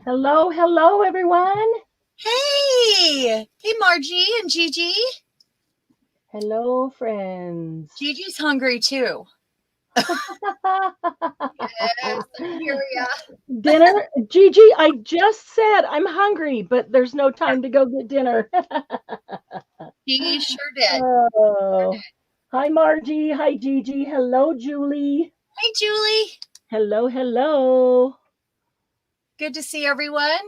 Hello, hello, everyone. Hey, Margie and Gigi. Hello, friends. Gigi's hungry too. Yes, I hear ya. Dinner? Gigi, I just said I'm hungry, but there's no time to go get dinner. She sure did. Oh. Hi, Margie. Hi, Gigi. Hello, Julie. Hey, Julie. Hello, hello. Good to see everyone.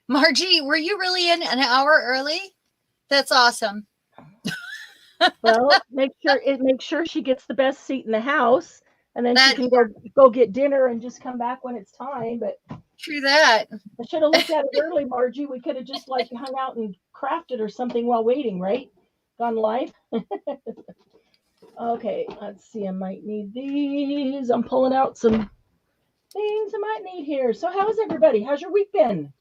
Margie, were you really in an hour early? That's awesome. Well, make sure she gets the best seat in the house, and then she can go get dinner and just come back when it's time. But true that. I should have looked at it early, Margie. We could have just hung out and crafted or something while waiting, right? Gone live. Okay, let's see. I might need these. I'm pulling out some things I might need here. So how's everybody? How's your week been?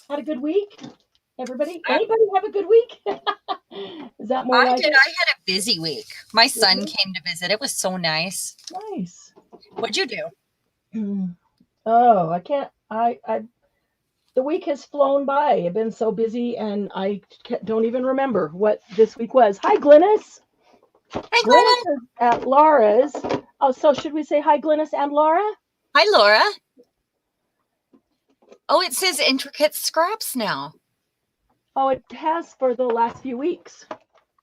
Had a good week? Everybody? Anybody have a good week? Is that more I did. I had a busy week. My son came to visit. It was so nice. Nice. What'd you do? Oh, I can't. The week has flown by. I've been so busy, and I don't even remember what this week was. Hi, Glynis. Hey, Glynis is at Laura's. Oh, so should we say hi, Glynis and Laura? Hi, Laura. Oh, it says intricate scraps now. Oh, it has for the last few weeks.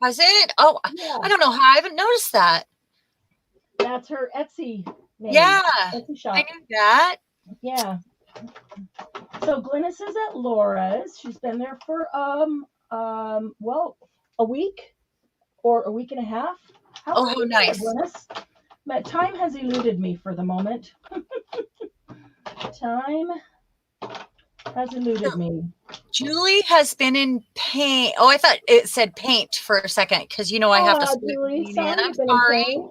Has it? Oh, yeah. I don't know how I haven't noticed that. That's her Etsy name. Yeah, Etsy shop. I knew that. Yeah. So Glynis is at Laura's. She's been there for well, a week or a week and a half. How nice. Glynis? But time has eluded me for the moment. Time has eluded me. Julie has been in paint. Oh, I thought it said paint for a second because I have to. Julie, I'm sorry.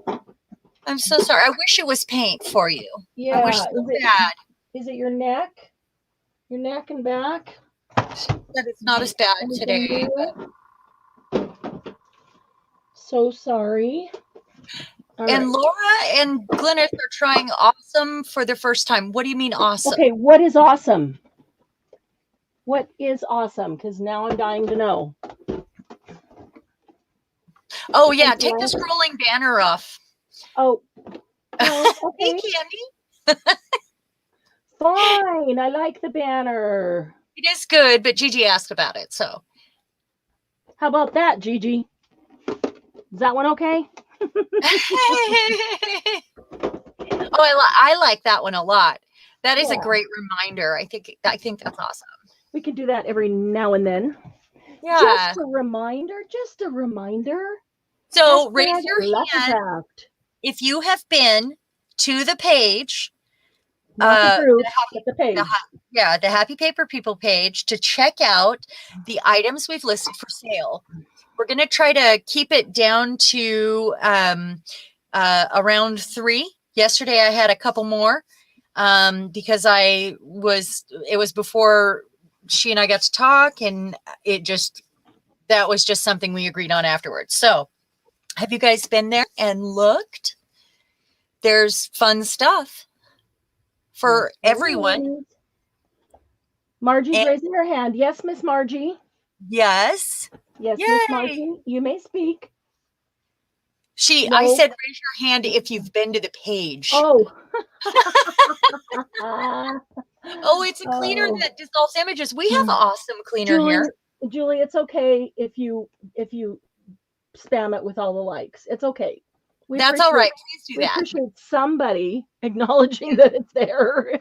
I'm so sorry. I wish it was paint for you. Yeah. I wish so bad. Is it your neck? Your neck and back? That it's not as bad today. So sorry. And Laura and Glynis are trying awesome for the first time. What do you mean awesome? Okay, what is awesome? What is awesome? Because now I'm dying to know. Oh, yeah. Take the scrolling banner off. Oh. Okay. Hey, Candy. Fine. I like the banner. It is good, but Gigi asked about it, so. How about that, Gigi? Is that one okay? I like that one a lot. That is a great reminder. I think that's awesome. We can do that every now and then. Yeah. Just a reminder. So raise your hand if you have been to the page. The page. The Happy Paper People page to check out the items we've listed for sale. We're going to try to keep it down to around 3. Yesterday I had a couple more because it was before she and I got to talk, and that was just something we agreed on afterwards. So have you guys been there and looked? There's fun stuff for everyone. Margie's raising her hand. Yes, Miss Margie. Yes. Yes, Miss Margie, you may speak. I said raise your hand if you've been to the page. Oh. Oh, it's a cleaner that dissolves images. We have an awesome cleaner here. Julie, it's okay if you spam it with all the likes. It's okay. That's all right. Please do that. We appreciate somebody acknowledging that it's there.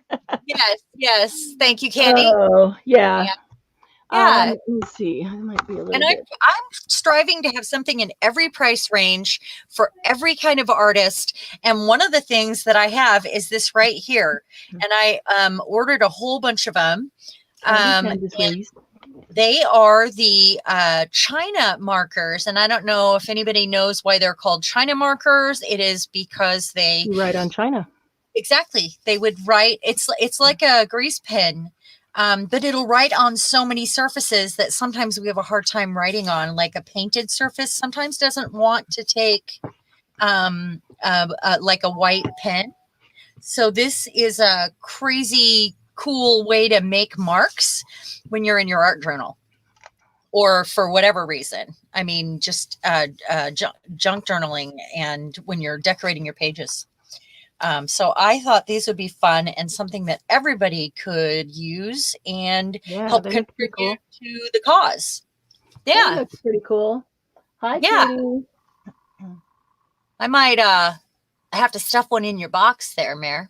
Yes. Thank you, Candy. Oh, yeah. Yeah. Let me see. I might be a little and I'm striving to have something in every price range for every kind of artist. And one of the things that I have is this right here. And I ordered a whole bunch of them. They are the China markers. And I don't know if anybody knows why they're called China markers. It is because they write on China. Exactly. They would write. It's like a grease pen. But it'll write on so many surfaces that sometimes we have a hard time writing on, like a painted surface sometimes doesn't want to take like a white pen. So this is a crazy cool way to make marks when you're in your art journal or for whatever reason. I mean, just junk journaling and when you're decorating your pages. So I thought these would be fun and something that everybody could use and help contribute to the cause. Yeah. That's pretty cool. Hi, Yeah. Katie. I might have to stuff one in your box there, Mare.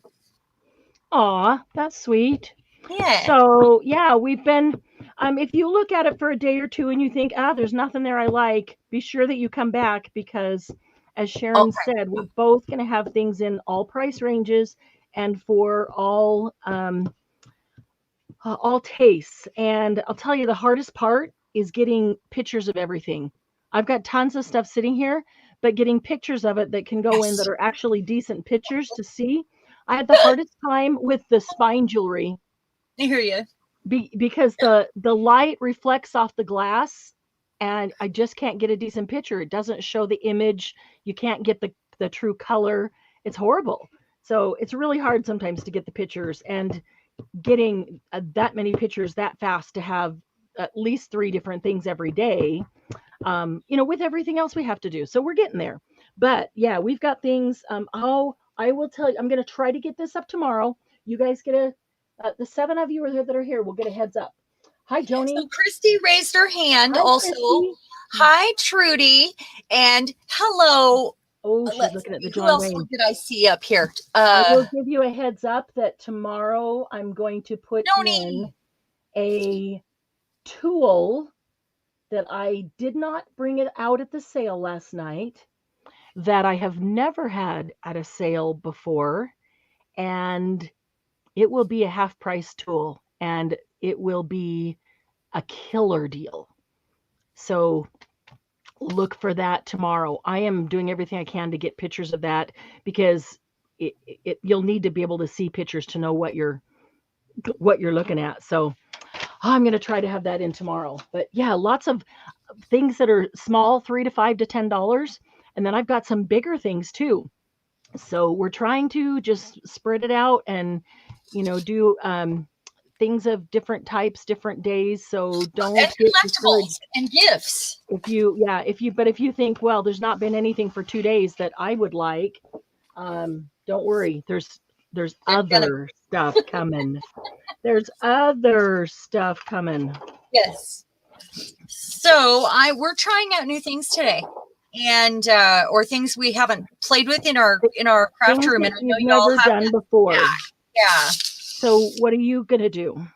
Aw, that's sweet. Yeah. So yeah, we've been, if you look at it for a day or two and you think, there's nothing there I like, be sure that you come back because as Sharon said, we're both going to have things in all price ranges and for all tastes. And I'll tell you, the hardest part is getting pictures of everything. I've got tons of stuff sitting here, but getting pictures of it that can go in that are actually decent pictures to see. I had the hardest time with the spine jewelry. I hear you. Because the light reflects off the glass and I just can't get a decent picture. It doesn't show the image. You can't get the true color. It's horrible. So it's really hard sometimes to get the pictures, and getting that many pictures that fast to have at least 3 different things every day, with everything else we have to do. So we're getting there. But yeah, we've got things. I will tell you, I'm going to try to get this up tomorrow. You guys get the 7 of you that are here will get a heads up. Hi, Joni. So Christy raised her hand. Hi, also, Christy. Hi, Trudy, and hello. Oh, she's looking at the John Who else Wayne. did I see up here? I will give you a heads up that tomorrow I'm going to put in a tool that I did not bring it out at the sale last night, that I have never had at a sale before, and it will be a half price tool and it will be a killer deal. So look for that tomorrow. I am doing everything I can to get pictures of that because you'll need to be able to see pictures to know what you're looking at. So I'm going to try to have that in tomorrow. But yeah, lots of things that are small, $3 to $5 to $10. And then I've got some bigger things too. So we're trying to just spread it out and, do things of different types, different days. So don't get collectibles and gifts. If you think, well, there's not been anything for 2 days that I would like, don't worry. There's other stuff coming. There's other stuff coming. Yes. So we're trying out new things today, and or things we haven't played with in our craft things room, that and I know you've you all never have done before. Yeah. So what are you gonna do?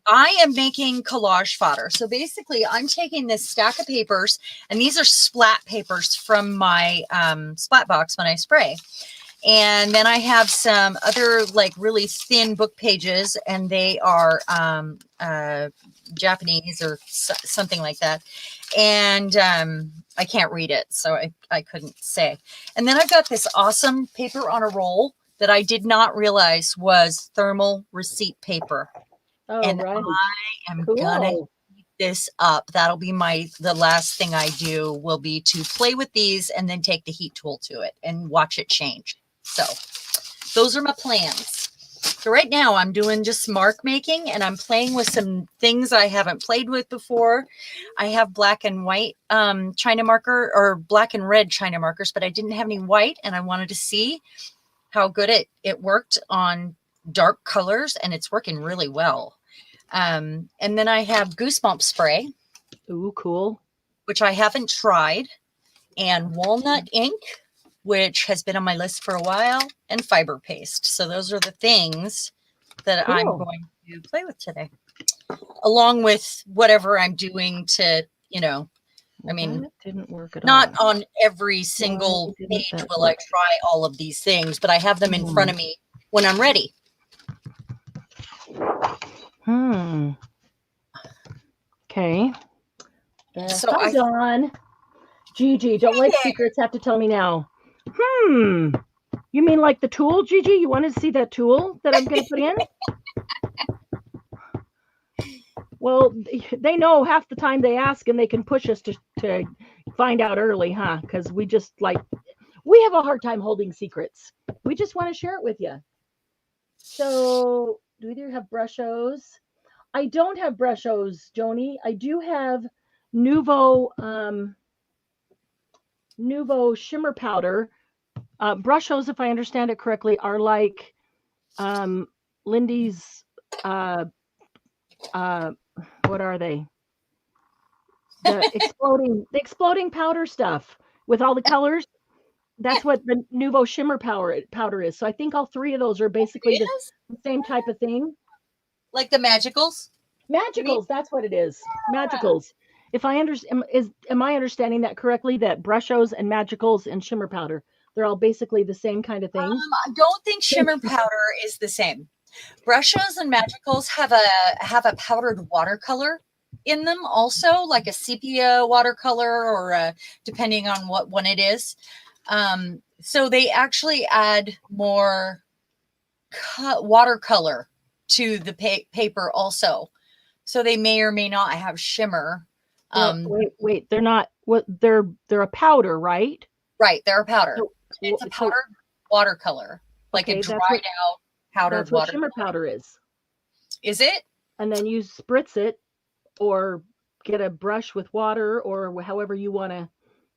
I am making collage fodder. So basically, I'm taking this stack of papers, and these are splat papers from my splat box when I spray. And then I have some other like really thin book pages, and they are Japanese or something like that. And I can't read it, so I couldn't say. And then I've got this awesome paper on a roll that I did not realize was thermal receipt paper. Oh, and right. I am gonna heat this up. That'll be the last thing I do will be to play with these and then take the heat tool to it and watch it change. So those are my plans. So right now I'm doing just mark making, and I'm playing with some things I haven't played with before. I have black and white China marker, or black and red China markers, but I didn't have any white, and I wanted to see how good it worked on dark colors, and it's working really well. And then I have Goosebumps Spray. Ooh, cool. Which I haven't tried, and Walnut Ink, which has been on my list for a while, and fiber paste. So those are the things that I'm going to play with today, along with whatever I'm doing to, I mean, didn't work at not all. on every single page will I try all of these things, but I have them in front of me when I'm ready. Okay. So hi, Dawn. Gigi, don't like secrets, have to tell me now. You mean like the tool, Gigi? You wanted to see that tool that I'm going to put in? Well, they know half the time they ask, and they can push us to find out early, huh? Because we just we have a hard time holding secrets. We just want to share it with you. So Do either have Brush-Os? I don't have Brush-Os, Joni. I do have Nuvo shimmer powder. Brush-Os, if I understand it correctly, are like Lindy's what are they? The exploding powder stuff with all the colors. That's what the Nuvo shimmer powder is. So I think all three of those are basically the same type of thing. Like the Magicals? Magicals, that's what it is. Magicals. If I understand, am I understanding that correctly? That Brush-Os and Magicals and shimmer powder, they're all basically the same kind of thing. I don't think shimmer powder is the same. Brush-Os and Magicals have a powdered watercolor in them, also like a sepia watercolor, or depending on what one it is. So they actually add more watercolor to the paper also. So they may or may not have shimmer. Wait, they're not. What they're a powder, right? Right, they're a powder. It's a powdered watercolor, like a dried out powdered that's what water. Shimmer powder is. Is it? And then you spritz it, or get a brush with water, or however you want to.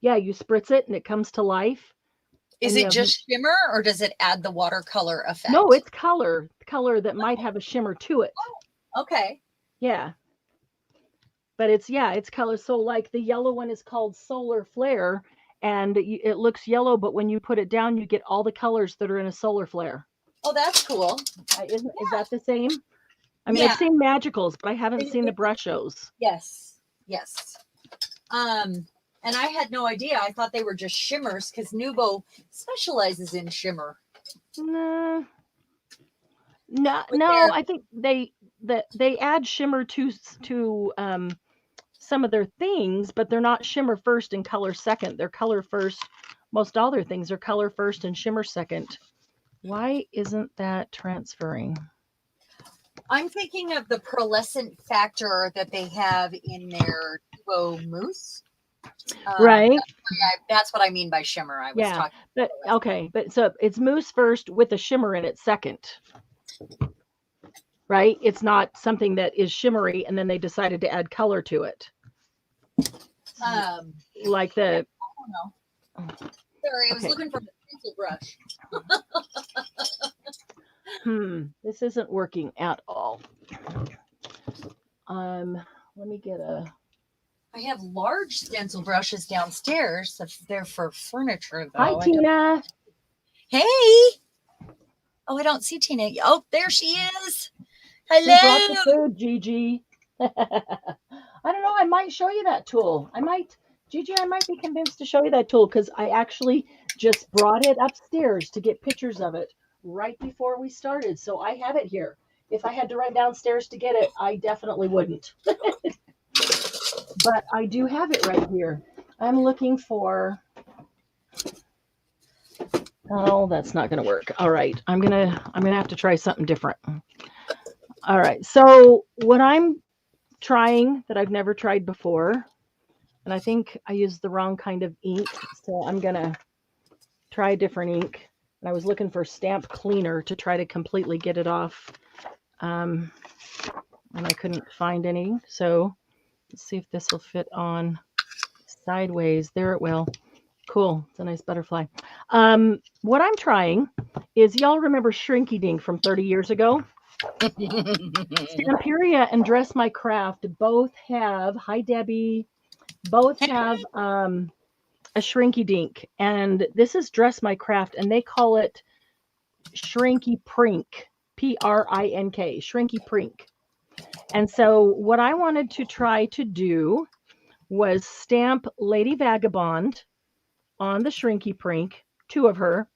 Yeah, you spritz it, and it comes to life. Is it just shimmer, or does it add the watercolor effect? No, it's color that might have a shimmer to it. Oh, okay. Yeah. But it's color. So like the yellow one is called Solar Flare, and it looks yellow, but when you put it down, you get all the colors that are in a solar flare. Oh, that's cool. Is that the same? I mean, I've seen Magicals, but I haven't seen the Brush-Os. Yes. And I had no idea. I thought they were just shimmers because Nuvo specializes in shimmer. No. I think they add shimmer to some of their things, but they're not shimmer first and color second. They're color first. Most all their things are color first and shimmer second. Why isn't that transferring? I'm thinking of the pearlescent factor that they have in their Nuvo mousse. Right. That's what I mean by shimmer. I was talking. But so it's mousse first with a shimmer in it second. Right? It's not something that is shimmery and then they decided to add color to it. Like the. I don't know. Sorry, I was looking for the pencil brush. This isn't working at all. Let me get a. I have large stencil brushes downstairs. They're for furniture, though. Hi, Tina. Hey. Oh, I don't see Tina. Oh, there she is. Hello. We brought the food, Gigi. I don't know. I might show you that tool. Gigi, I might be convinced to show you that tool because I actually just brought it upstairs to get pictures of it right before we started. So I have it here. If I had to run downstairs to get it, I definitely wouldn't. But I do have it right here. I'm looking for. Oh, that's not going to work. All right, I'm gonna have to try something different. All right, so what I'm trying that I've never tried before, and I think I used the wrong kind of ink, so I'm gonna try a different ink. And I was looking for stamp cleaner to try to completely get it off, and I couldn't find any. So let's see if this will fit on sideways. There it will. Cool. It's a nice butterfly. What I'm trying is, y'all remember Shrinky Dink from 30 years ago? Stamperia and Dress My Craft both have, hi Debbie, both have a Shrinky Dink. And this is Dress My Craft, and they call it Shrinky Prink, P-R-I-N-K, Shrinky Prink. And so what I wanted to try to do was stamp Lady Vagabond on the Shrinky Prink, 2 of her.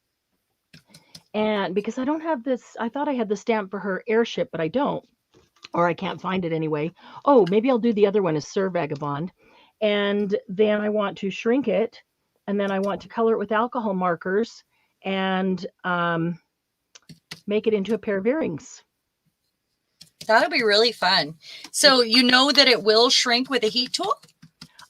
And because I don't have this, I thought I had the stamp for her Airship, but I don't, or I can't find it anyway. Oh, maybe I'll do the other one as Sir Vagabond. And then I want to shrink it, and then I want to color it with alcohol markers and make it into a pair of earrings. That'll be really fun. So you know that it will shrink with a heat tool?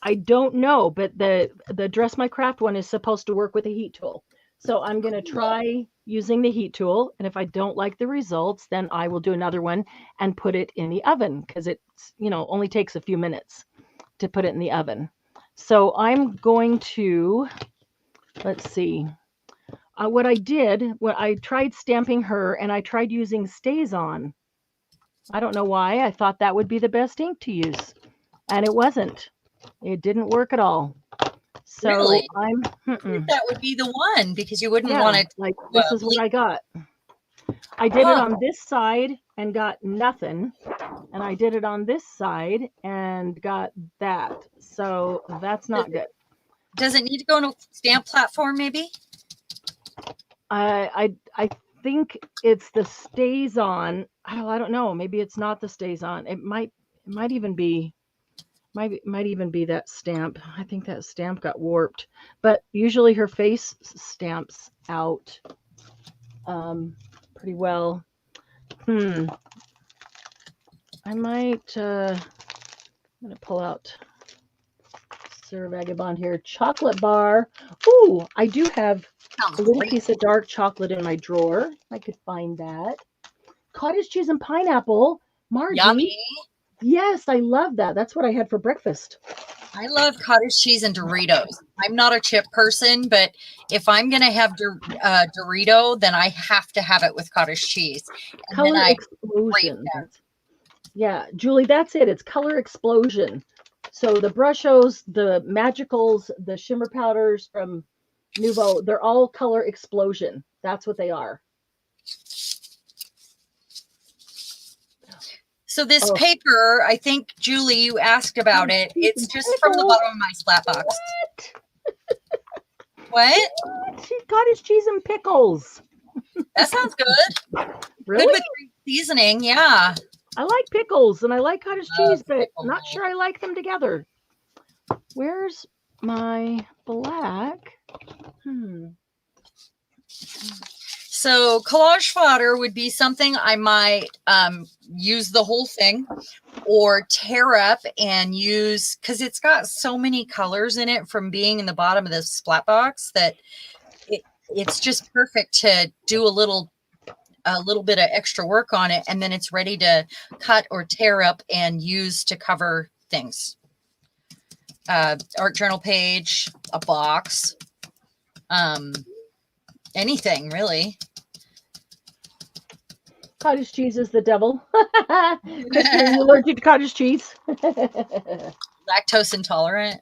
I don't know, but the Dress My Craft one is supposed to work with a heat tool. So I'm going to try using the heat tool. And if I don't like the results, then I will do another one and put it in the oven because it's, only takes a few minutes to put it in the oven. So I'm going to, let's see. What I tried stamping her and I tried using StazOn. I don't know why. I thought that would be the best ink to use. And it wasn't. It didn't work at all. So really? I'm that would be the one because you wouldn't yeah, want it. Like this is what I got. I did it on this side and got nothing. And I did it on this side and got that. So that's not good. Does it need to go on a stamp platform maybe? I think it's the StazOn. I don't know. Maybe it's not the StazOn. It might even be that stamp. I think that stamp got warped. But usually her face stamps out pretty well. I might I'm gonna pull out Sir Vagabond here. Chocolate bar. Ooh, I do have a little piece of dark chocolate in my drawer. I could find that. Cottage cheese and pineapple. Margie. Yummy. Yes, I love that. That's what I had for breakfast. I love cottage cheese and Doritos. I'm not a chip person, but if I'm going to have Dorito, then I have to have it with cottage cheese. And color explosion. Yeah, Julie, that's it. It's color explosion. So the Brushos, the Magicals, the shimmer powders from Nuvo, they're all color explosion. That's what they are. So this paper, I think, Julie, you asked about it. It's just from the bottom of my slap box. What? Cottage cheese and pickles. That sounds good. Really? Good with seasoning, yeah. I like pickles and I like cottage cheese, but I'm not sure I like them together. Where's my black? So collage fodder would be something I might use the whole thing or tear up and use, because it's got so many colors in it from being in the bottom of this splat box that it's just perfect to do a little bit of extra work on it, and then it's ready to cut or tear up and use to cover things. Art journal page, a box, anything really. Cottage cheese is the devil. Kristen, are you allergic to cottage cheese? Lactose intolerant.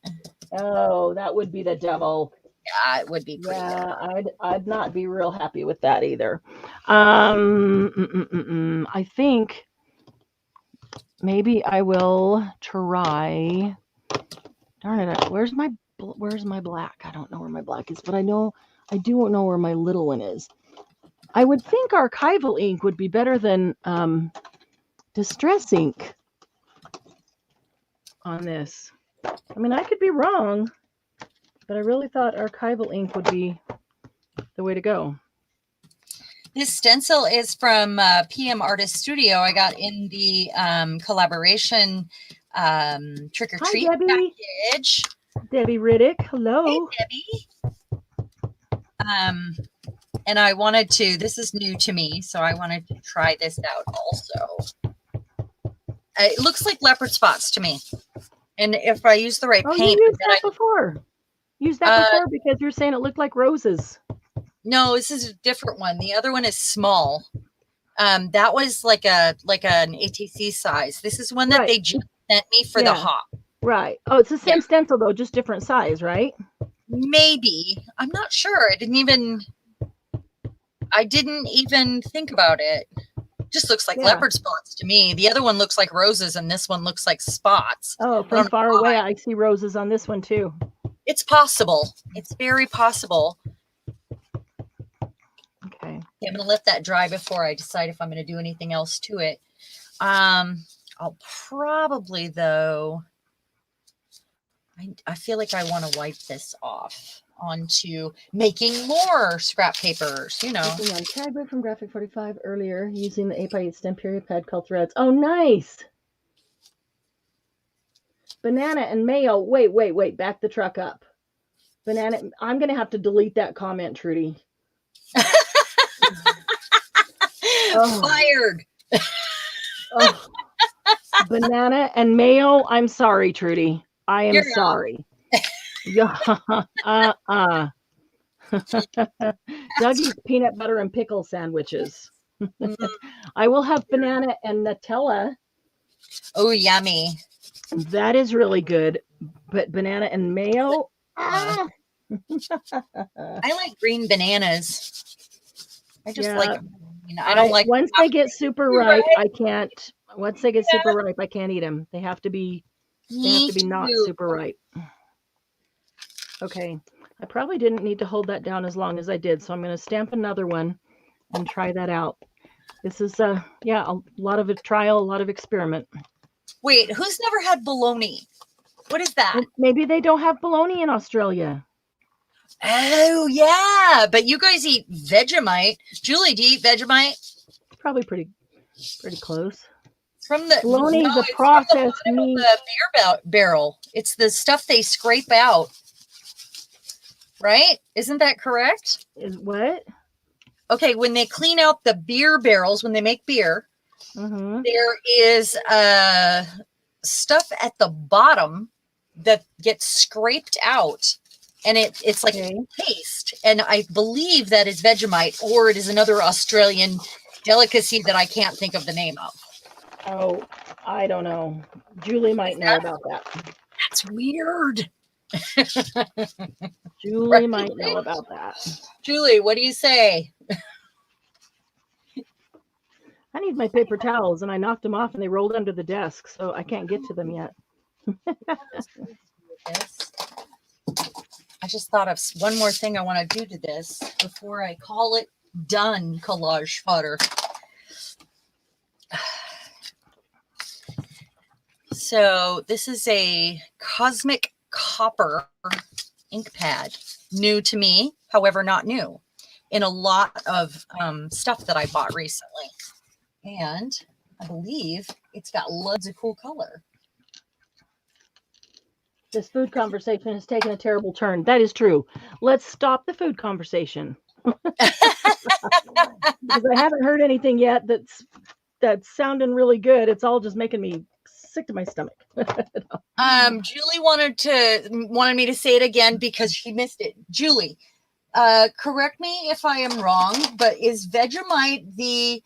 Oh, that would be the devil. Yeah, it would be pretty bad. I'd not be real happy with that either. I think maybe I will try. Darn it! Where's my black? I don't know where my black is, but I do know where my little one is. I would think archival ink would be better than distress ink on this. I mean, I could be wrong, but I really thought archival ink would be the way to go. This stencil is from PM Artist Studio. I got in the collaboration trick or treat package. Debbie Riddick, hello. Hey, Debbie. And I wanted to, this is new to me, so I wanted to try this out also. It looks like leopard spots to me. And if I use the right paint. You used that before. Use that before because you're saying it looked like roses. No, this is a different one. The other one is small. That was like an ATC size. This is one that they just sent me for the hop. Right. Oh, it's the same stencil though, just different size, right? Maybe. I'm not sure. I didn't even think about it. Just looks like leopard spots to me. The other one looks like roses and this one looks like spots. Oh, from far away I see roses on this one too. It's possible. It's very possible. Okay. I'm going to let that dry before I decide if I'm going to do anything else to it. I'll probably, though, I feel like I want to wipe this off onto making more scrap papers, you know. On tag rib from Graphic 45 earlier using the 8x8 stem period pad called Threads. Oh, nice. Banana and mayo. Wait. Back the truck up. Banana. I'm going to have to delete that comment, Trudy. Oh. Fired. Oh. Banana and mayo. I'm sorry, Trudy. I am sorry. Yeah. Dougie's peanut butter and pickle sandwiches. I will have banana and Nutella. Oh, yummy. That is really good. But banana and mayo. I like green bananas. I just like them. I don't like once they get super ripe, I can't. Once they get super ripe, I can't eat them. They have to be not super ripe. Okay. I probably didn't need to hold that down as long as I did, so I'm going to stamp another one and try that out. This is a lot of a trial, a lot of experiment. Wait, who's never had bologna? What is that? Well, maybe they don't have bologna in Australia. Oh, yeah. But you guys eat Vegemite. Julie, do you eat Vegemite? Probably pretty close. From the bologna is a processed meat. The beer barrel. It's the stuff they scrape out. Right? Isn't that correct? Is what? Okay, when they clean out the beer barrels, when they make beer, there is stuff at the bottom that gets scraped out, and it's like paste. And I believe that is Vegemite, or it is another Australian delicacy that I can't think of the name of. Oh, I don't know. Julie might know about that. That's weird. Julie might know about that. Julie, what do you say? I need my paper towels, and I knocked them off, and they rolled under the desk, so I can't get to them yet. I just thought of one more thing I want to do to this before I call it done, collage fodder. So this is a Cosmic Copper ink pad, new to me, however not new, in a lot of stuff that I bought recently. And I believe it's got loads of cool color. This food conversation has taken a terrible turn. That is true. Let's stop the food conversation. Because I haven't heard anything yet that's sounding really good. It's all just making me sick to my stomach. Julie wanted me to say it again because she missed it. Julie, correct me if I am wrong, but is Vegemite the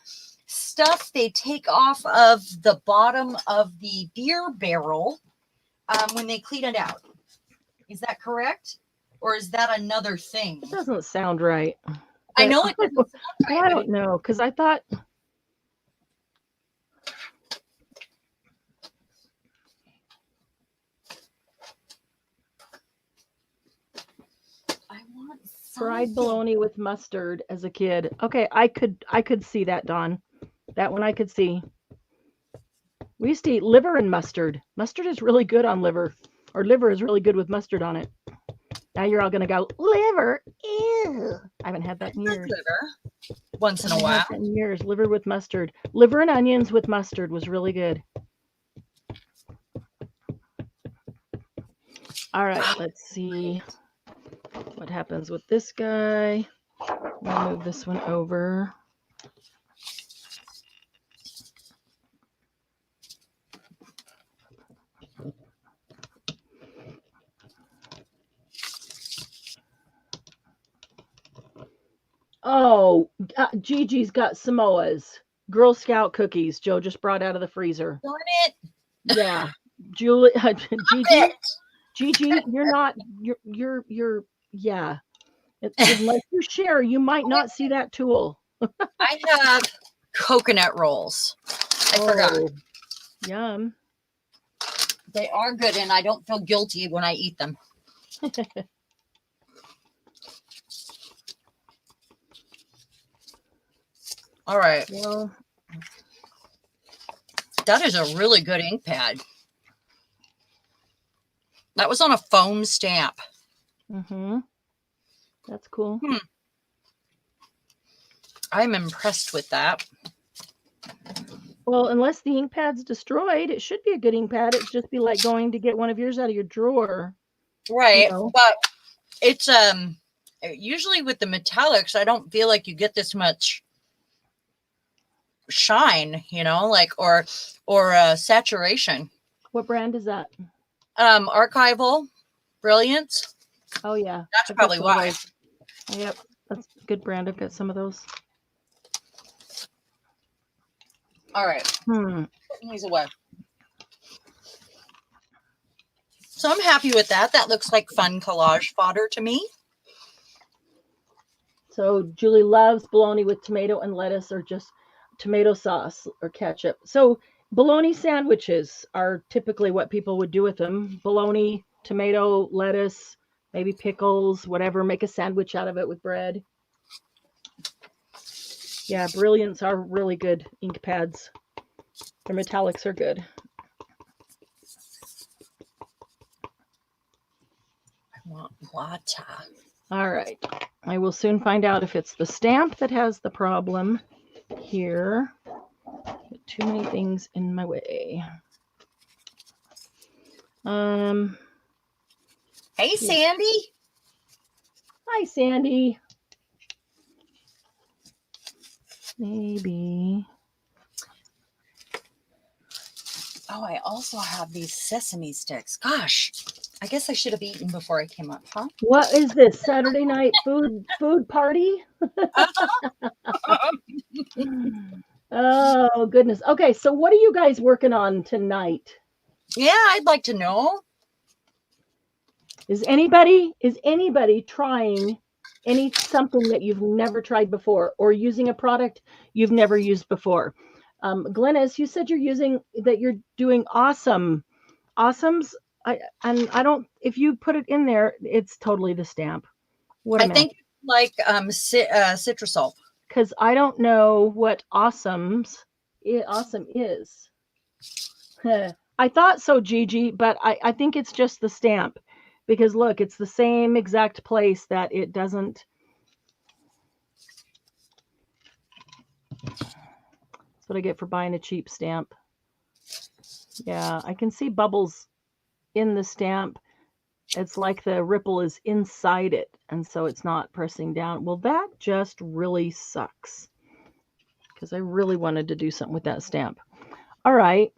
stuff they take off of the bottom of the beer barrel when they clean it out? Is that correct? Or is that another thing? It doesn't sound right. I know it doesn't sound right. I don't know, because I thought... Fried bologna with mustard as a kid. Okay, I could see that, Dawn. That one I could see. We used to eat liver and mustard. Mustard is really good on liver, or liver is really good with mustard on it. Now you're all gonna go, liver? Ew. I haven't had that in years. Liver. Once in a while. In years, liver with mustard. Liver and onions with mustard was really good. All right, let's see what happens with this guy. I'll move this one over. Oh, Gigi's got Samoas. Girl Scout cookies. Joe just brought out of the freezer. Darn it. Yeah. Julie, Gigi, you're yeah. Unless you share, you might not see that tool. I have coconut rolls. I forgot. Yum. They are good, and I don't feel guilty when I eat them. All right. Well, that is a really good ink pad. That was on a foam stamp. That's cool. I'm impressed with that. Well, unless the ink pad's destroyed, it should be a good ink pad. It'd just be like going to get one of yours out of your drawer. Right. You know? But it's usually with the metallics, I don't feel like you get this much shine, you know, like, or saturation. What brand is that? Archival Brilliance. Oh yeah. That's probably why. Yep. That's a good brand. I've got some of those. All right. Putting these away. So I'm happy with that. That looks like fun collage fodder to me. So Julie loves bologna with tomato and lettuce, or just tomato sauce or ketchup. So bologna sandwiches are typically what people would do with them. Bologna, tomato, lettuce, maybe pickles, whatever. Make a sandwich out of it with bread. Yeah, Brilliants are really good ink pads. Their metallics are good. I want water. All right. I will soon find out if it's the stamp that has the problem here. Too many things in my way. Hey, Sandy. Hi, Sandy. Maybe. Oh, I also have these sesame sticks. Gosh, I guess I should have eaten before I came up, huh? What is this? Saturday night food party? Oh, goodness. Okay, so what are you guys working on tonight? Yeah, I'd like to know. Is anybody trying something that you've never tried before, or using a product you've never used before? Glennis, you said you're doing awesomes. I don't, if you put it in there, it's totally the stamp. What I think like Citrusol. Because I don't know what awesome is. I thought so, Gigi, but I think it's just the stamp. Because look, it's the same exact place that it doesn't. That's what I get for buying a cheap stamp. Yeah, I can see bubbles in the stamp. It's like the ripple is inside it, and so it's not pressing down. Well, that just really sucks, because I really wanted to do something with that stamp. All right.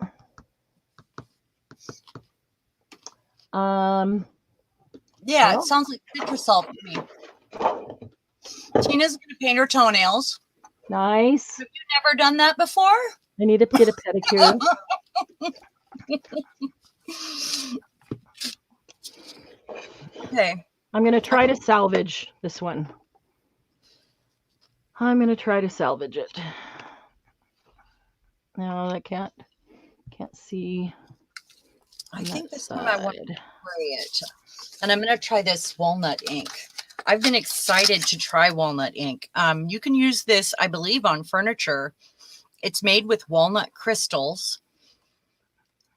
Yeah, well, it sounds like Citrusol to me. Tina's gonna paint her toenails. Nice. Have you never done that before? I need to get a pedicure. Okay. I'm going to try to salvage this one. I'm going to try to salvage it. No, I can't see. I think this one I want to spray it. And I'm going to try this Walnut Ink. I've been excited to try Walnut Ink. You can use this, I believe, on furniture. It's made with walnut crystals.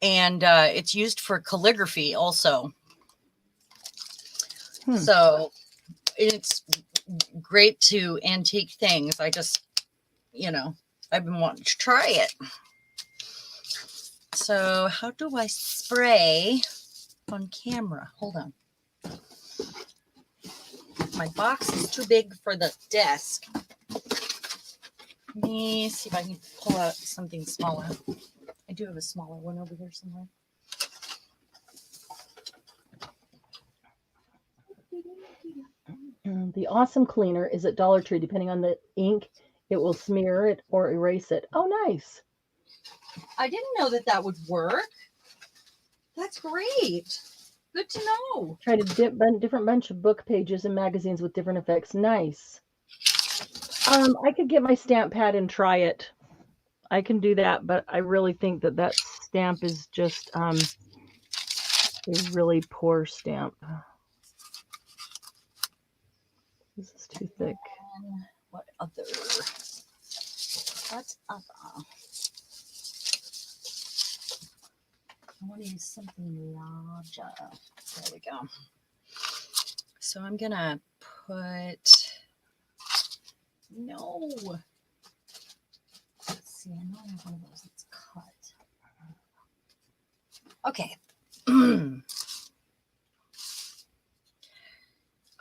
And it's used for calligraphy also. So it's great to antique things. I just, I've been wanting to try it. So how do I spray on camera? Hold on. My box is too big for the desk. Let me see if I can pull out something smaller. I do have a smaller one over here somewhere. The awesome cleaner is at Dollar Tree. Depending on the ink, it will smear it or erase it. Oh, nice. I didn't know that would work. That's great. Good to know. Try to different bunch of book pages and magazines with different effects. Nice. I could get my stamp pad and try it. I can do that, but I really think that stamp is just a really poor stamp. This is too thick. What other? I want to use something larger. There we go. So I'm going to put, let's see, I know I have one of those that's cut. Okay.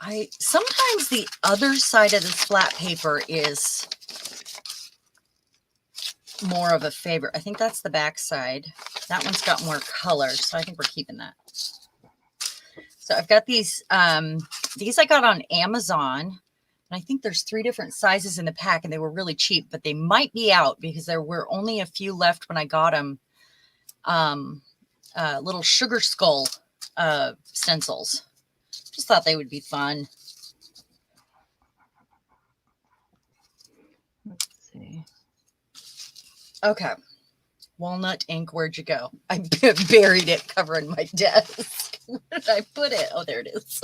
I sometimes the other side of this flat paper is more of a favorite. I think that's the back side. That one's got more color, so I think we're keeping that. So I've got these I got on Amazon, and I think there's 3 different sizes in the pack, and they were really cheap, but they might be out because there were only a few left when I got them. Little sugar skull stencils. Just thought they would be fun. Let's see. Okay. Walnut ink, where'd you go? I buried it covering my desk. Where did I put it? Oh, there it is.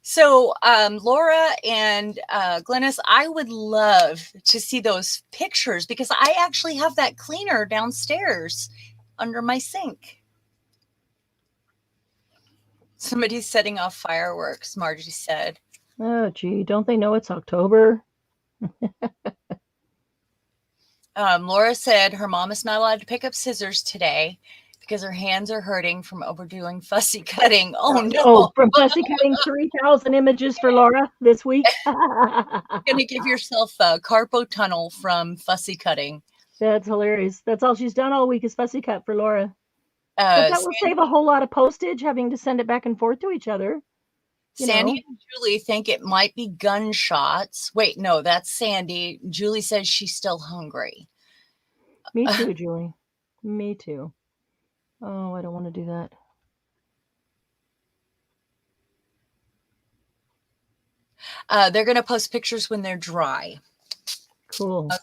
So, Laura and Glennis, I would love to see those pictures because I actually have that cleaner downstairs under my sink. Somebody's setting off fireworks, Margie said. Oh, gee, don't they know it's October? Laura said her mom is not allowed to pick up scissors today because her hands are hurting from overdoing fussy cutting. Oh, no. Oh, from fussy cutting 3,000 images for Laura this week. You're going to give yourself a carpal tunnel from fussy cutting. That's hilarious. That's all she's done all week is fussy cut for Laura. But that will save a whole lot of postage having to send it back and forth to each other. Sandy and Julie think it might be gunshots. Wait, no, that's Sandy. Julie says she's still hungry. Me too, Julie. Me too. Oh, I don't want to do that. They're going to post pictures when they're dry. Cool. Okay.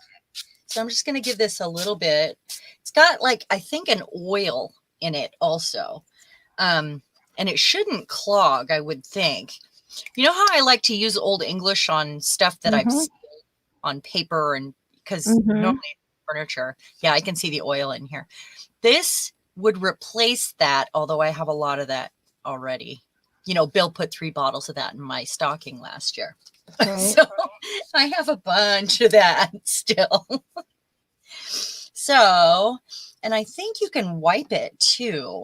So I'm just going to give this a little bit. It's got I think an oil in it also. And it shouldn't clog, I would think. You know how I like to use Old English on stuff that I've seen on paper and because normally furniture. Yeah, I can see the oil in here. This would replace that, although I have a lot of that already. Bill put 3 bottles of that in my stocking last year. Right. So I have a bunch of that still. So, and I think you can wipe it too.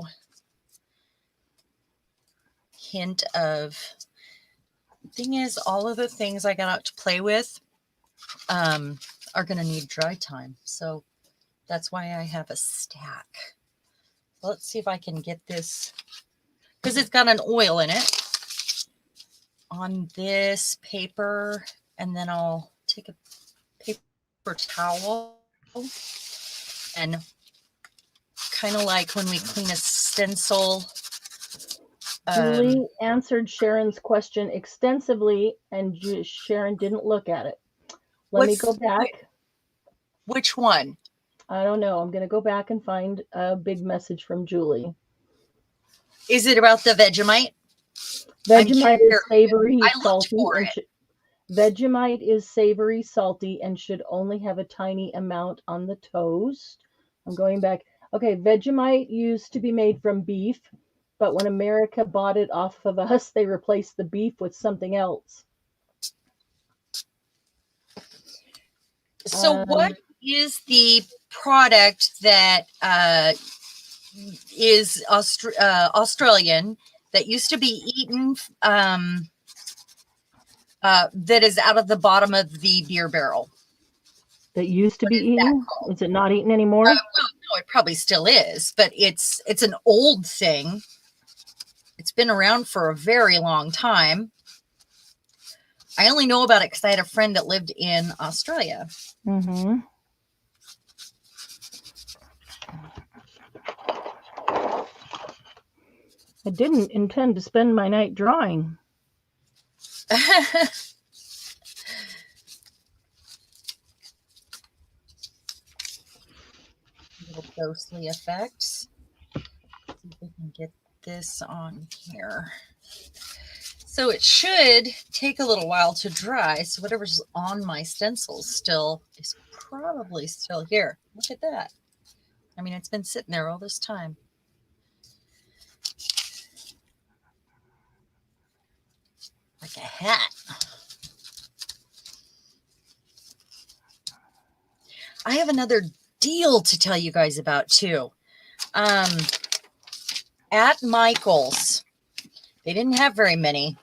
Hint of, thing is, all of the things I got out to play with are going to need dry time. So that's why I have a stack. Let's see if I can get this, because it's got an oil in it, on this paper. And then I'll take a paper towel and kind of like when we clean a stencil. Julie answered Sharon's question extensively, and Sharon didn't look at it. Let me go back. Which one? I don't know. I'm going to go back and find a big message from Julie. Is it about the Vegemite? Vegemite is savory, salty. Vegemite is savory, salty, and should only have a tiny amount on the toast. I'm going back. Okay, Vegemite used to be made from beef. But when America bought it off of us, they replaced the beef with something else. So what is the product that is Australian that used to be eaten that is out of the bottom of the beer barrel? That used to be eaten? Is it not eaten anymore? Well, no, it probably still is, but it's an old thing. It's been around for a very long time. I only know about it because I had a friend that lived in Australia. Mm-hmm. I didn't intend to spend my night drawing. Little ghostly effects. See if we can get this on here. So it should take a little while to dry. So whatever's on my stencils still is probably still here. Look at that. I mean, it's been sitting there all this time. Like a hat. I have another deal to tell you guys about too. at Michael's, they didn't have very many,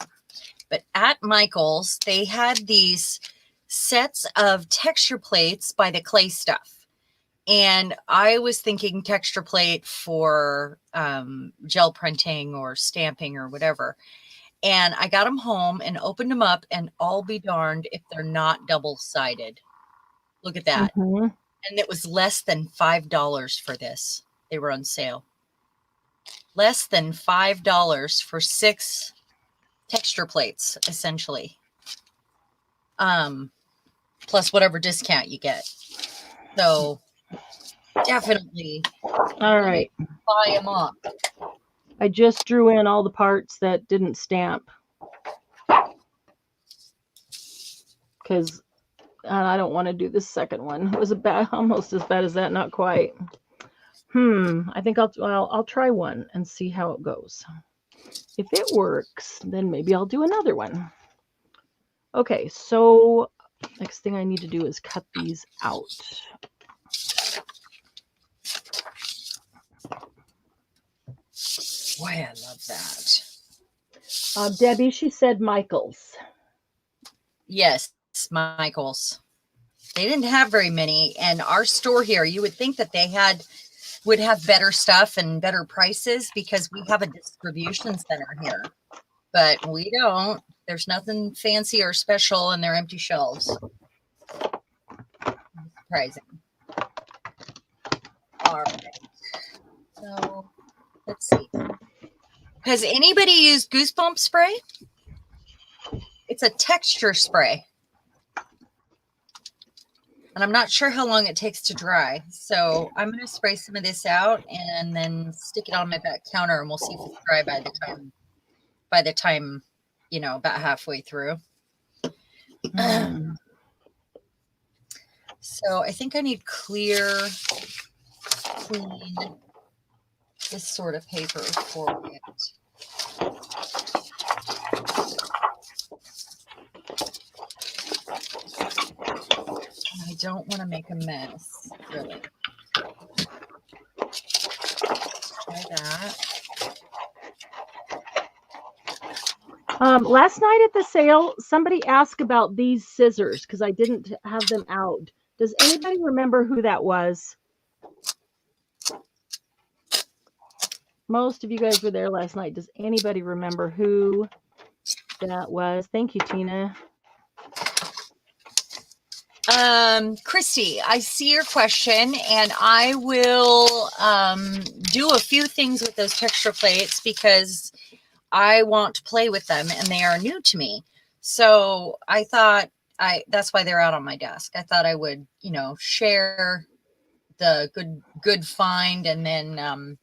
but at Michael's, they had these sets of texture plates by the Clay Stuff. And I was thinking texture plate for gel printing or stamping or whatever. And I got them home and opened them up, and I'll be darned if they're not double-sided. Look at that. Mm-hmm. And it was less than $5 for this. They were on sale. Less than $5 for 6 texture plates, essentially. Plus whatever discount you get. So definitely All right. buy them up. I just drew in all the parts that didn't stamp. Because I don't want to do the second one. It was almost as bad as that, not quite. I think I'll try one and see how it goes. If it works, then maybe I'll do another one. Okay, so next thing I need to do is cut these out. Boy, I love that. Debbie, she said Michael's. Yes, Michael's. They didn't have very many, and our store here, you would think that they would have better stuff and better prices because we have a distribution center here, but we don't. There's nothing fancy or special in their empty shelves. Surprising. All right. So let's see. Has anybody used Goosebumps Spray? It's a texture spray. And I'm not sure how long it takes to dry. So I'm going to spray some of this out and then stick it on my back counter, and we'll see if it's dry by the time, you know, about halfway through. So I think I need clean, this sort of paper for it. I don't want to make a mess, really. Try that. Last night at the sale, somebody asked about these scissors because I didn't have them out. Does anybody remember who that was? Most of you guys were there last night. Does anybody remember who that was? Thank you, Tina. Christy, I see your question, and I will do a few things with those texture plates because I want to play with them, and they are new to me. So I thought that's why they're out on my desk. I thought I would, you know, share the good find, and then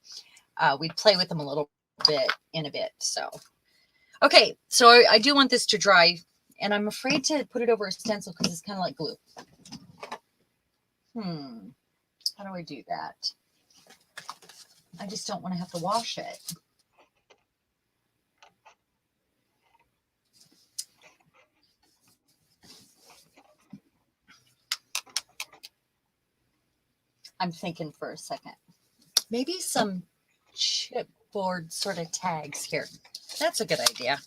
we'd play with them a little bit in a bit. So, okay. So I do want this to dry, and I'm afraid to put it over a stencil because it's kind of like glue. How do I do that? I just don't want to have to wash it. I'm thinking for a second. Maybe some chipboard sort of tags here. That's a good idea.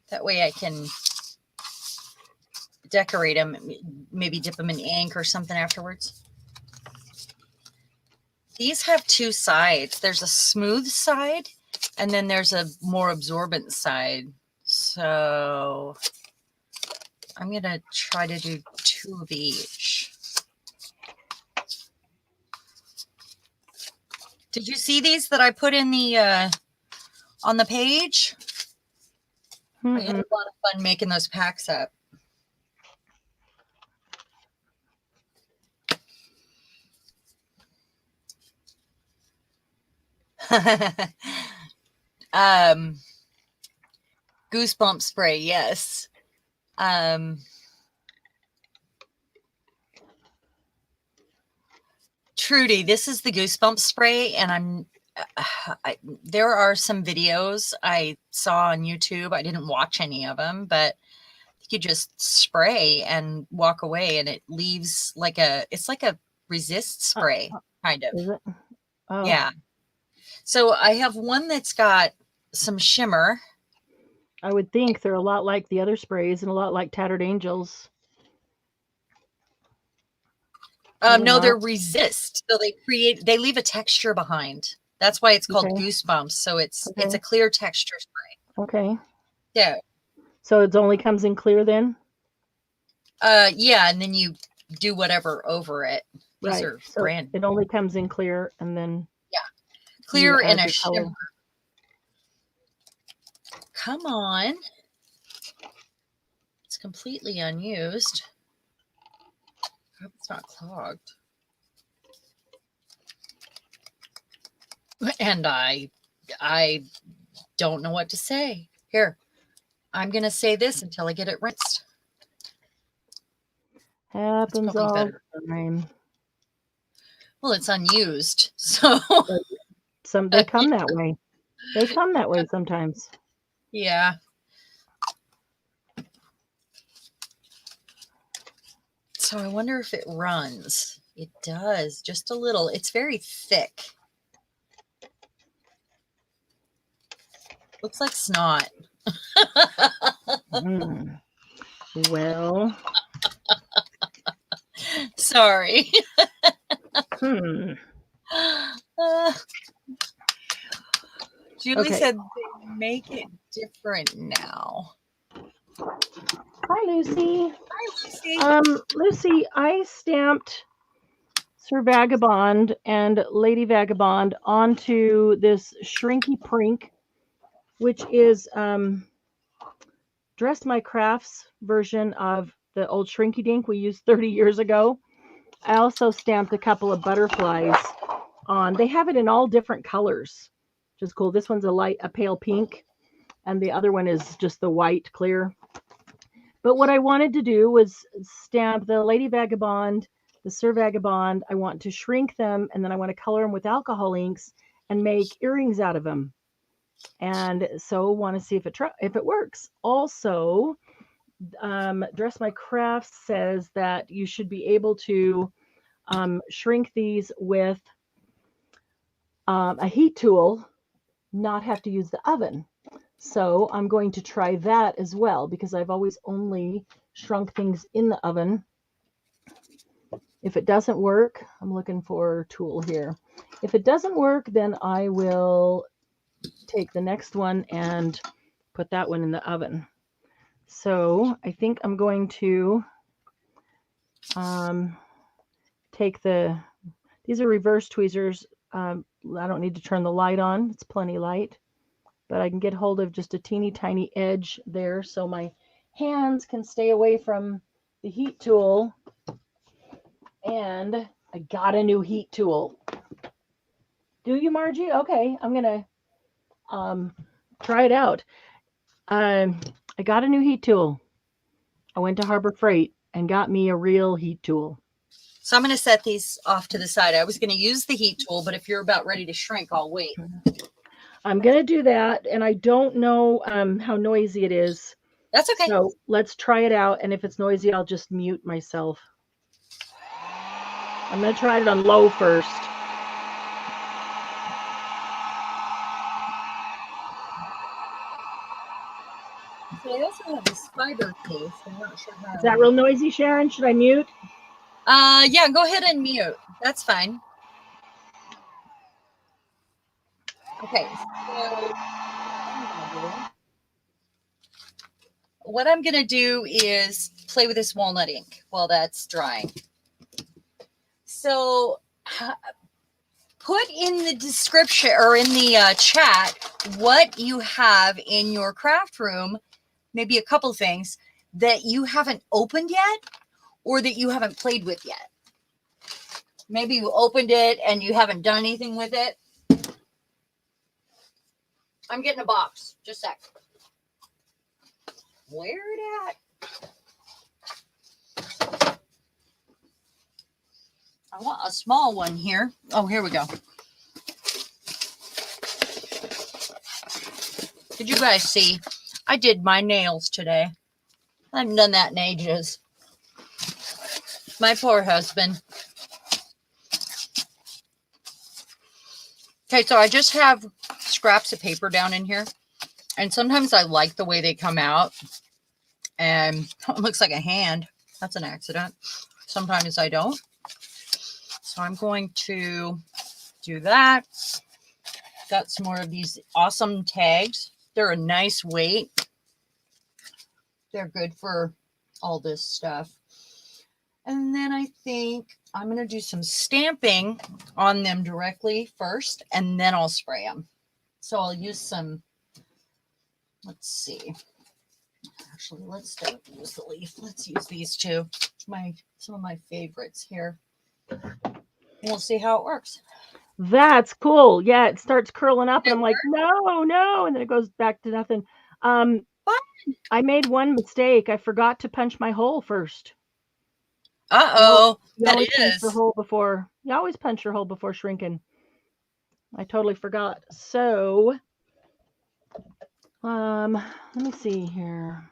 That way I can decorate them, maybe dip them in ink or something afterwards. These have two sides. There's a smooth side, and then there's a more absorbent side. So I'm going to try to do 2 of each. Did you see these that I put in the on the page? I had a lot of fun making those packs up. Goosebumps spray, yes. Trudy, this is the Goosebumps spray, and there are some videos I saw on YouTube. I didn't watch any of them, but you just spray and walk away, and it leaves it's like a resist spray, kind of. Is it? Oh. Yeah. So I have one that's got some shimmer. I would think they're a lot like the other sprays and a lot like Tattered Angels. No, they're resist. So they leave a texture behind. That's why it's called Goosebumps. So it's a clear texture spray. Okay. Yeah. So it only comes in clear then? Yeah, and then you do whatever over it. These right. are So brand. It only comes in clear and then Clear and a shimmer. Come on. It's completely unused. I hope it's not clogged. And I don't know what to say. Here, I'm going to say this until I get it rinsed. Happens all the time. Well, it's unused, so they come that way. They come that way sometimes. Yeah. So I wonder if it runs. It does, just a little. It's very thick. Looks like snot. Well. Sorry. Julie said they make it different now. Hi, Lucy. Hi, Lucy. Lucy, I stamped Sir Vagabond and Lady Vagabond onto this Shrinky Prink, which is Dress My Crafts version of the old Shrinky Dink we used 30 years ago. I also stamped a couple of butterflies on. They have it in all different colors, which is cool. This one's a pale pink, and the other one is just the white clear. But what I wanted to do was stamp the Lady Vagabond, the Sir Vagabond. I want to shrink them, and then I want to color them with alcohol inks and make earrings out of them. And so want to see if it works. Also, Dress My Crafts says that you should be able to shrink these with a heat tool, not have to use the oven. So I'm going to try that as well, because I've always only shrunk things in the oven. If it doesn't work, I'm looking for a tool here. If it doesn't work, then I will take the next one and put that one in the oven. So I think I'm going to take these are reverse tweezers. I don't need to turn the light on. It's plenty light. But I can get hold of just a teeny tiny edge there so my hands can stay away from the heat tool. And I got a new heat tool. Do you, Margie? Okay, I'm going to try it out. I got a new heat tool. I went to Harbor Freight and got me a real heat tool. So I'm going to set these off to the side. I was going to use the heat tool, but if you're about ready to shrink, I'll wait. I'm going to do that, and I don't know how noisy it is. That's okay. So let's try it out, and if it's noisy, I'll just mute myself. I'm going to try it on low first. So I also have this fiber case. I'm not sure how. Is that real noisy, Sharon? Should I mute? Yeah, go ahead and mute. That's fine. Okay, so what I'm going to do is play with this walnut ink while that's drying. So put in the description or in the chat what you have in your craft room, maybe a couple things that you haven't opened yet or that you haven't played with yet. Maybe you opened it and you haven't done anything with it. I'm getting a box. Just a sec. Where it at? I want a small one here. Oh, here we go. Did you guys see? I did my nails today. I haven't done that in ages. My poor husband. Okay, so I just have scraps of paper down in here. And sometimes I like the way they come out. And it looks like a hand. That's an accident. Sometimes I don't. So I'm going to do that. Got some more of these awesome tags. They're a nice weight. They're good for all this stuff. And then I think I'm going to do some stamping on them directly first, and then I'll spray them. So I'll use some, let's see. Actually, let's don't use the leaf. Let's use these two. Some of my favorites here. We'll see how it works. That's cool. Yeah, it starts curling up, and I'm like, no, and then it goes back to nothing. I made one mistake. I forgot to punch my hole first. Uh-oh, you always punch your hole before. You always punch your hole before shrinking. I totally forgot. So, let me see here.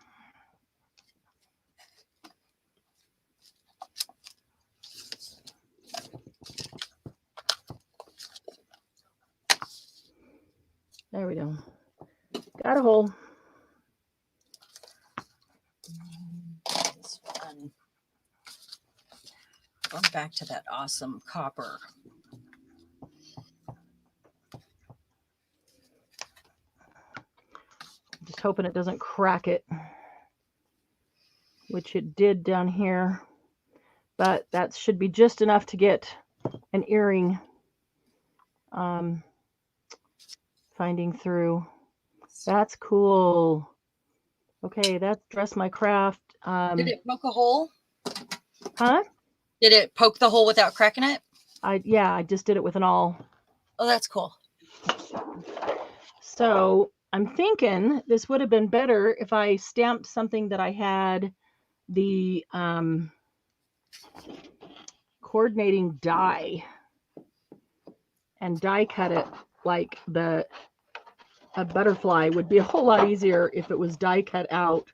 There we go. Got a hole. This one. Going back to that awesome copper. Just hoping it doesn't crack it, which it did down here. But that should be just enough to get an earring finding through. That's cool. Okay, that's Dress My Craft. Did it poke a hole? Huh? Did it poke the hole without cracking it? Yeah, I just did it with an awl. Oh, that's cool. So I'm thinking this would have been better if I stamped something that I had the coordinating die and die cut it like a butterfly. Would be a whole lot easier if it was die cut out.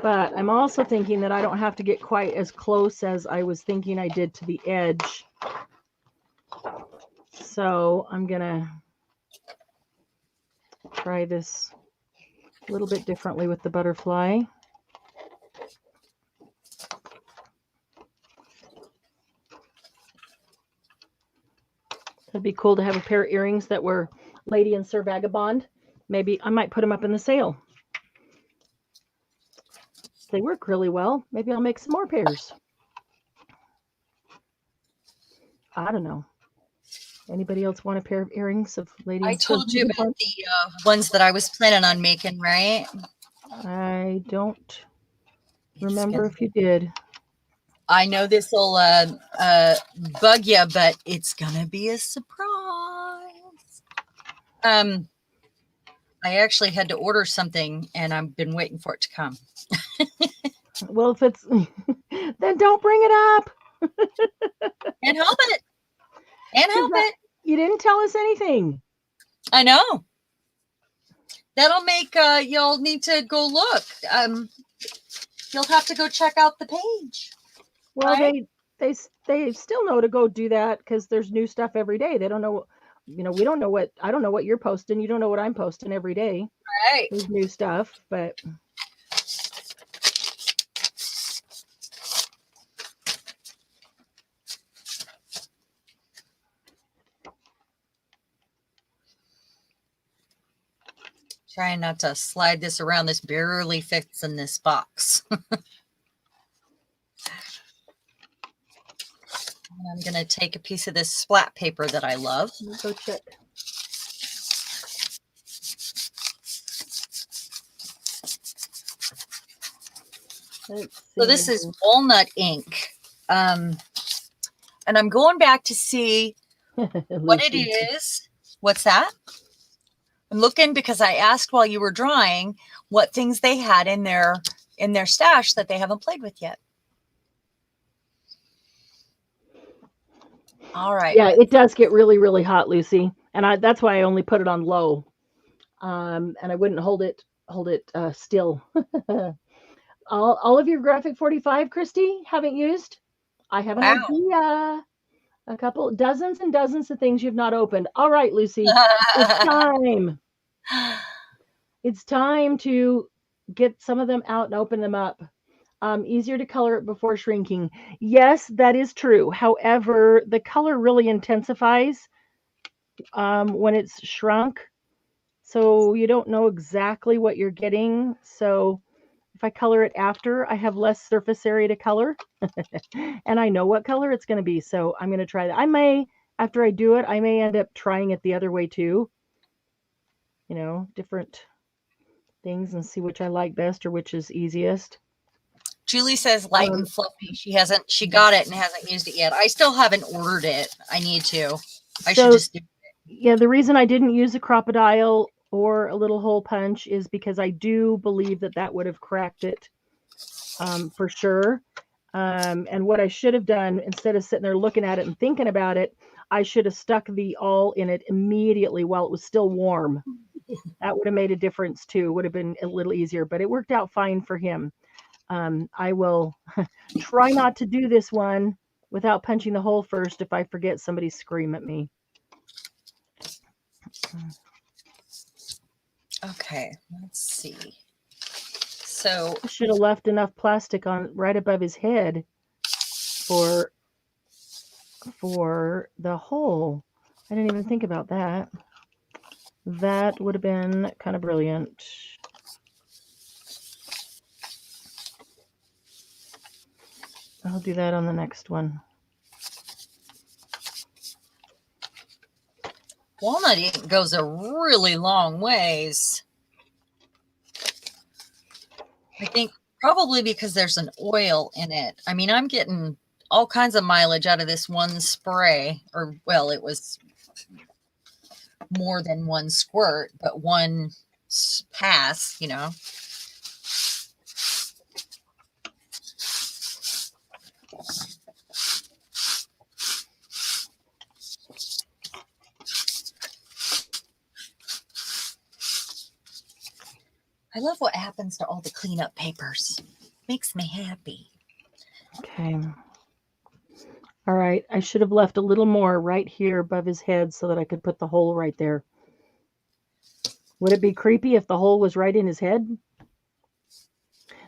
But I'm also thinking that I don't have to get quite as close as I was thinking I did to the edge. So I'm gonna try this a little bit differently with the butterfly. It'd be cool to have a pair of earrings that were Lady and Sir Vagabond. Maybe I might put them up in the sale. They work really well. Maybe I'll make some more pairs. I don't know. Anybody else want a pair of earrings of Lady and Sir Vagabond? I told you about the ones that I was planning on making, right? I don't remember if you did. I know this will bug you, but it's gonna be a surprise. I actually had to order something, and I've been waiting for it to come. Well, if it's then don't bring it up. Can't help it. Can't help it. You didn't tell us anything. I know. That'll make you'll need to go look. You'll have to go check out the page. Well, right? they still know to go do that because there's new stuff every day. They don't know, we don't know what, I don't know what you're posting. You don't know what I'm posting every day. Right. There's new stuff, but. Trying not to slide this around. This barely fits in this box. I'm going to take a piece of this splat paper that I love. Let me go check. So this is Walnut Ink. And I'm going back to see what it is. What's that? I'm looking because I asked while you were drawing what things they had in their stash that they haven't played with yet. All right. Yeah, it does get really, really hot, Lucy, and that's why I only put it on low, and I wouldn't hold it still. all of your Graphic 45, Christy, haven't used. I have an idea. A couple, dozens and dozens of things you've not opened. All right, Lucy, it's time. It's time to get some of them out and open them up. Easier to color it before shrinking. Yes, that is true. However, the color really intensifies when it's shrunk. So you don't know exactly what you're getting. So if I color it after, I have less surface area to color. And I know what color it's going to be. So I'm going to try that. I may, after I do it, I may end up trying it the other way too. You know, different things and see which I like best or which is easiest. Julie says light and fluffy. She got it and hasn't used it yet. I still haven't ordered it. I need to. I should just do it. Yeah, the reason I didn't use a crocodile or a little hole punch is because I do believe that that would have cracked it for sure. And what I should have done, instead of sitting there looking at it and thinking about it, I should have stuck the awl in it immediately while it was still warm. That would have made a difference too. Would have been a little easier, but it worked out fine for him. I will try not to do this one without punching the hole first. If I forget, somebody scream at me. Okay, let's see. So I should have left enough plastic on right above his head for the hole. I didn't even think about that. That would have been kind of brilliant. I'll do that on the next one. Walnut ink goes a really long ways. I think probably because there's an oil in it. I mean, I'm getting all kinds of mileage out of this one spray, or well, it was more than one squirt, but one pass, you know. I love what happens to all the cleanup papers. Makes me happy. Okay. All right. I should have left a little more right here above his head so that I could put the hole right there. Would it be creepy if the hole was right in his head?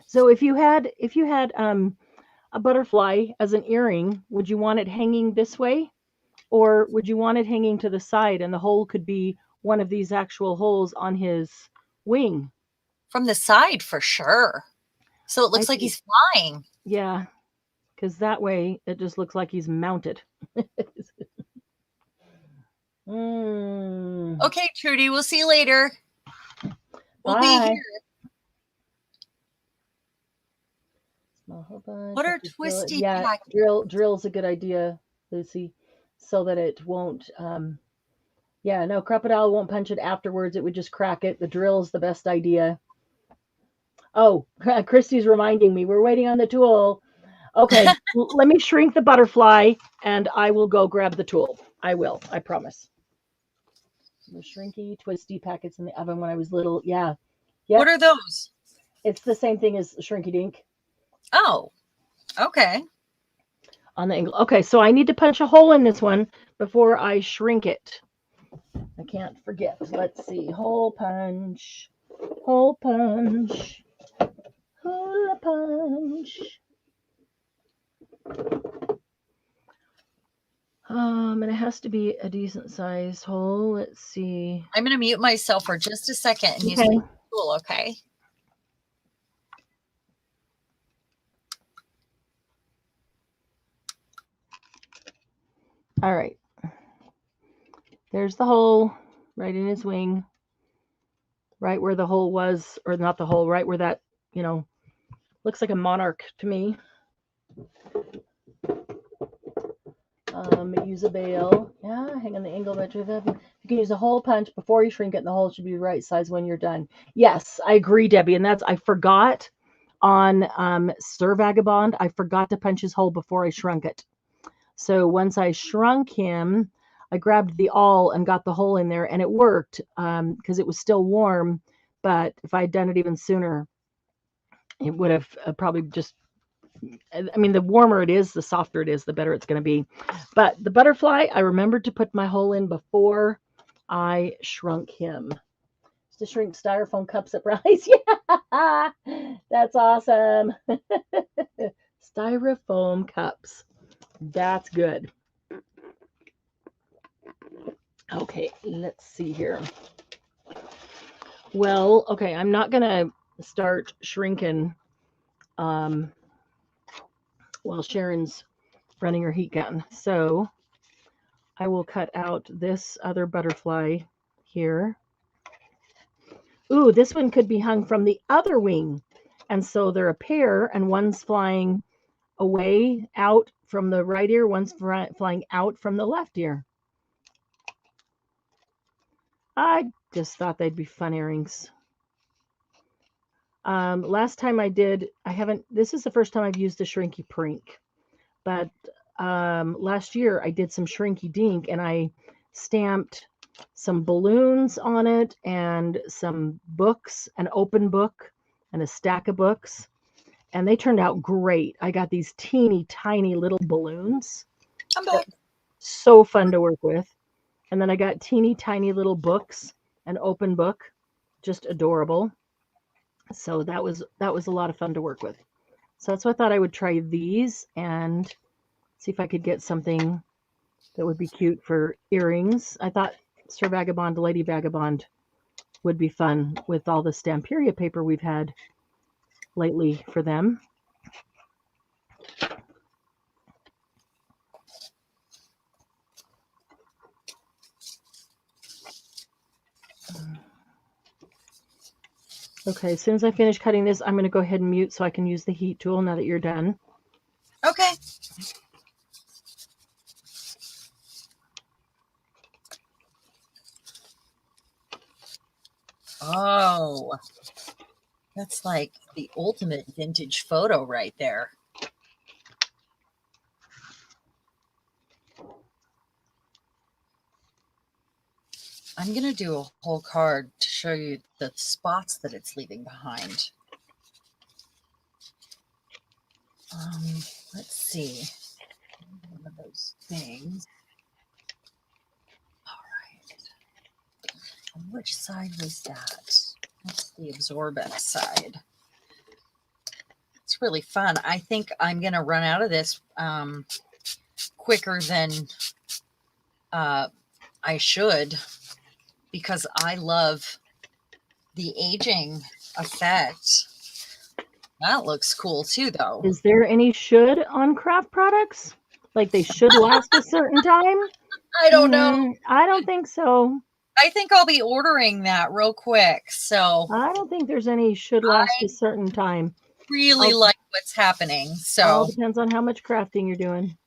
So if you had a butterfly as an earring, would you want it hanging this way? Or would you want it hanging to the side and the hole could be one of these actual holes on his wing? From the side for sure. So it looks like he's flying. Yeah, because that way it just looks like he's mounted. Okay, Trudy, we'll see you later. We'll be here. What are twisty packets? Drill's a good idea, Lucy, so that it won't. Yeah, no, crocodile won't punch it afterwards. It would just crack it. The drill's the best idea. Oh, Christy's reminding me we're waiting on the tool. Okay, let me shrink the butterfly and I will go grab the tool. I will, I promise. The shrinky, twisty packets in the oven when I was little. Yeah. Yep. What are those? It's the same thing as Shrinky Dink. Oh, okay. On the angle. Okay, so I need to punch a hole in this one before I shrink it. I can't forget. Let's see. Hole punch. Hole punch. Hole punch. And it has to be a decent sized hole. Let's see. I'm going to mute myself for just a second and use the tool, okay? All right. There's the hole right in his wing. Right where the hole was, or not the hole, right where that, you know, looks like a monarch to me. Use a bail. Yeah, hang on the angle. You can use a hole punch before you shrink it, and the hole should be the right size when you're done. Yes, I agree, Debbie. And I forgot on Sir Vagabond, I forgot to punch his hole before I shrunk it. So once I shrunk him, I grabbed the awl and got the hole in there, and it worked because it was still warm. But if I had done it even sooner, it would have probably just I mean, the warmer it is, the softer it is, the better it's going to be. But the butterfly, I remembered to put my hole in before I shrunk him. To shrink styrofoam cups at Rise. Yeah, that's awesome. Styrofoam cups. That's good. Okay, let's see here. Well, okay, I'm not going to start shrinking while Sharon's running her heat gun. So I will cut out this other butterfly here. Ooh, this one could be hung from the other wing. And so they're a pair, and one's flying away out from the right ear, one's flying out from the left ear. I just thought they'd be fun earrings. Last time I did, this is the first time I've used a Shrinky Prink, but last year I did some Shrinky Dink and I stamped some balloons on it and some books, an open book and a stack of books, and they turned out great. I got these teeny tiny little balloons. I'm back. So fun to work with. And then I got teeny tiny little books, an open book, just adorable. So that was a lot of fun to work with. So that's why I thought I would try these and see if I could get something that would be cute for earrings. I thought Sir Vagabond, Lady Vagabond would be fun with all the Stamperia paper we've had lately for them. Okay, as soon as I finish cutting this, I'm going to go ahead and mute so I can use the heat tool now that you're done. Okay. Oh, that's like the ultimate vintage photo right there. I'm going to do a whole card to show you the spots that it's leaving behind. Let's see. One of those things. All right. On which side was that? That's the absorbent side. It's really fun. I think I'm going to run out of this quicker than I should, because I love the aging effect. That looks cool too, though. Is there any should on craft products? Like they should last a certain time? I don't know. I don't think so. I think I'll be ordering that real quick. So I don't think there's any should last a certain time. Really like what's happening. So all depends on how much crafting you're doing.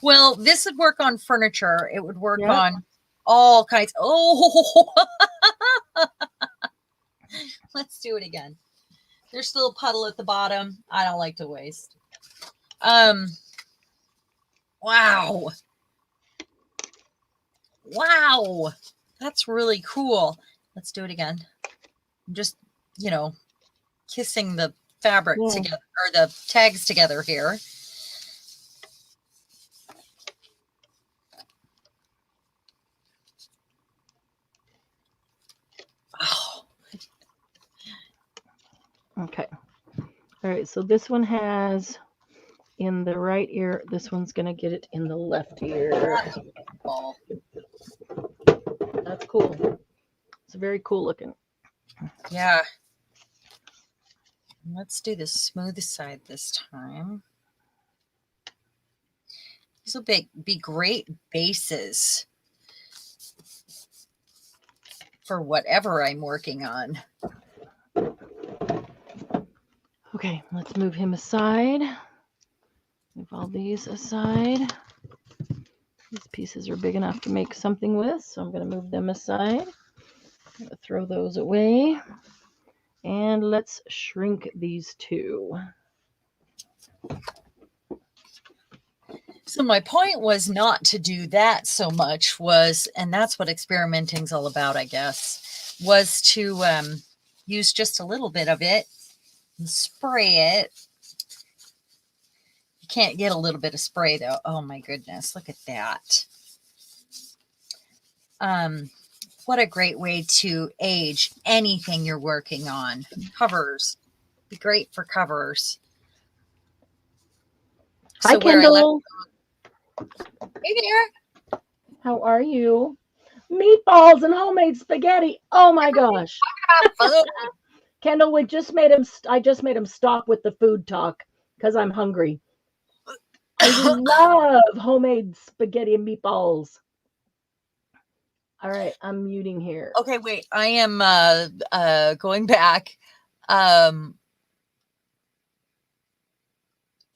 Well, this would work on furniture. It would work on all kinds. Oh, let's do it again. There's still a puddle at the bottom. I don't like to waste. Wow. Wow. That's really cool. Let's do it again. I'm just, kissing the fabric together, or the tags together here. Oh. Okay. All right. So this one has in the right ear. This one's going to get it in the left ear. That's cool. It's very cool looking. Yeah. Let's do the smooth side this time. These will be great bases for whatever I'm working on. Okay, let's move him aside. Move all these aside. These pieces are big enough to make something with, so I'm going to move them aside. I'm going to throw those away. And let's shrink these two. So my point was not to do that so much and that's what experimenting's all about, I guess, was to use just a little bit of it and spray it Can't get a little bit of spray though. Oh my goodness, look at that. What a great way to age anything you're working on. Covers. Be great for covers. Hi, So where I left, Kendall. hey there. How are you? Meatballs and homemade spaghetti. Oh my gosh. Kendall, we just made him. I just made him stop with the food talk because I'm hungry. I love homemade spaghetti and meatballs. All right, I'm muting here. Okay, wait. I am going back.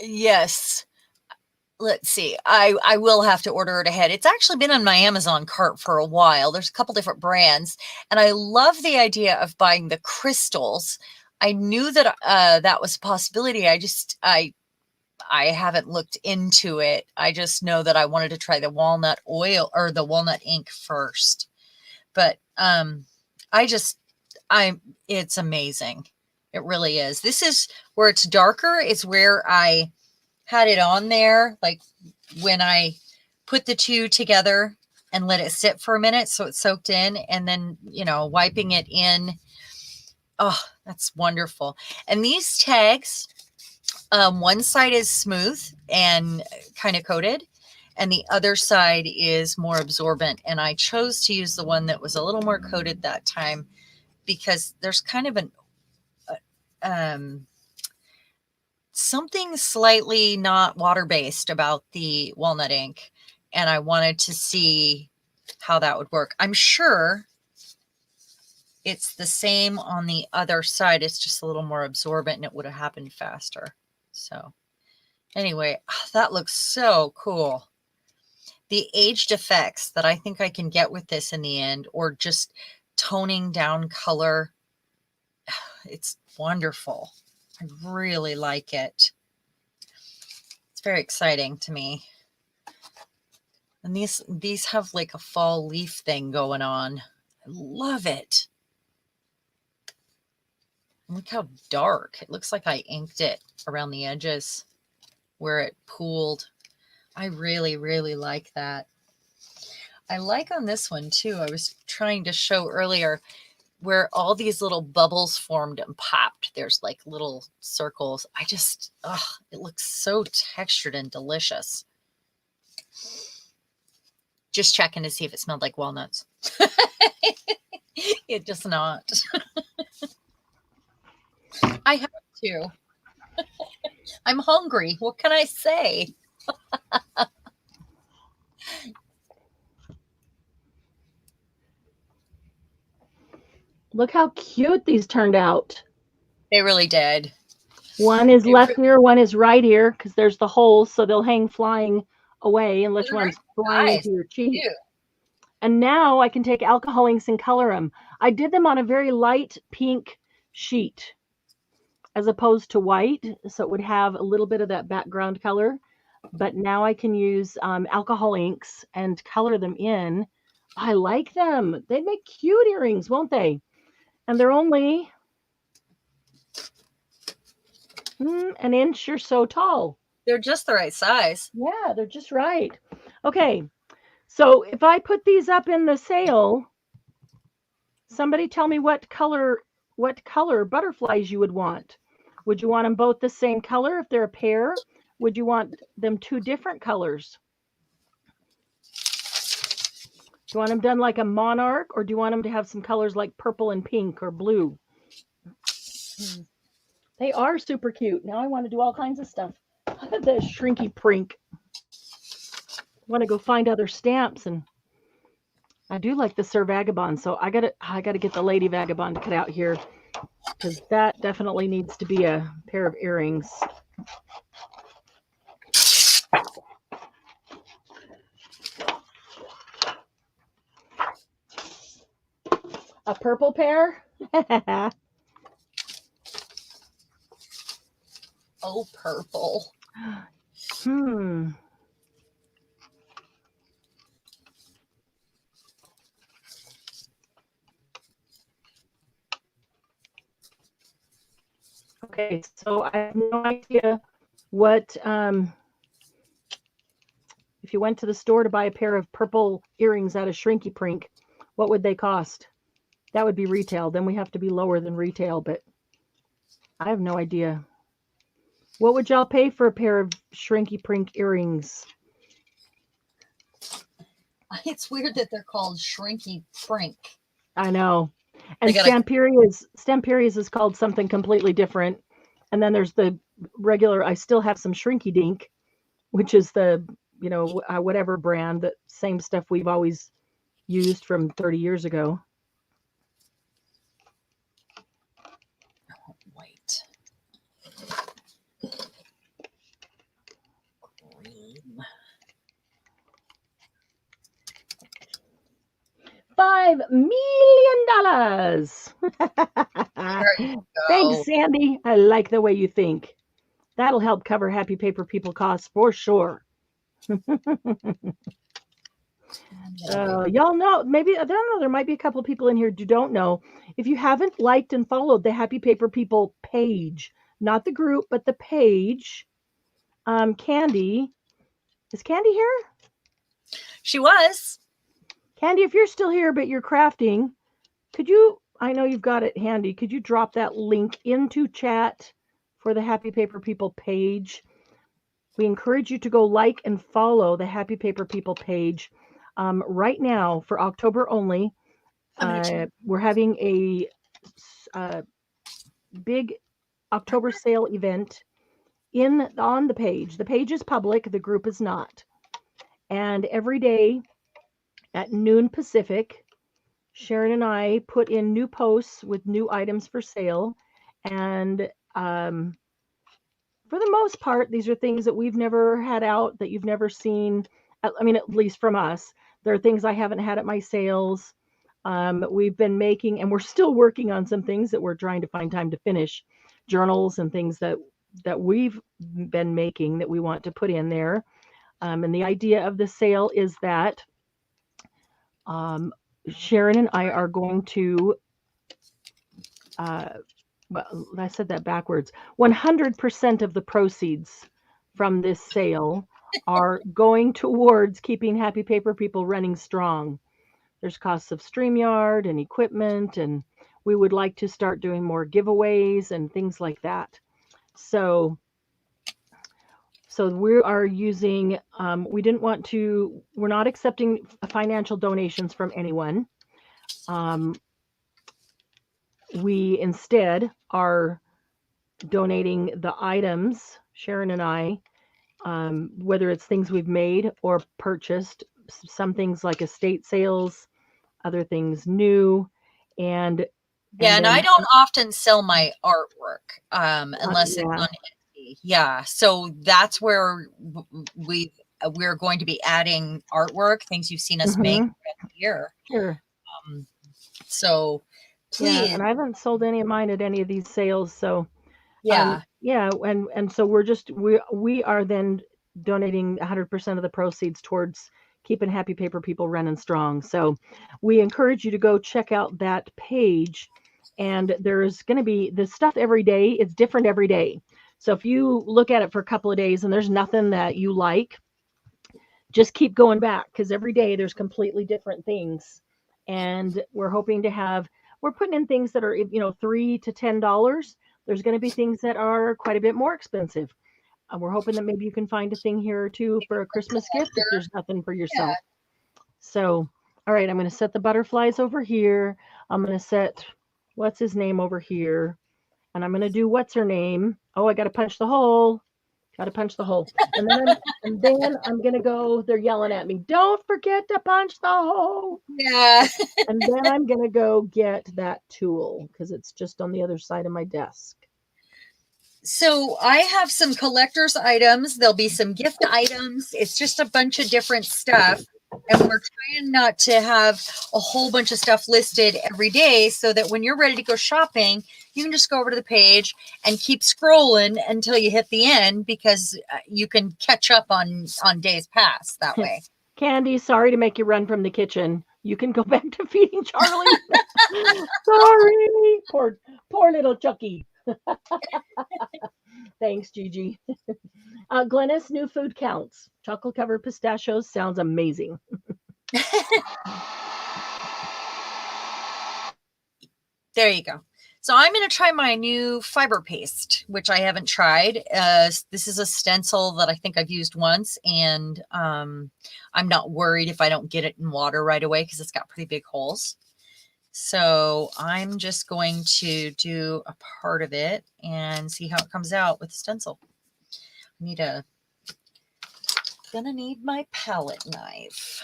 Yes. Let's see. I will have to order it ahead. It's actually been on my Amazon cart for a while. There's a couple different brands, and I love the idea of buying the crystals. I knew that that was a possibility. I haven't looked into it. I just know that I wanted to try the walnut oil or the walnut ink first. But it's amazing. It really is. This is where it's darker. It's where I had it on there, like when I put the two together and let it sit for a minute so it soaked in, and then, you know, wiping it in. Oh, that's wonderful. And these tags, one side is smooth and kind of coated, and the other side is more absorbent. And I chose to use the one that was a little more coated that time because there's kind of something slightly not water-based about the walnut ink, and I wanted to see how that would work. I'm sure it's the same on the other side. It's just a little more absorbent and it would have happened faster. So anyway, that looks so cool. The aged effects that I think I can get with this in the end, or just toning down color, it's wonderful. I really like it. It's very exciting to me. And these have like a fall leaf thing going on. I love it. Look how dark. It looks like I inked it around the edges where it pooled. I really, really like that. I like on this one too. I was trying to show earlier where all these little bubbles formed and popped. There's like little circles. It looks so textured and delicious. Just checking to see if it smelled like walnuts. It does not. I have to. I'm hungry. What can I say? Look how cute these turned out. They really did. One is left ear, one is right ear, because there's the holes, so they'll hang flying away unless one's flying into your cheek. And now I can take alcohol inks and color them. I did them on a very light pink sheet as opposed to white, so it would have a little bit of that background color. But now I can use alcohol inks and color them in. I like them. They make cute earrings, won't they? And they're only an inch or so tall. They're just the right size. Yeah, they're just right. Okay, so if I put these up in the sale, somebody tell me what color butterflies you would want. Would you want them both the same color if they're a pair? Would you want them two different colors? Do you want them done like a monarch, or do you want them to have some colors like purple and pink or blue? They are super cute. Now I want to do all kinds of stuff. The shrinky prink. I want to go find other stamps, and I do like the Sir Vagabond, so I gotta get the Lady Vagabond to cut out here, because that definitely needs to be a pair of earrings. A purple pair? Oh, purple. Okay, so I have no idea what if you went to the store to buy a pair of purple earrings out of Shrinky Prink, what would they cost? That would be retail. Then we have to be lower than retail, but I have no idea. What would y'all pay for a pair of Shrinky Prink earrings? It's weird that they're called Shrinky Prink. I know. And Stamperia's is called something completely different. And then there's the regular, I still have some Shrinky Dink, which is the, whatever brand, that same stuff we've always used from 30 years ago. Oh, wait. Green. $5 million. Thanks, Sandy. I like the way you think. That'll help cover Happy Paper People costs for sure. Y'all know, maybe, I don't know, there might be a couple of people in here who don't know. If you haven't liked and followed the Happy Paper People page, not the group, but the page, Candy, is Candy here? She was. Candy, if you're still here, but you're crafting, could you, I know you've got it handy, could you drop that link into chat for the Happy Paper People page? We encourage you to go like and follow the Happy Paper People page. Right now, for October only, we're having a big October sale event on the page. The page is public, the group is not. And every day at noon Pacific, Sharon and I put in new posts with new items for sale. And for the most part, these are things that we've never had out, that you've never seen. I mean, at least from us. There are things I haven't had at my sales. We've been making, and we're still working on some things that we're trying to find time to finish. Journals and things that we've been making that we want to put in there. And the idea of the sale is that Sharon and I are going to, well, I said that backwards. 100% of the proceeds from this sale are going towards keeping Happy Paper People running strong. There's costs of StreamYard and equipment, and we would like to start doing more giveaways and things like that. So we are using, we're not accepting financial donations from anyone. We instead are donating the items, Sharon and I, whether it's things we've made or purchased, some things like estate sales, other things new. And I don't often sell my artwork unless it's on Etsy. Yeah, so that's where we're going to be adding artwork, things you've seen us make every year. Sure. So please. Yeah, and I haven't sold any of mine at any of these sales. So yeah. And so we are then donating 100% of the proceeds towards keeping Happy Paper People running strong. So we encourage you to go check out that page, and there's going to be the stuff every day. It's different every day. So if you look at it for a couple of days and there's nothing that you like, just keep going back, because every day there's completely different things. And we're hoping to we're putting in things that are, $3 to $10. There's going to be things that are quite a bit more expensive. We're hoping that maybe you can find a thing here or two for a Christmas gift if there's nothing for yourself. Yeah. So, all right, I'm going to set the butterflies over here. I'm going to set what's his name over here. And I'm going to do what's her name. Oh, I got to punch the hole. Got to punch the hole. And then I'm going to go. They're yelling at me. Don't forget to punch the hole. Yeah. And then I'm going to go get that tool because it's just on the other side of my desk. So I have some collector's items. There'll be some gift items. It's just a bunch of different stuff. And we're trying not to have a whole bunch of stuff listed every day so that when you're ready to go shopping, you can just go over to the page and keep scrolling until you hit the end, because you can catch up on days past that way. Candy, sorry to make you run from the kitchen. You can go back to feeding Charlie. Sorry. Poor little Chucky. Thanks, Gigi. Glennis, new food counts. Chocolate covered pistachios sounds amazing. There you go. So I'm going to try my new fiber paste, which I haven't tried. This is a stencil that I think I've used once, and I'm not worried if I don't get it in water right away because it's got pretty big holes. So I'm just going to do a part of it and see how it comes out with the stencil. Gonna need my palette knife.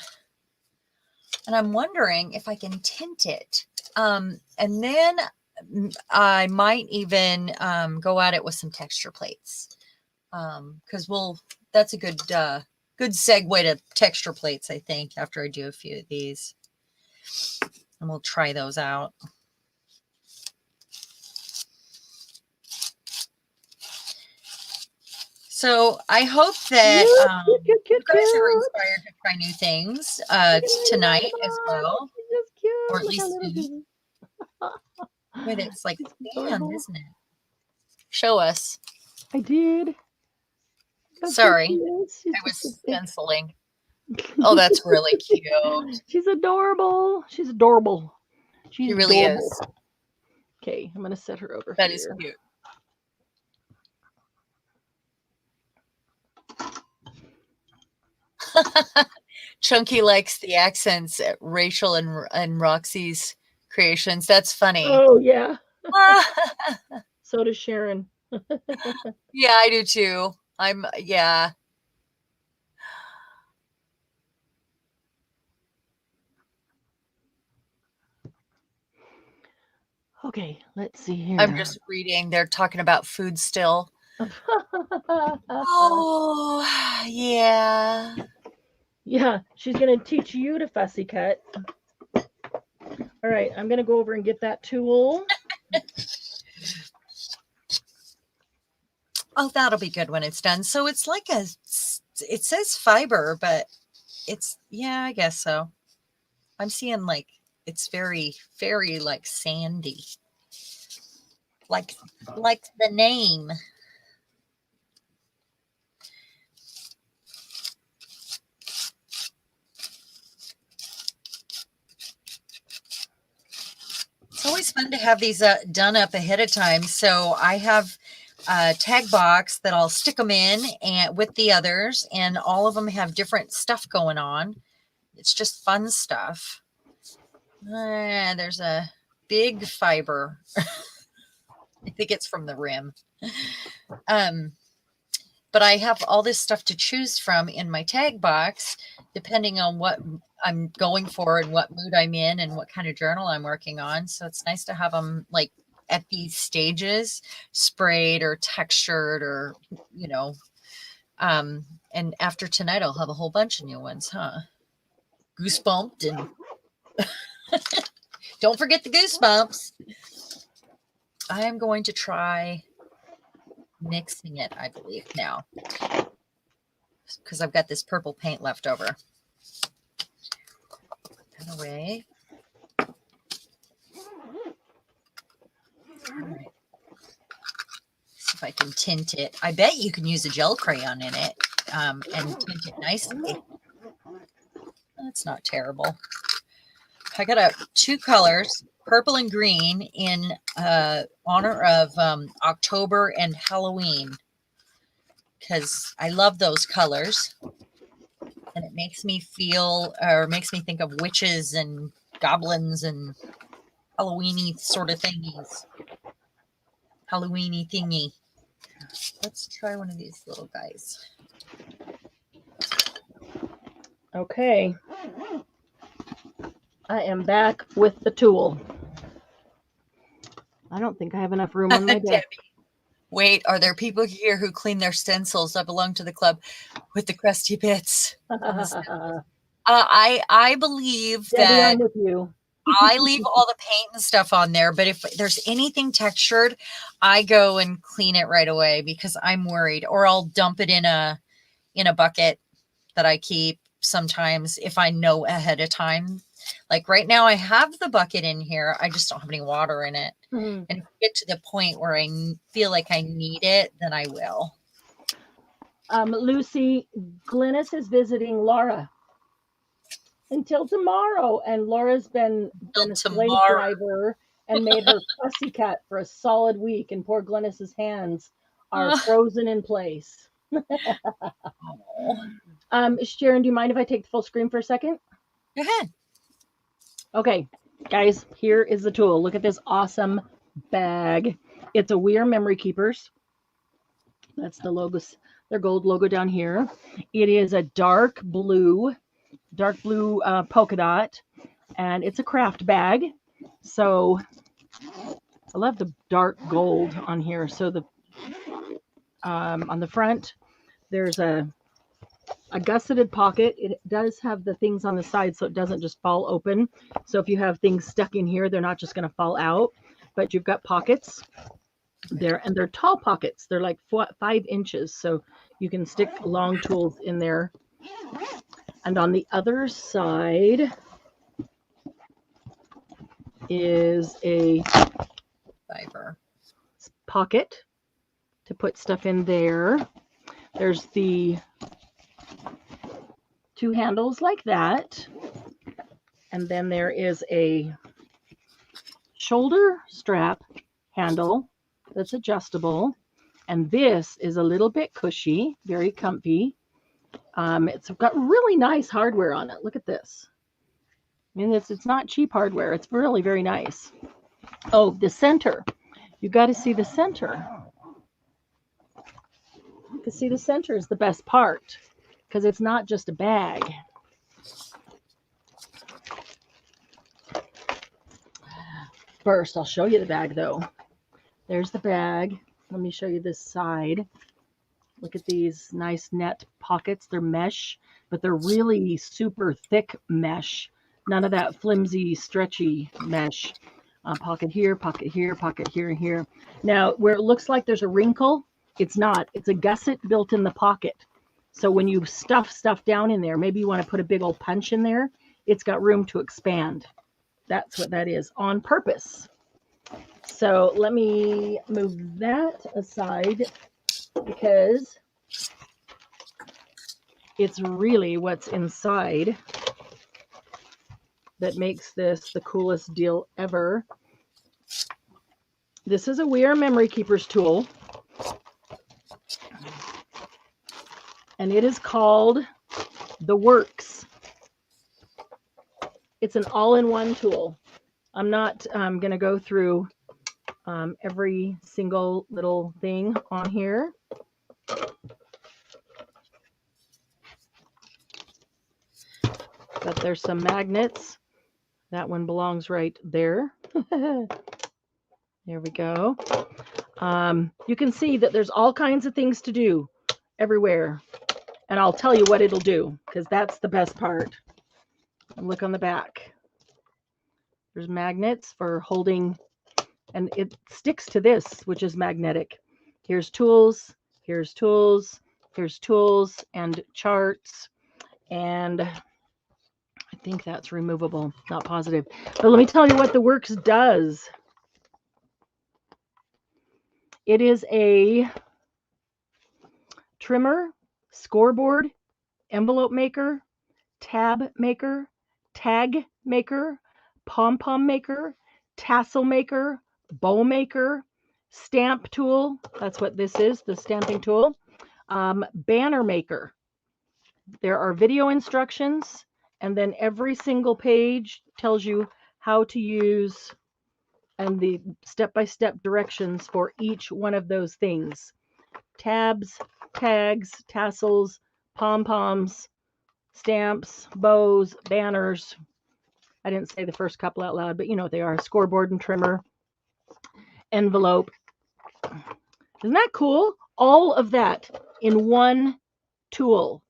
And I'm wondering if I can tint it. And then I might even go at it with some texture plates. Because that's a good segue to texture plates, I think, after I do a few of these. And we'll try those out. So I hope that you guys are inspired to try new things tonight as well. Or at least soon. But it's like, damn, isn't it? Show us. I did. Sorry, I was stenciling. Oh, that's really cute. She's adorable. She's adorable. She really is. Okay, I'm going to set her over That here. is cute. Chunky likes the accents at Rachel and Roxy's creations. That's funny. Oh, yeah. So does Sharon. Yeah, I do too. Yeah. Okay, let's see here. I'm just reading. They're talking about food still. Oh, yeah. Yeah, she's going to teach you to fussy cut. All right, I'm going to go over and get that tool. Oh, that'll be good when it's done. So it's like it says fiber, but yeah, I guess so. I'm seeing like, it's very, very like sandy. Like the name. It's always fun to have these done up ahead of time. So I have a tag box that I'll stick them in and with the others, and all of them have different stuff going on. It's just fun stuff. There's a big fiber. I think it's from the rim. But I have all this stuff to choose from in my tag box, depending on what I'm going for and what mood I'm in and what kind of journal I'm working on. So it's nice to have them like at these stages, sprayed or textured or, and after tonight, I'll have a whole bunch of new ones, huh? Goosebumped and don't forget the goosebumps. I am going to try mixing it, I believe, now, because I've got this purple paint left over. Put that away. All right. See if I can tint it. I bet you can use a gel crayon in it and tint it nicely. That's not terrible. I got two colors, purple and green, in honor of October and Halloween, because I love those colors, and it makes me feel, or makes me think of witches and goblins and Halloweeny sort of thingies. Halloweeny thingy. Let's try one of these little guys. Okay. I am back with the tool. I don't think I have enough room on my desk. Wait, are there people here who clean their stencils? I belong to the club with the crusty bits. I believe Debbie, that I'm with you. I leave all the paint and stuff on there, but if there's anything textured, I go and clean it right away because I'm worried, or I'll dump it in a bucket that I keep sometimes if I know ahead of time. Like right now I have the bucket in here. I just don't have any water in it. Mm-hmm. And if I get to the point where I feel like I need it, then I will. Lucy, Glynis is visiting Laura until tomorrow, and Laura's been a slave driver and made her pussycat for a solid week, and poor Glynis's hands are frozen in place. Sharon, do you mind if I take the full screen for a second? Go ahead. Okay, guys, here is the tool. Look at this awesome bag. It's a We Are Memory Keepers. That's the logos, their gold logo down here. It is a dark blue polka dot, and it's a craft bag. So I love the dark gold on here. So the on the front, there's a gusseted pocket. It does have the things on the side so it doesn't just fall open. So if you have things stuck in here, they're not just going to fall out, but you've got pockets there, and they're tall pockets. They're like 5 inches, so you can stick long tools in there. And on the other side is a fiber pocket to put stuff in there. There's the 2 handles like that. And then there is a shoulder strap handle that's adjustable. And this is a little bit cushy, very comfy. It's got really nice hardware on it. Look at this. I mean, it's not cheap hardware. It's really very nice. Oh, the center. You got to see the center. You can see the center is the best part because it's not just a bag. First, I'll show you the bag, though. There's the bag. Let me show you this side. Look at these nice net pockets. They're mesh, but they're really super thick mesh. None of that flimsy, stretchy mesh. Pocket here, pocket here, pocket here, and here. Now, where it looks like there's a wrinkle, it's not. It's a gusset built in the pocket. So when you stuff stuff down in there, maybe you want to put a big old punch in there, it's got room to expand. That's what that is on purpose. So let me move that aside because it's really what's inside that makes this the coolest deal ever. This is a We Are Memory Keepers tool, and it is called the Works. It's an all-in-one tool. I'm not going to go through every single little thing on here. But there's some magnets. That one belongs right there. There we go. You can see that there's all kinds of things to do everywhere. And I'll tell you what it'll do, because that's the best part. Look on the back. There's magnets for holding, and it sticks to this, which is magnetic. Here's tools, here's tools, here's tools and charts. And I think that's removable, not positive. But let me tell you what the Works does. It is a trimmer, scoreboard, envelope maker, tab maker, tag maker, pom-pom maker, tassel maker, bow maker, stamp tool. That's what this is, the stamping tool. Banner maker. There are video instructions, and then every single page tells you how to use and the step-by-step directions for each one of those things. Tabs, tags, tassels, pom-poms, stamps, bows, banners. I didn't say the first couple out loud, but you know what they are. Scoreboard and trimmer, envelope. Isn't that cool? All of that in one tool.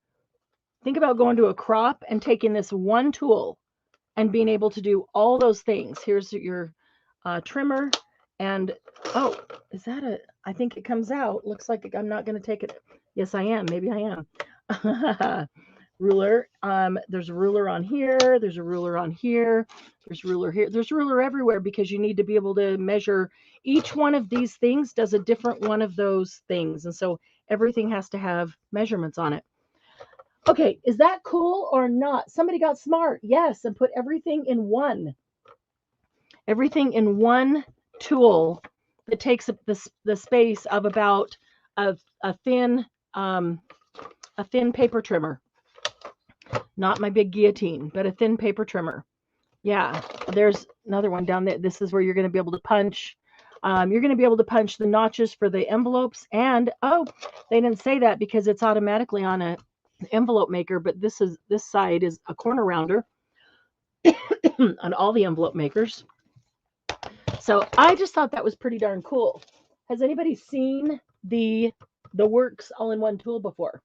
Think about going to a crop and taking this one tool and being able to do all those things. Here's your trimmer, and oh, is that a, I think it comes out. Looks like I'm not going to take it. Yes, I am. Maybe I am. ruler. There's a ruler on here. There's a ruler on here. There's a ruler here. There's a ruler everywhere because you need to be able to measure. Each one of these things does a different one of those things. And so everything has to have measurements on it. Okay, is that cool or not? Somebody got smart. Yes, and put everything in one. Everything in one tool that takes up the space of about a thin paper trimmer. Not my big guillotine, but a thin paper trimmer. Yeah, there's another one down there. This is where you're going to be able to punch. You're going to be able to punch the notches for the envelopes. And, oh, they didn't say that because it's automatically on an envelope maker, but this side is a corner rounder on all the envelope makers. So I just thought that was pretty darn cool. Has anybody seen the Works all-in-one tool before?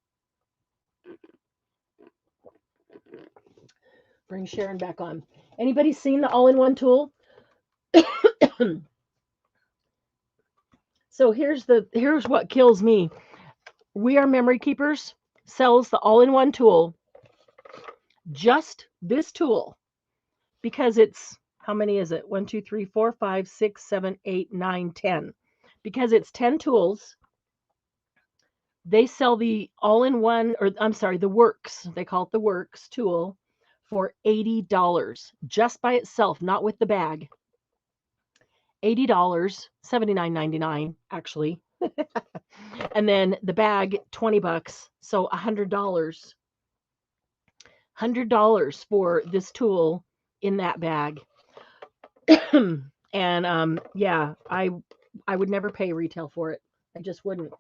Bring Sharon back on. Anybody seen the all-in-one tool? So here's what kills me. We Are Memory Keepers sells the all-in-one tool, just this tool, because it's, how many is it? 1, 2, 3, 4, 5, 6, 7, 8, 9, 10. Because it's 10 tools. They sell the all-in-one, or I'm sorry, the Works. They call it the Works tool for $80 just by itself, not with the bag. $80, $79.99 actually. And then the bag, $20, so $100. $100 for this tool in that bag. And yeah, I would never pay retail for it. I just wouldn't.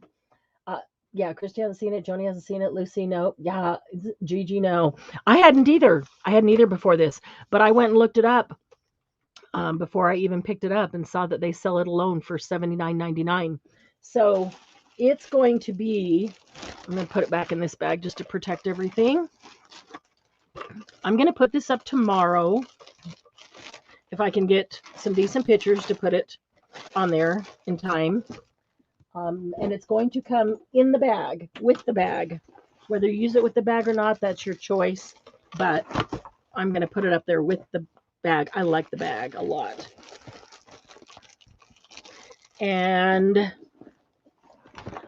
Yeah, Christy hasn't seen it. Joni hasn't seen it. Lucy, no. Yeah, Gigi, no. I hadn't either. Before this, but I went and looked it up before I even picked it up and saw that they sell it alone for $79.99. So it's going to be, I'm going to put it back in this bag just to protect everything. I'm going to put this up tomorrow if I can get some decent pictures to put it on there in time. And it's going to come in the bag, with the bag. Whether you use it with the bag or not, that's your choice. But I'm going to put it up there with the bag. I like the bag a lot. And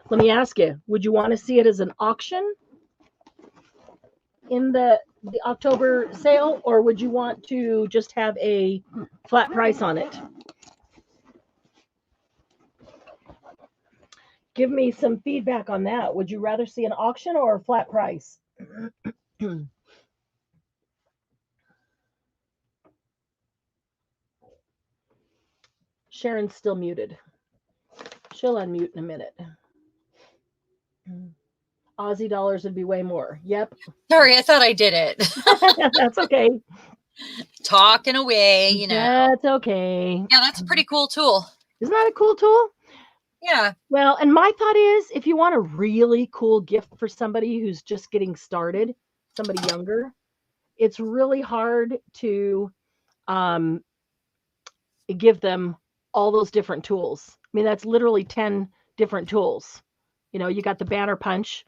let me ask you, would you want to see it as an auction in the October sale, or would you want to just have a flat price on it? Give me some feedback on that. Would you rather see an auction or a flat price? Sharon's still muted. She'll unmute in a minute. Aussie dollars would be way more. Yep. Sorry, I thought I did it. That's okay. Talking away, you know. That's okay. Yeah, that's a pretty cool tool. Isn't that a cool tool? Yeah. Well, and my thought is, if you want a really cool gift for somebody who's just getting started, somebody younger, it's really hard to give them all those different tools. I mean, that's literally 10 different tools. You know, you got the banner punch,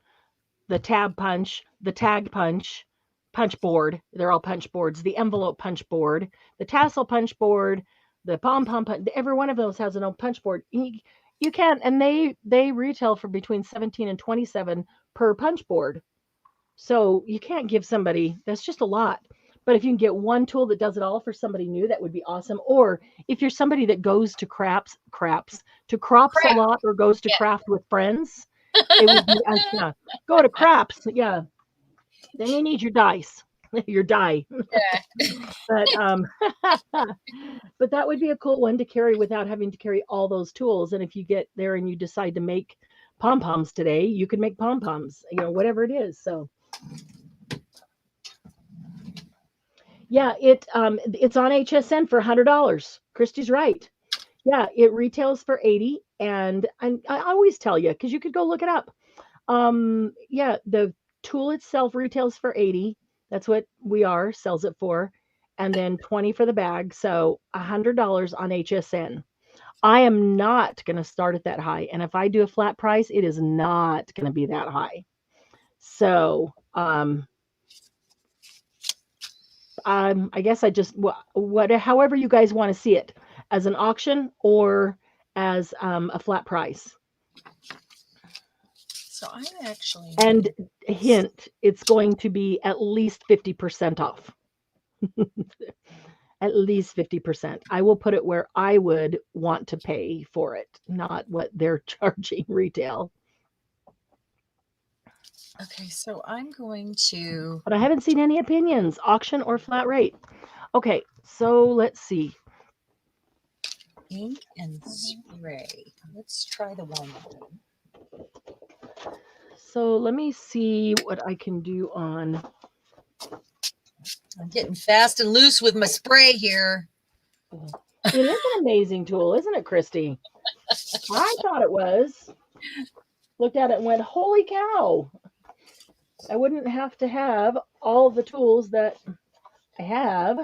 the tab punch, the tag punch, punch board. They're all punch boards. The envelope punch board, the tassel punch board, the pom-pom punch. Every one of those has an old punch board. You can, and they retail for between $17 and $27 per punch board. So you can't give somebody, that's just a lot. But if you can get one tool that does it all for somebody new, that would be awesome. Or if you're somebody that goes to crops a lot, or goes to craft with friends, it would be, yeah, go to craps. Yeah. Then you need your dice, your die. Yeah. But that would be a cool one to carry without having to carry all those tools. And if you get there and you decide to make pom-poms today, you can make pom-poms, you know, whatever it is. So yeah, it's on HSN for $100. Christy's right. Yeah, it retails for $80, and I always tell you, because you could go look it up. Yeah, the tool itself retails for $80. That's what sells it for, and then $20 for the bag. So $100 on HSN. I am not going to start at that high, and if I do a flat price, it is not going to be that high. So I guess I just however you guys want to see it, as an auction or as a flat price. So I'm actually And hint, it's going to be at least 50% off. At least 50%. I will put it where I would want to pay for it, not what they're charging retail. okay. So I'm going to. But I haven't seen any opinions, auction or flat rate. Okay, so let's see. Ink and spray. Let's try the one. So let me see what I can do on. I'm getting fast and loose with my spray here. It is an amazing tool, isn't it, Christy? I thought it was. Looked at it and went, holy cow. I wouldn't have to have all the tools that I have.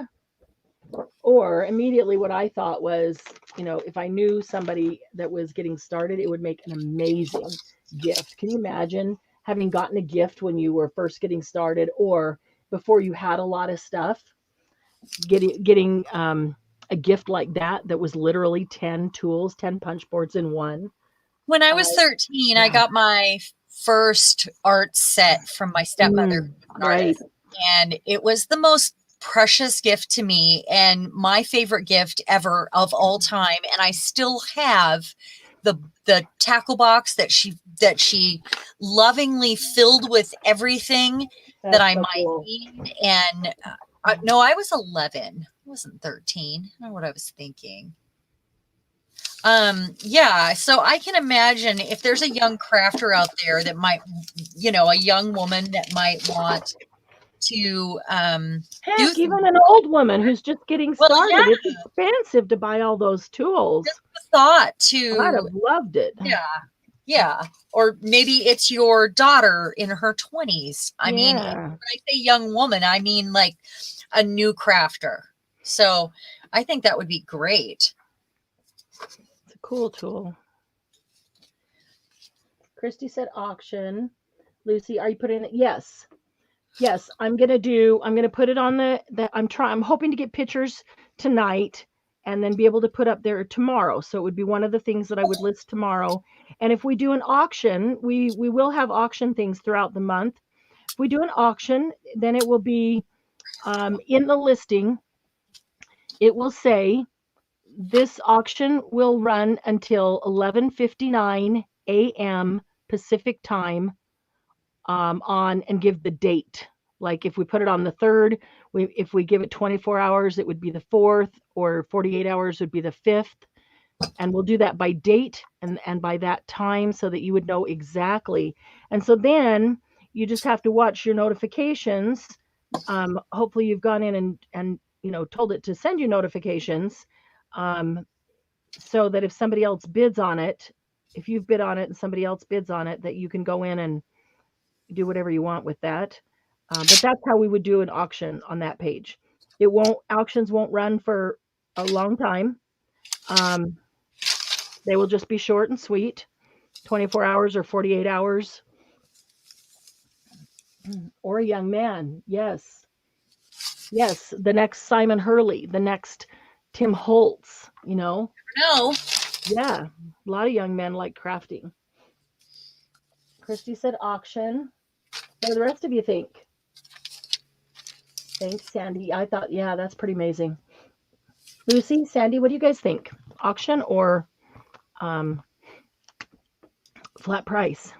Or immediately what I thought was, if I knew somebody that was getting started, it would make an amazing gift. Can you imagine having gotten a gift when you were first getting started or before you had a lot of stuff? Getting a gift like that was literally 10 tools, 10 punch boards in one. When I was 13, I got my first art set from my stepmother, right. And it was the most precious gift to me and my favorite gift ever of all time. And I still have the tackle box that she lovingly filled with everything that I might need. And no, I was 11. I wasn't 13. I don't know what I was thinking. Yeah, so I can imagine if there's a young crafter out there that might, a young woman that might want to heck, even an old woman who's just getting started. Yeah. It's expensive to buy all those tools. Just the thought to I'd have loved it. Yeah. Or maybe it's your daughter in her 20s. I mean, when I say young woman, I mean like a new crafter. So I think that would be great. It's a cool tool. Christy said auction. Lucy, are you putting it? Yes. Yes, I'm going to put it on I'm hoping to get pictures tonight and then be able to put up there tomorrow. So it would be one of the things that I would list tomorrow. And if we do an auction, we will have auction things throughout the month. If we do an auction, then it will be in the listing. It will say this auction will run until 11:59 a.m. Pacific time on and give the date. Like if we put it on the 3rd, if we give it 24 hours, it would be the 4th, or 48 hours would be the 5th. And we'll do that by date and by that time so that you would know exactly. And so then you just have to watch your notifications. Hopefully you've gone in and told it to send you notifications so that if somebody else bids on it, if you've bid on it and somebody else bids on it, that you can go in and do whatever you want with that. But that's how we would do an auction on that page. Auctions won't run for a long time. They will just be short and sweet, 24 hours or 48 hours. Or a young man. Yes. Yes. The next Simon Hurley, the next Tim Holtz, No. Yeah. A lot of young men like crafting. Christy said auction. What do the rest of you think? Thanks, Sandy. I thought, yeah, that's pretty amazing. Lucy, Sandy, what do you guys think? Auction or flat price?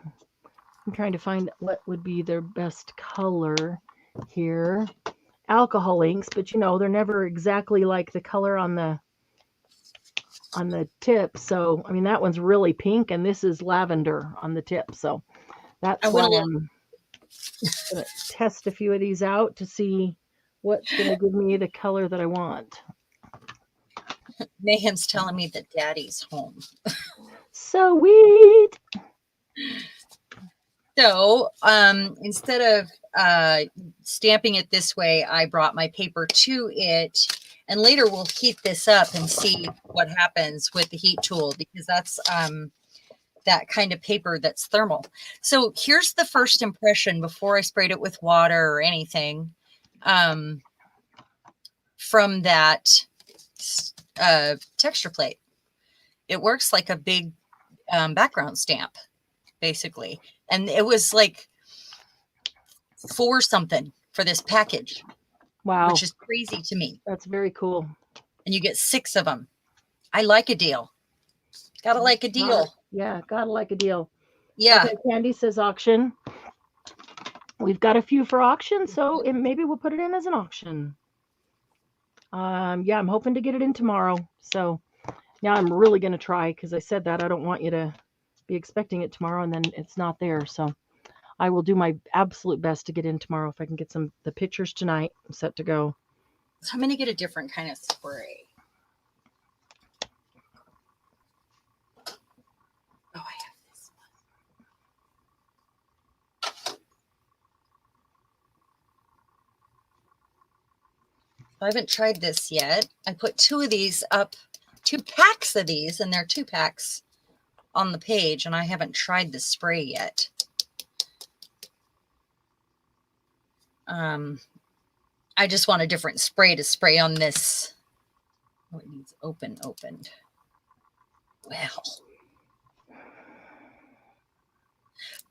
I'm trying to find what would be their best color here. Alcohol inks, but they're never exactly like the color on the tip. So, I mean, that one's really pink and this is lavender on the tip. So that's why I'm going to test a few of these out to see what's going to give me the color that I want. Mayhem's telling me that Daddy's home. Sweet. So instead of stamping it this way, I brought my paper to it, and later we'll heat this up and see what happens with the heat tool, because that's that kind of paper that's thermal. So here's the first impression before I sprayed it with water or anything. from that texture plate. It works like a big background stamp, basically. And it was like $4 something for this package. Wow. Which is crazy to me. That's very cool. And you get 6 of them. I like a deal. Gotta like a deal. Yeah, gotta like a deal. Yeah. Okay, Candy says auction. We've got a few for auction, so maybe we'll put it in as an auction. Yeah, I'm hoping to get it in tomorrow. So now I'm really going to try, because I said that I don't want you to be expecting it tomorrow and then it's not there. So I will do my absolute best to get in tomorrow. If I can get the pictures tonight, I'm set to go. So I'm going to get a different kind of spray. Oh, I have this one. I haven't tried this yet. I put 2 of these up, 2 packs of these, and they're 2 packs on the page, and I haven't tried the spray yet. I just want a different spray to spray on this. Oh, it needs opened. Well,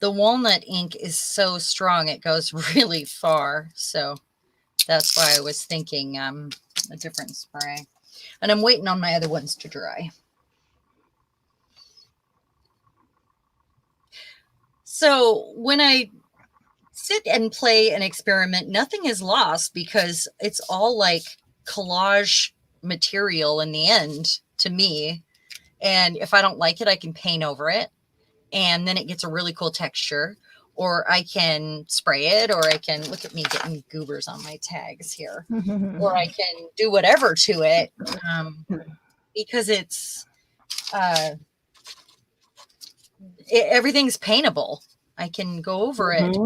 the walnut ink is so strong, it goes really far. So that's why I was thinking a different spray. And I'm waiting on my other ones to dry. So when I sit and play and experiment, nothing is lost, because it's all like collage material in the end to me. And if I don't like it, I can paint over it, and then it gets a really cool texture. Or I can spray it, or I can, look at me getting goobers on my tags here, or I can do whatever to it, because it's everything's paintable. I can go over it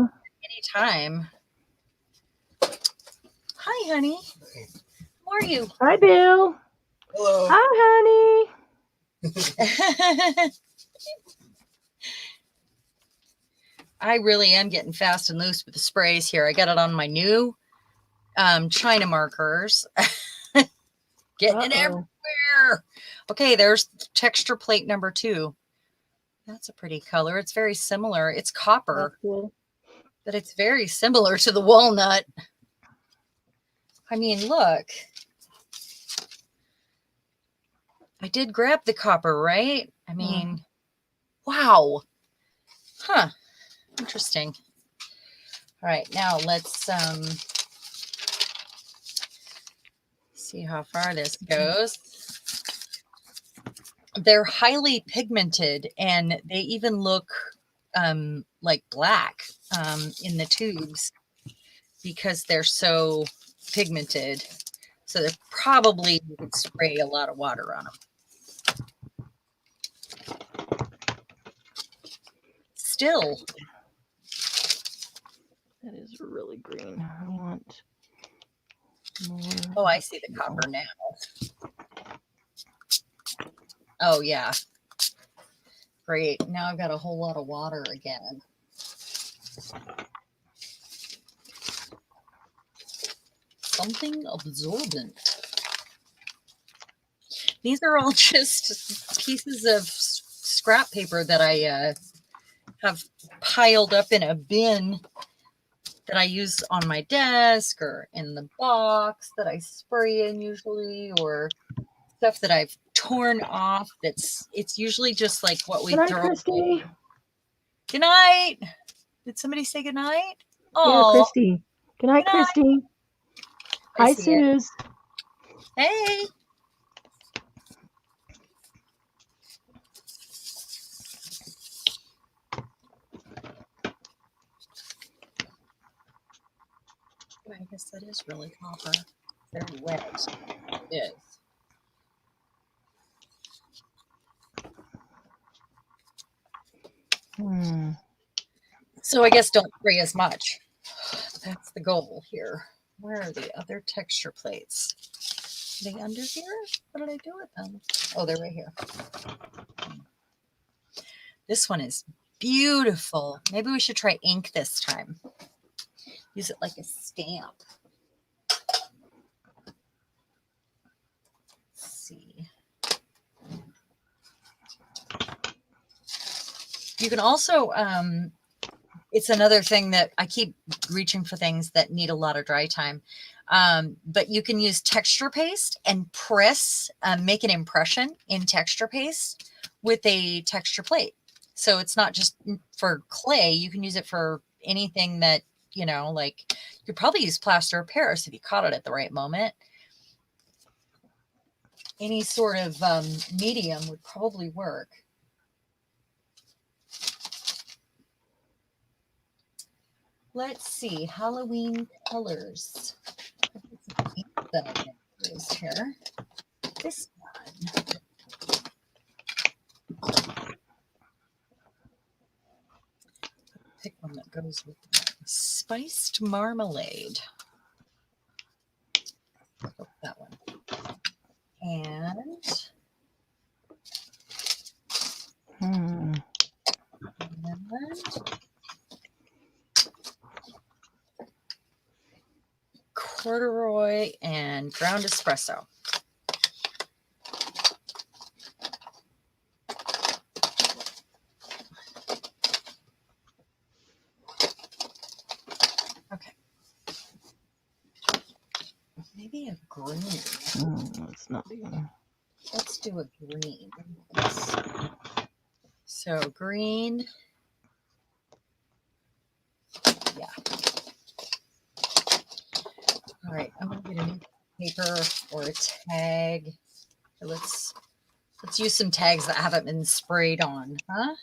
anytime. Hi, honey. How are you? Hi, Bill. Hello. Hi, honey. I really am getting fast and loose with the sprays here. I got it on my new China markers. Getting it everywhere. Okay, there's texture plate number 2. That's a pretty color. It's very similar. It's copper. That's cool. But it's very similar to the walnut. I mean, look. I did grab the copper, right? I mean, wow. Huh. Interesting. All right, now let's see how far this goes. They're highly pigmented, and they even look like black in the tubes, because they're so pigmented. So they're probably, you could spray a lot of water on them. Still. That is really green. I want more. Oh, I see the copper now. Oh, yeah. Great. Now I've got a whole lot of water again. Something absorbent. These are all just pieces of scrap paper that I have piled up in a bin that I use on my desk, or in the box that I spray in usually, or stuff that I've torn off. It's usually just like what we throw away. Good night. Did somebody say good night? Oh, yeah, Christy. Good night, Christy. Hi, Suze. Hey. I guess that is really copper. Very wet. It is. So I guess don't spray as much. That's the goal here. Where are the other texture plates? Are they under here? What did I do with them? Oh, they're right here. This one is beautiful. Maybe we should try ink this time. Use it like a stamp. You can also, it's another thing that I keep reaching for things that need a lot of dry time. But you can use texture paste and press, make an impression in texture paste with a texture plate. So it's not just for clay. You can use it for anything that, you know, like you could probably use plaster of Paris if you caught it at the right moment. Any sort of medium would probably work. Let's see, Halloween colors. Here. This one. Pick one that goes with that. Spiced marmalade. Oh, that one. And corduroy and ground espresso. Okay. Maybe a green. Let's not be. Let's do a green. So green. Yeah. All right, I'm gonna get a new paper or a tag. Let's use some tags that haven't been sprayed on, huh?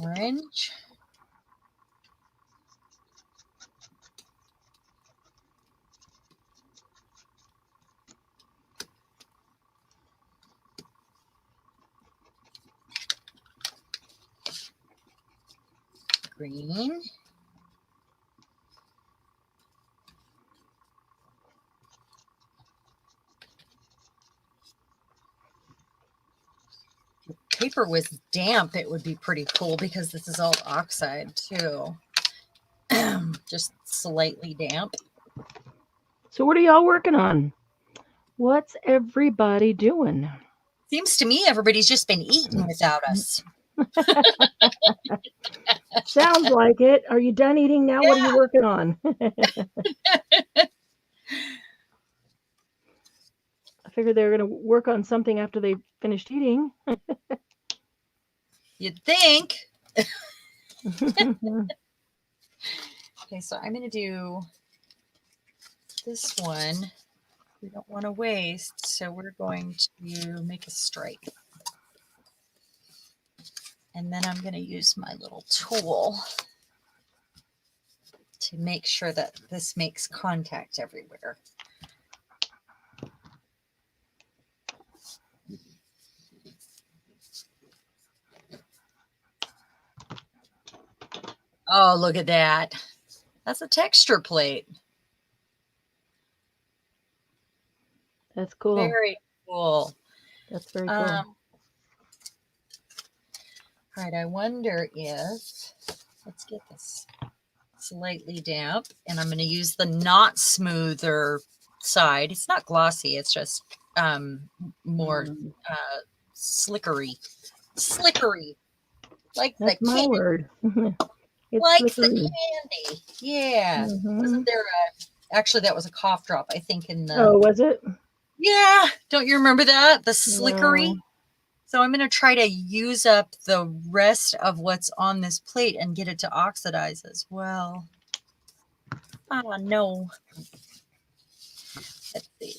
Orange. Green. If paper was damp, it would be pretty cool because this is all oxide too. Just slightly damp. So what are y'all working on? What's everybody doing? Seems to me everybody's just been eating without us. Sounds like it. Are you done eating now? Yeah. What are you working on? I figured they were going to work on something after they finished eating. You'd think. Okay, so I'm going to do this one. We don't want to waste, so we're going to make a stripe. And then I'm going to use my little tool to make sure that this makes contact everywhere. Oh, look at that. That's a texture plate. That's cool. Very cool. That's very cool. All right, I wonder if, let's get this slightly damp, and I'm going to use the not smoother side. It's not glossy, it's just more slickery. Slickery. Like that's the my candy. Word. It's like slickery. the candy. Yeah. Wasn't there a, actually that was a cough drop, I think, in the. Oh, was it? Yeah. Don't you remember that? The slickery? No. So I'm going to try to use up the rest of what's on this plate and get it to oxidize as well. Oh, no. Let's see.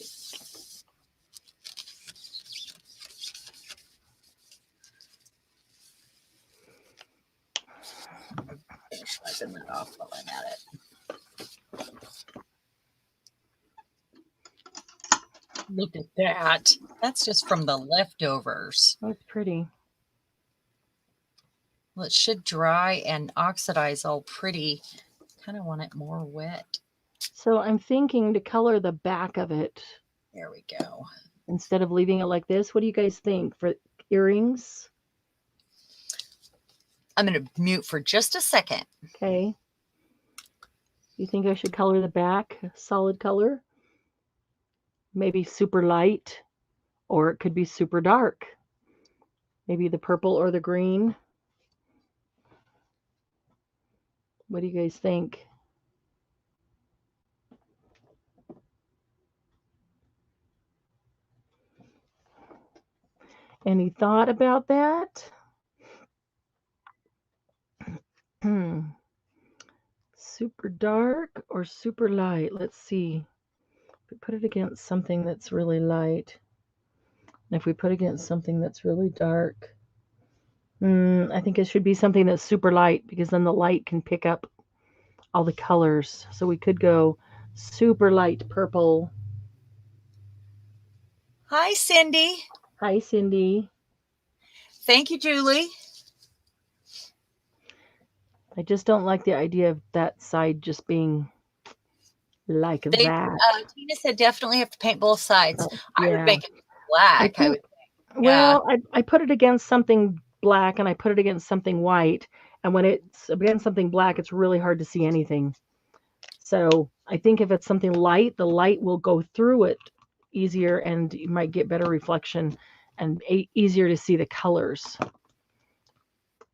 Finish wiping that off while I'm at it. Look at that. That's just from the leftovers. That's pretty. Well, it should dry and oxidize all pretty. Kind of want it more wet. So I'm thinking to color the back of it. There we go. Instead of leaving it like this. What do you guys think for earrings? I'm going to mute for just a second. Okay. You think I should color the back solid color? Maybe super light, or it could be super dark. Maybe the purple or the green. What do you guys think? Any thought about that? Super dark or super light? Let's see. If we put it against something that's really light, and if we put it against something that's really dark, I think it should be something that's super light, because then the light can pick up all the colors. So we could go super light purple. Hi, Cindy. Hi, Cindy. Thank you, Julie. I just don't like the idea of that side just being like that. Tina said definitely have to paint both sides. Yeah. I would make it black. I would think. Well, yeah. I put it against something black, and I put it against something white. And when it's against something black, it's really hard to see anything. So I think if it's something light, the light will go through it easier, and you might get better reflection and easier to see the colors.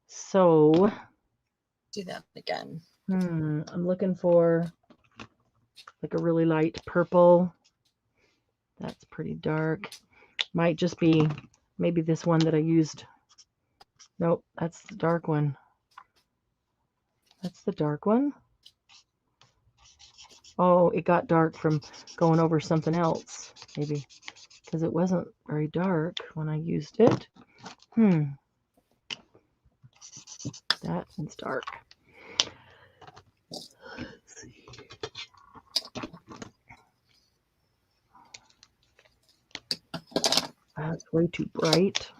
So do that again. I'm looking for like a really light purple. That's pretty dark. Might just be maybe this one that I used. Nope, that's the dark one. That's the dark one. Oh, it got dark from going over something else, maybe, because it wasn't very dark when I used it. That one's dark. Let's see. That's way too bright.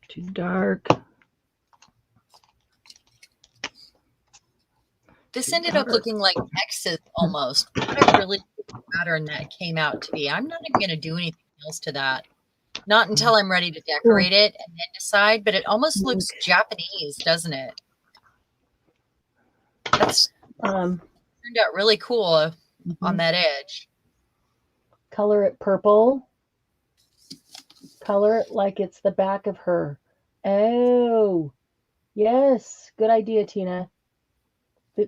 Too dark. This ended up looking like X's almost. What a really good pattern that came out to be. I'm not even going to do anything else to that. Not until I'm ready to decorate it and then decide, but it almost looks Japanese, doesn't it? That's turned out really cool on that edge. Color it purple. Color it like it's the back of her. Oh, yes. Good idea, Tina.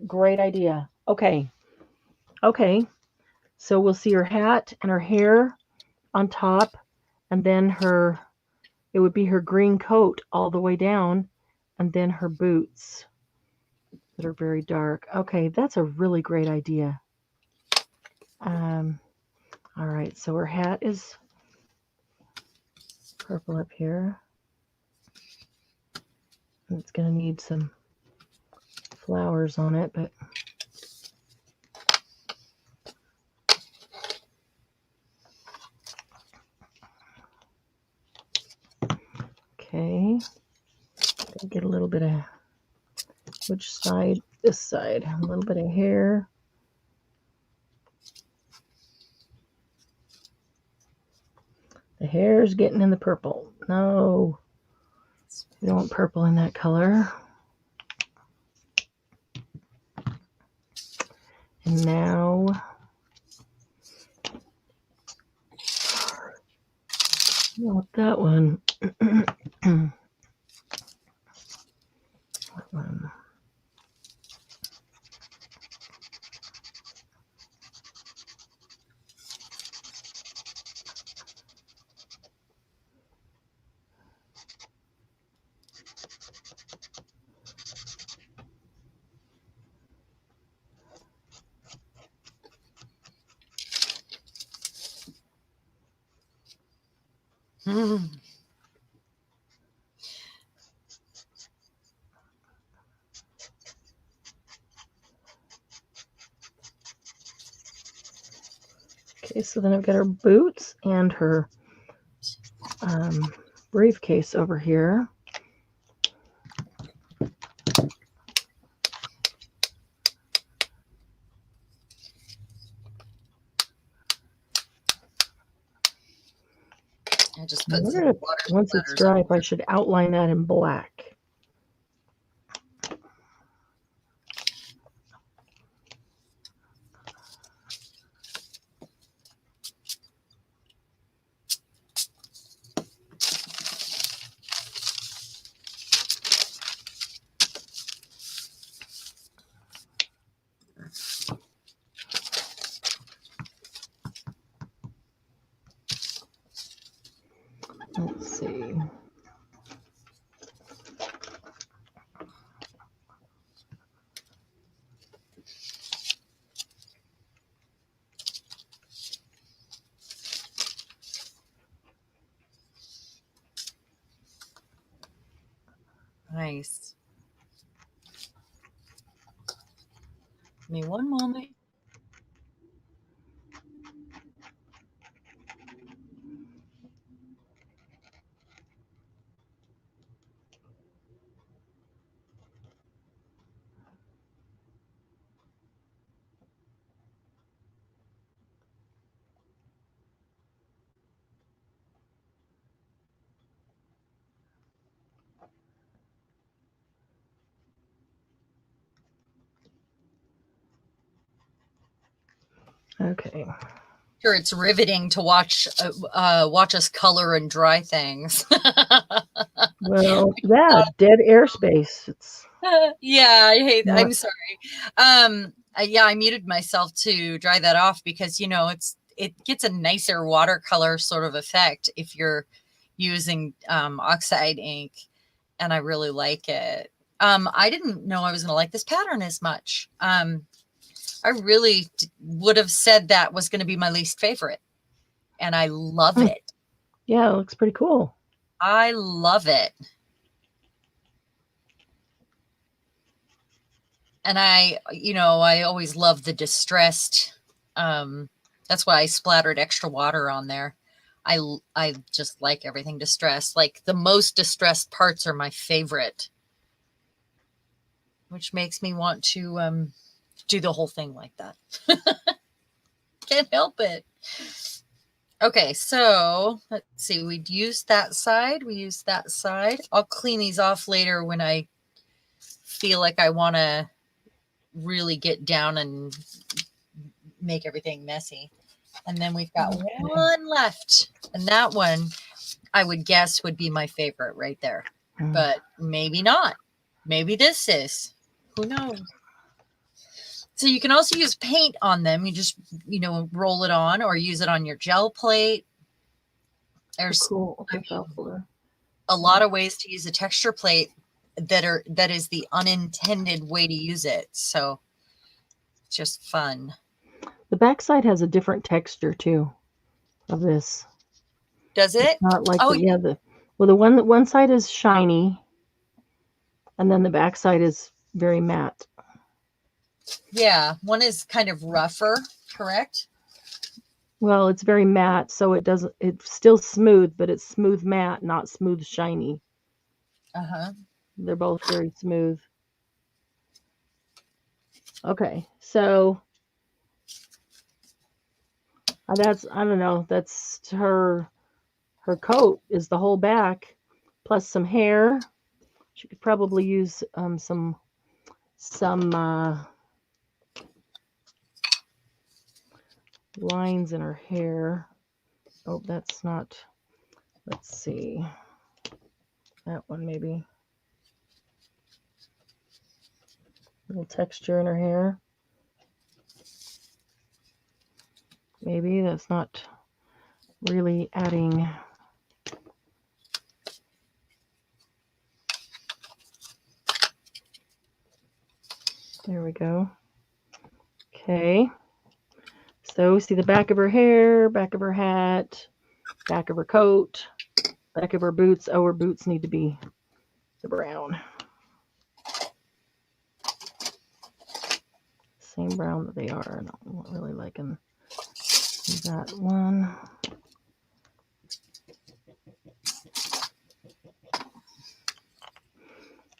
Great idea. Okay. So we'll see her hat and her hair on top, and then it would be her green coat all the way down, and then her boots that are very dark. Okay, that's a really great idea. All right, so her hat is purple up here. And it's going to need some flowers on it, but okay. Get a little bit of, which side? This side. A little bit of hair. The hair's getting in the purple. No, we don't want purple in that color. And now I want that one. What one? Okay, so then I've got her boots and her briefcase over here. I just I put some wonder if water once it's splatters dry, on. if I should outline that in black. Let's see. Nice. Give me one moment. Okay. Sure, it's riveting to watch us color and dry things. Well, yeah, dead airspace. It's Yeah, I hate that. not, I'm sorry. Yeah, I muted myself to dry that off because, you know, it gets a nicer watercolor sort of effect if you're using oxide ink, and I really like it. I didn't know I was going to like this pattern as much. I really would have said that was going to be my least favorite, and I love it. yeah, it looks pretty cool. I love it. And I always love the distressed. That's why I splattered extra water on there. I just like everything distressed. Like the most distressed parts are my favorite, which makes me want to do the whole thing like that. Can't help it. Okay, so let's see. We'd use that side. We use that side. I'll clean these off later when I feel like I want to really get down and make everything messy. And then we've got one left, and that one I would guess would be my favorite right there, but maybe not. Maybe this is. Who knows? So you can also use paint on them. You just, roll it on or use it on your gel plate. There's Cool. a lot of ways to use a texture plate that is the unintended way to use it. So it's just fun. The backside has a different texture too of this. Does it? It's not like the one side is shiny and then the backside is very matte. Yeah, one is kind of rougher, correct? Well, it's very matte, so it's still smooth, but it's smooth matte, not smooth shiny. Uh-huh. They're both very smooth. Okay, so that's, I don't know, that's her coat is the whole back plus some hair. She could probably use some lines in her hair. Oh, that's not, let's see, that one maybe. A little texture in her hair. Maybe that's not really adding. There we go. Okay. So see the back of her hair, back of her hat, back of her coat, back of her boots. Oh, her boots need to be the brown. Same brown that they are. I'm not really liking that one.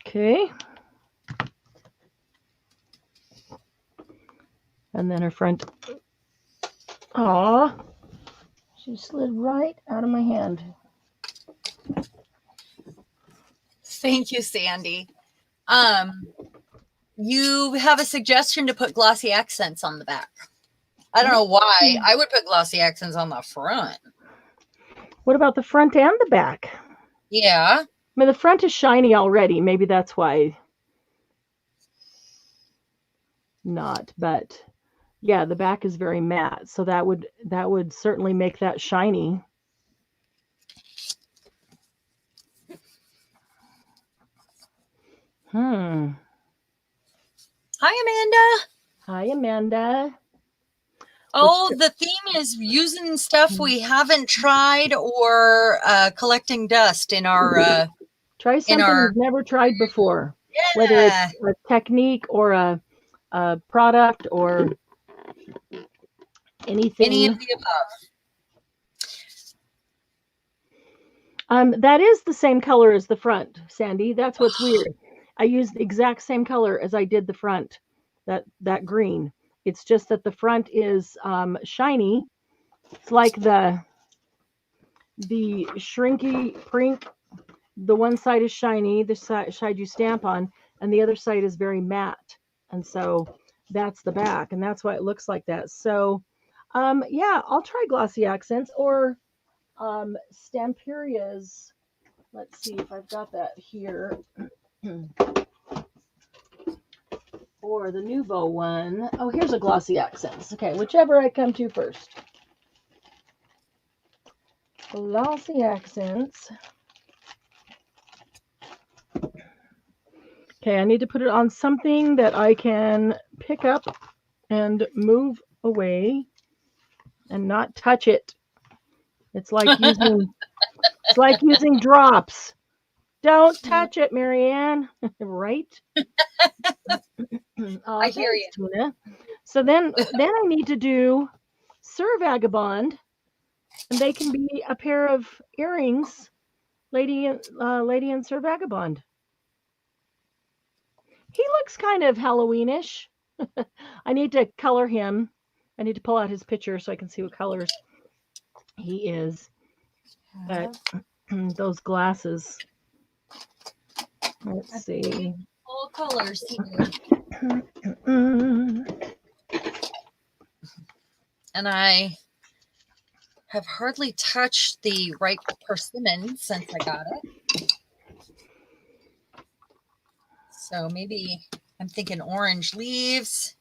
Okay. And then her front. Aw, she slid right out of my hand. Thank you, Sandy. You have a suggestion to put glossy accents on the back. I don't know why. I would put glossy accents on the front. What about the front and the back? Yeah. I mean, the front is shiny already. Maybe that's why not, but yeah, the back is very matte. So that would certainly make that shiny. Hi, Amanda. Hi, Amanda. Oh, the theme is using stuff we haven't tried or collecting dust in our try something you've never tried before. Yeah. Whether it's a technique or a product or anything. Any of the above. That is the same color as the front, Sandy. That's what's weird. I used the exact same color as I did the front, that green. It's just that the front is shiny. It's like the shrinky prink. The one side is shiny, the side you stamp on, and the other side is very matte. And so that's the back, and that's why it looks like that. So yeah, I'll try Glossy Accents or Stamperia's. Let's see if I've got that here. Or the Nouveau one. Oh, here's a Glossy Accents. Okay, whichever I come to first. Glossy Accents. Okay, I need to put it on something that I can pick up and move away and not touch it. It's like using drops. Don't touch it, Marianne. Right? I hear you. Tina. So then I need to do Sir Vagabond, and they can be a pair of earrings, Lady and Sir Vagabond. He looks kind of Halloweenish. I need to color him. I need to pull out his picture so I can see what colors he is. But those glasses. Let's see. All colors. And I have hardly touched the ripe persimmon since I got it. So maybe I'm thinking orange leaves.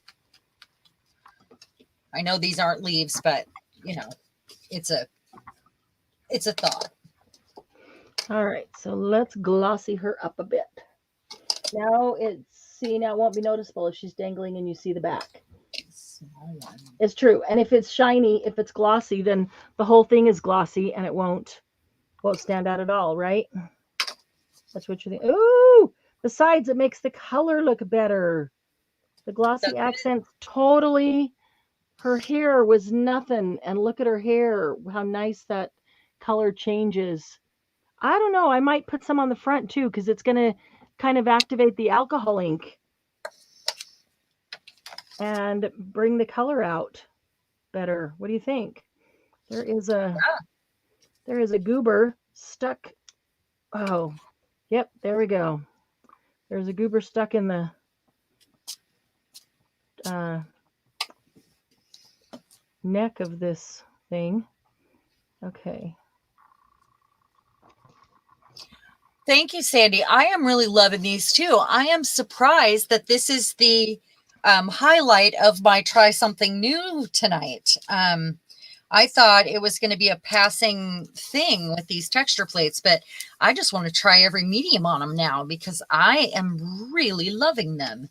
I know these aren't leaves, but you know, it's a thought. All right, so let's glossy her up a bit. Now it won't be noticeable if she's dangling and you see the back. Small one. It's true. And if it's shiny, if it's glossy, then the whole thing is glossy and it won't stand out at all, right? That's what you think. Ooh, besides, it makes the color look better. The Glossy Accents totally, her hair was nothing. And look at her hair, how nice that color changes. I don't know. I might put some on the front too, because it's going to kind of activate the alcohol ink and bring the color out better. What do you think? There is a goober stuck. Oh, yep. There we go. There's a goober stuck in the neck of this thing. Okay. Thank you, Sandy. I am really loving these too. I am surprised that this is the highlight of my try something new tonight. I thought it was going to be a passing thing with these texture plates, but I just want to try every medium on them now because I am really loving them.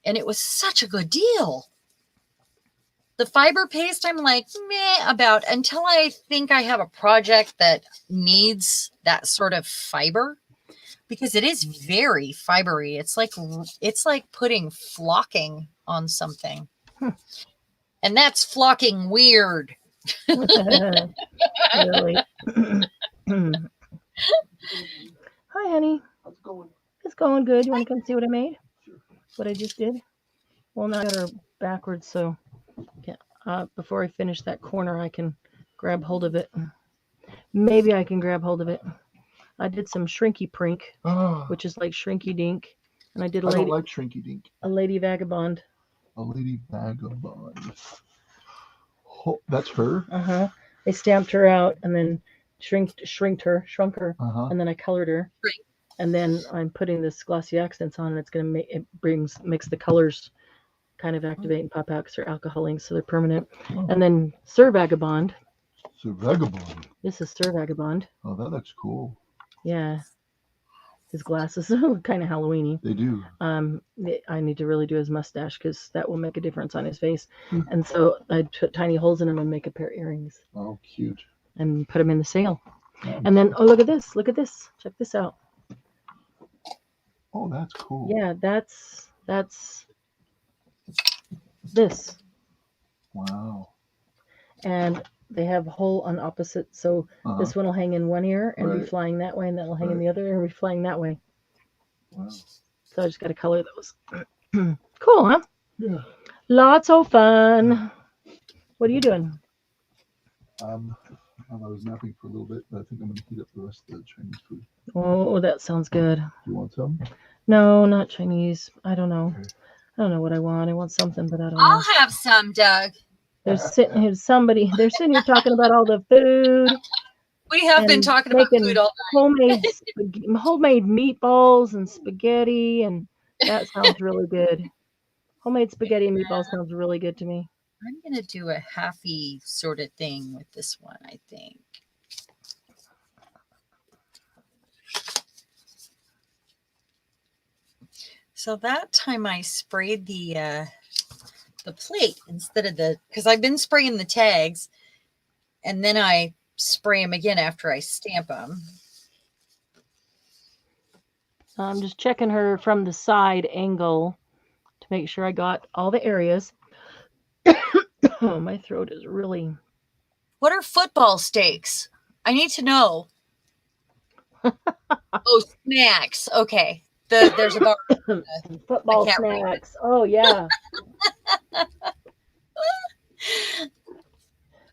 And it was such a good deal. The fiber paste, I'm like, meh about until I think I have a project that needs that sort of fiber because it is very fibery. It's like putting flocking on something. And that's flocking weird. Really? Hi, honey. How's it going? It's going good. You want to come see what I made? Sure. What I just did? Well, now I got her backwards, so before I finish that corner, I can grab hold of it. Maybe I can grab hold of it. I did some Shrinky Prink, which is like Shrinky Dink. And I did a I lady, don't like Shrinky Dink. a Lady Vagabond. A Lady Vagabond. Oh, that's her? Uh-huh. I stamped her out and then shrunk her, Uh-huh. and then I colored her. Right. And then I'm putting this Glossy Accents on, and it's going to makes the colors kind of activate and pop out because they're alcohol inks, so they're permanent. Oh. And then Sir Vagabond. Sir Vagabond. This is Sir Vagabond. Oh, that looks cool. Yeah. His glasses look kind of Halloween-y. They do. I need to really do his mustache because that will make a difference on his face. And so I put tiny holes in him and make a pair of earrings. Oh, cute. And put them in the sale. And then, oh, look at this. Look at this. Check this out. Oh, that's cool. Yeah, that's this. Wow. And they have a hole on opposite, so this one will hang in one ear and be flying that way, and that will hang in the other ear and be flying that way. Wow. So I just got to color those. Cool, huh? Yeah. Lots of fun. What are you doing? I was napping for a little bit, but I think I'm going to heat up the rest of the Chinese food. Oh, that sounds good. Do you want some? No, not Chinese. I don't know. Okay. I don't know what I want. I want something, but I don't know. I'll have some, Doug. They're sitting here talking about all the food. We have been talking about food all night. homemade meatballs and spaghetti, and that sounds really good. Homemade spaghetti and meatballs sounds really good to me. I'm going to do a halfy sort of thing with this one, I think. So that time I sprayed the plate instead of because I've been spraying the tags, and then I spray them again after I stamp them. I'm just checking her from the side angle to make sure I got all the areas. Oh, my throat is really... What are football steaks? I need to know. Oh, snacks. Okay. There's a bar. Football snacks. Oh, yeah.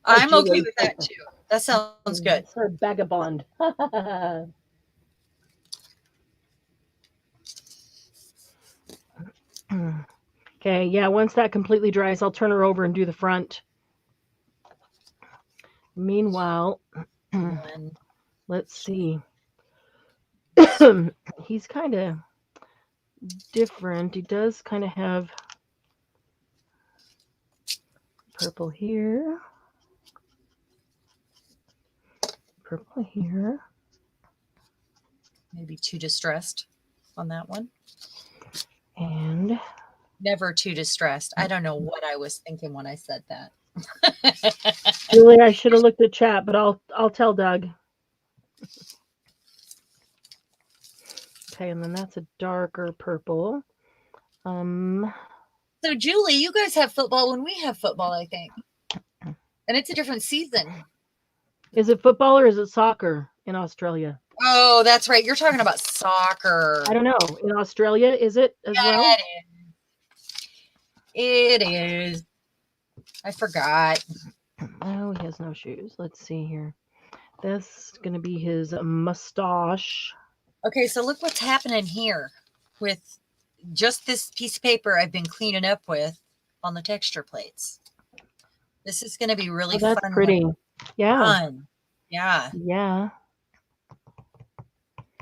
I'm okay with that, too. That sounds good. It's her vagabond. Okay, yeah, once that completely dries, I'll turn her over and do the front. Meanwhile, let's see. He's kind of different. He does kind of have purple here. Purple here. Maybe too distressed on that one. And never too distressed. I don't know what I was thinking when I said that. Julie, I should have looked at chat, but I'll tell Doug. Okay, and then that's a darker purple. So Julie, you guys have football when we have football, I think. And it's a different season. Is it football or is it soccer in Australia? Oh, that's right. You're talking about soccer. I don't know. In Australia, is it as well? It is. I forgot. Oh, he has no shoes. Let's see here. That's going to be his mustache. Okay, so look what's happening here with just this piece of paper I've been cleaning up with on the texture plates. This is going to be really fun. That's pretty. Yeah. Fun. Yeah. Yeah.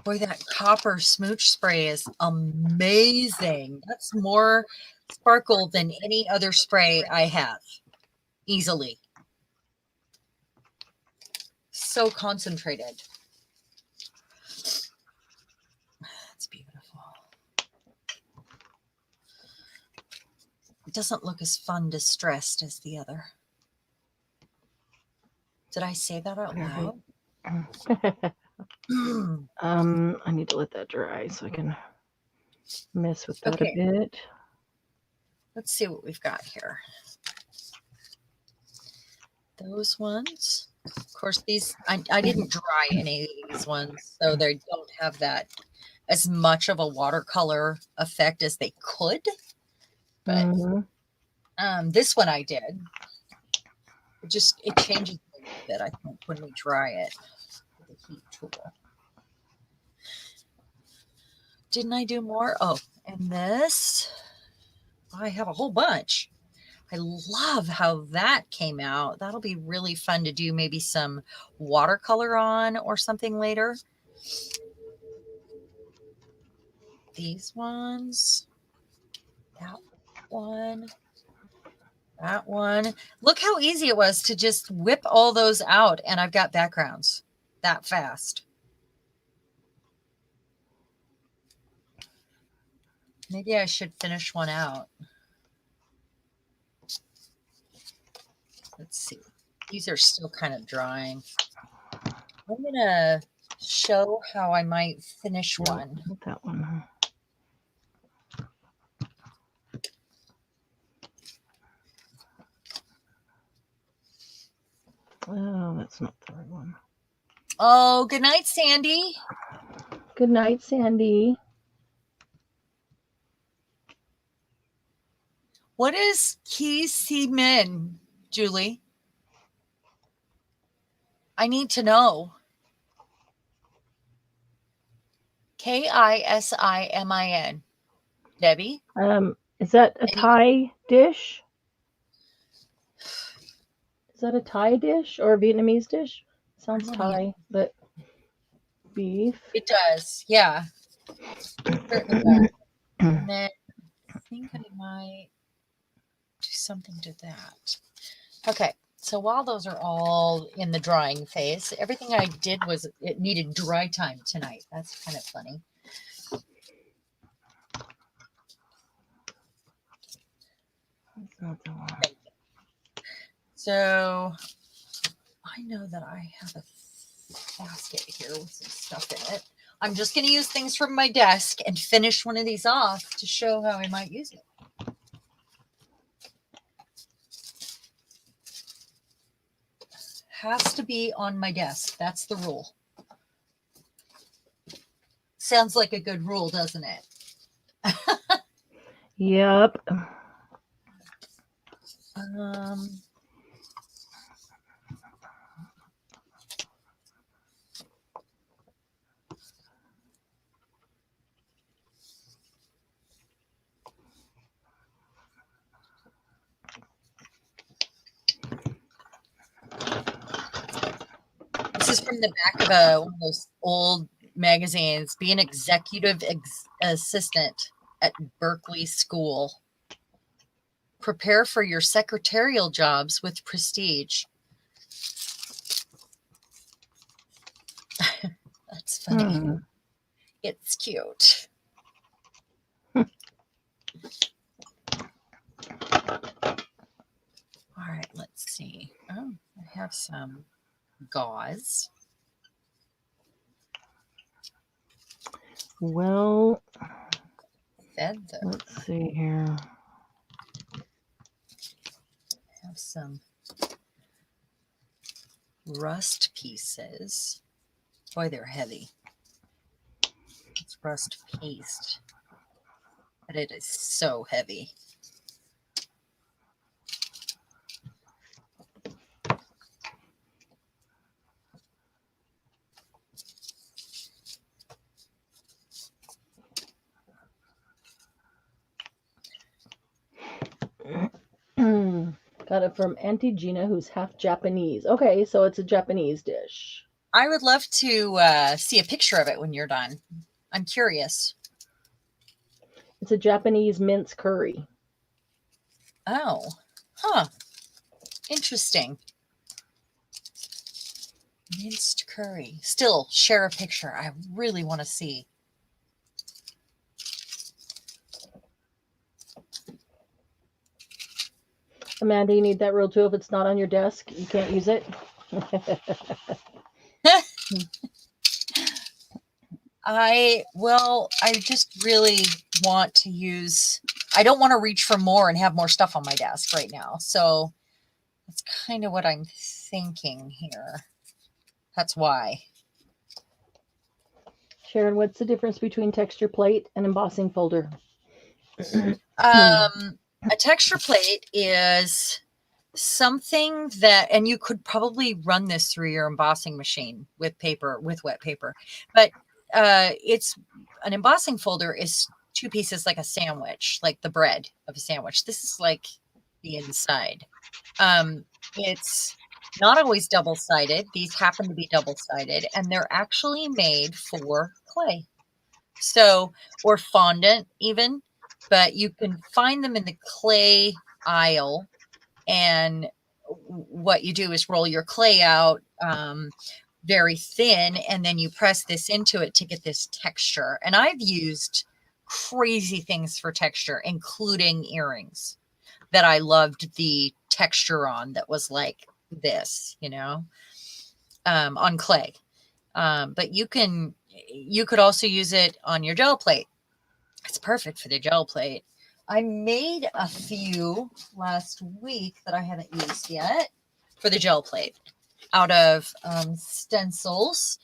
Boy, that copper smooch spray is amazing. That's more sparkle than any other spray I have. Easily. So concentrated. That's beautiful. It doesn't look as fun distressed as the other. Did I say that out loud? I need to let that dry so I can mess with that a bit. Let's see what we've got here. Those ones. Of course, these, I didn't dry any of these ones, so they don't have that as much of a watercolor effect as they could. But this one I did. It changes a little bit, I think, when we dry it with the heat tool. Didn't I do more? Oh, and this, I have a whole bunch. I love how that came out. That'll be really fun to do maybe some watercolor on or something later. These ones, that one, that one. Look how easy it was to just whip all those out, and I've got backgrounds that fast. Maybe I should finish one out. Let's see. These are still kind of drying. I'm going to show how I might finish one. Not that one. Oh, that's not the right one. Oh, good night, Sandy. Good night, Sandy. What is Kisimin, Julie? I need to know. Kisimin. Debbie? Is that a Thai dish? Is that a Thai dish or a Vietnamese dish? Sounds Thai, but beef. It does, yeah. Certainly does. And then I think I might do something to that. Okay, so while those are all in the drying phase, everything I did was it needed dry time tonight. That's kind of funny. That's not the one. So I know that I have a basket here with some stuff in it. I'm just going to use things from my desk and finish one of these off to show how I might use it. Has to be on my desk. That's the rule. Sounds like a good rule, doesn't it? Yep. This is from the back of one of those old magazines. Be an executive assistant at Berkeley School. Prepare for your secretarial jobs with prestige. That's funny. It's cute. All right, let's see. Oh, I have some gauze. Well, Feather. let's see here. Have some rust pieces. Boy, they're heavy. It's rust paste, but it is so heavy. Got it from Auntie Gina, who's half Japanese. Okay, so it's a Japanese dish. I would love to see a picture of it when you're done. I'm curious. It's a Japanese mince curry. Oh, huh. Interesting. Minced curry. Still, share a picture. I really want to see. Amanda, you need that rule too. If it's not on your desk, you can't use it. I just really want to use, I don't want to reach for more and have more stuff on my desk right now. So that's kind of what I'm thinking here. That's why. Sharon, what's the difference between texture plate and embossing folder? A texture plate is something that, and you could probably run this through your embossing machine with paper, with wet paper, but it's an embossing folder is 2 pieces like a sandwich, like the bread of a sandwich. This is like the inside. It's not always double-sided. These happen to be double-sided, and they're actually made for clay. So, or fondant even, but you can find them in the clay aisle. And what you do is roll your clay out very thin, and then you press this into it to get this texture. And I've used crazy things for texture, including earrings that I loved the texture on, that was like this, you know, on clay. But you could also use it on your gel plate. It's perfect for the gel plate. I made a few last week that I haven't used yet for the gel plate out of stencils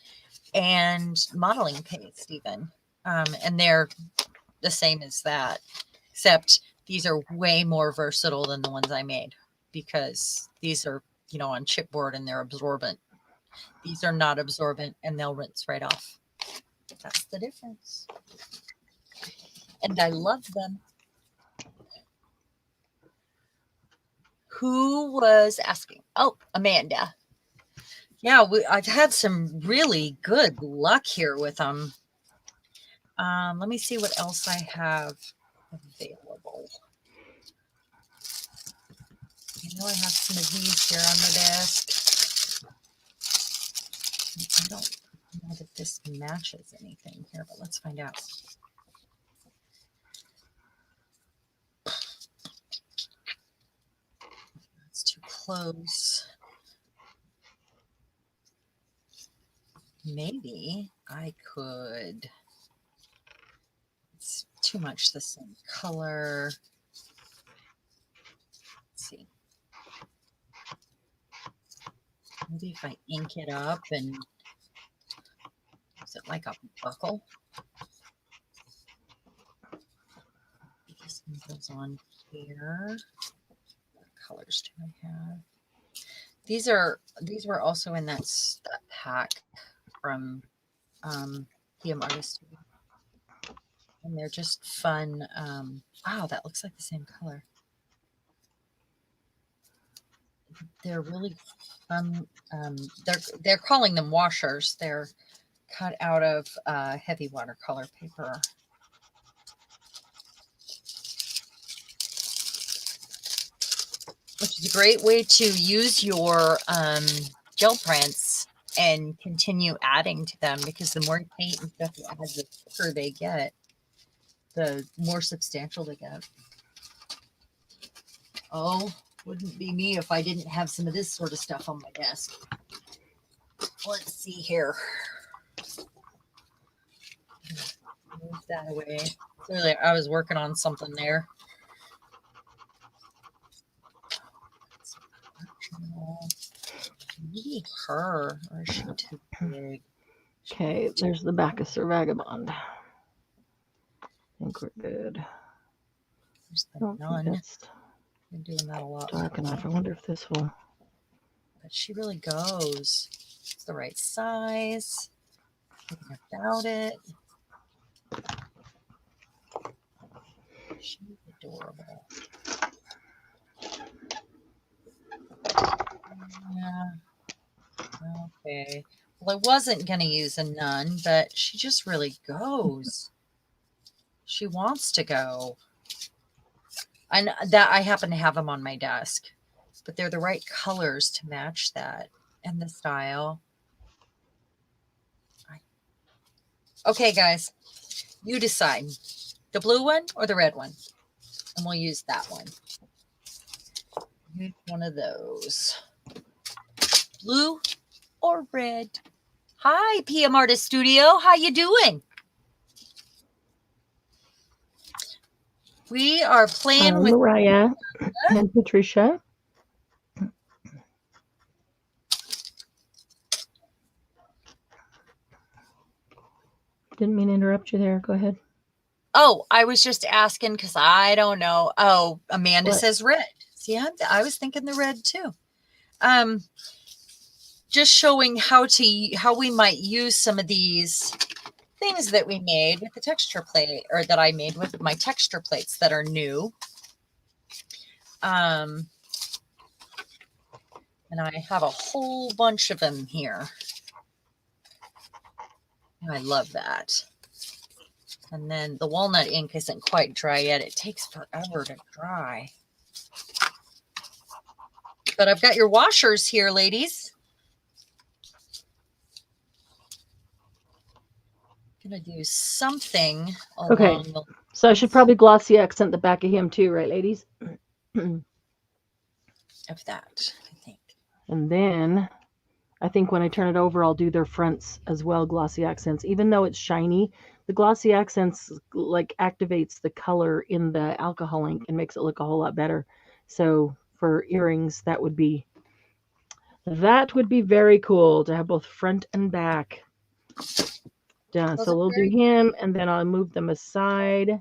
and modeling paste even. And they're the same as that, except these are way more versatile than the ones I made, because these are, you know, on chipboard and they're absorbent. These are not absorbent and they'll rinse right off. That's the difference. And I love them. Who was asking? Oh, Amanda. Yeah, I've had some really good luck here with them. Let me see what else I have available. I know I have some of these here on the desk. I don't know that this matches anything here, but let's find out. It's too close. Maybe I could. It's too much the same color. Let's see. Maybe if I ink it up and use it like a buckle. This one goes on here. What colors do I have? These were also in that pack from PM Artist, and they're just fun. Wow, that looks like the same color. They're really fun. They're calling them washers. They're cut out of heavy watercolor paper. Which is a great way to use your gel prints and continue adding to them, because the more paint and stuff you add, the thicker they get, the more substantial they get. Oh, wouldn't be me if I didn't have some of this sort of stuff on my desk. Let's see here. Move that away. Clearly, I was working on something there. Maybe her, or is she too big? Okay, there's the back of Sir Vagabond. I think we're good. There's the nun. Been doing that a lot. Dark enough. I wonder if this will. But she really goes. It's the right size. Nothing about it. She's adorable. Yeah. Okay. Well, I wasn't going to use a nun, but she just really goes. She wants to go. And that I happen to have them on my desk, but they're the right colors to match that and the style. Okay, guys, you decide. The blue one or the red one? And we'll use that one. One of those. Blue or red? Hi, PM Artist Studio. How you doing? We are playing with Mariah and Patricia. Didn't mean to interrupt you there. Go ahead. Oh, I was just asking because I don't know. Oh, Amanda says red. See, I was thinking the red too. Just showing how we might use some of these things that we made with the texture plate, or that I made with my texture plates that are new. And I have a whole bunch of them here. I love that. And then the walnut ink isn't quite dry yet. It takes forever to dry. But I've got your washers here, ladies. I'm going to do something along Okay. the So I should probably glossy accent the back of him too, right, ladies? of that, I think. And then I think when I turn it over, I'll do their fronts as well, glossy accents. Even though it's shiny, the glossy accents like activates the color in the alcohol ink and makes it look a whole lot better. So for earrings, that would be very cool to have both front and back done. So we'll do him, and then I'll move them aside.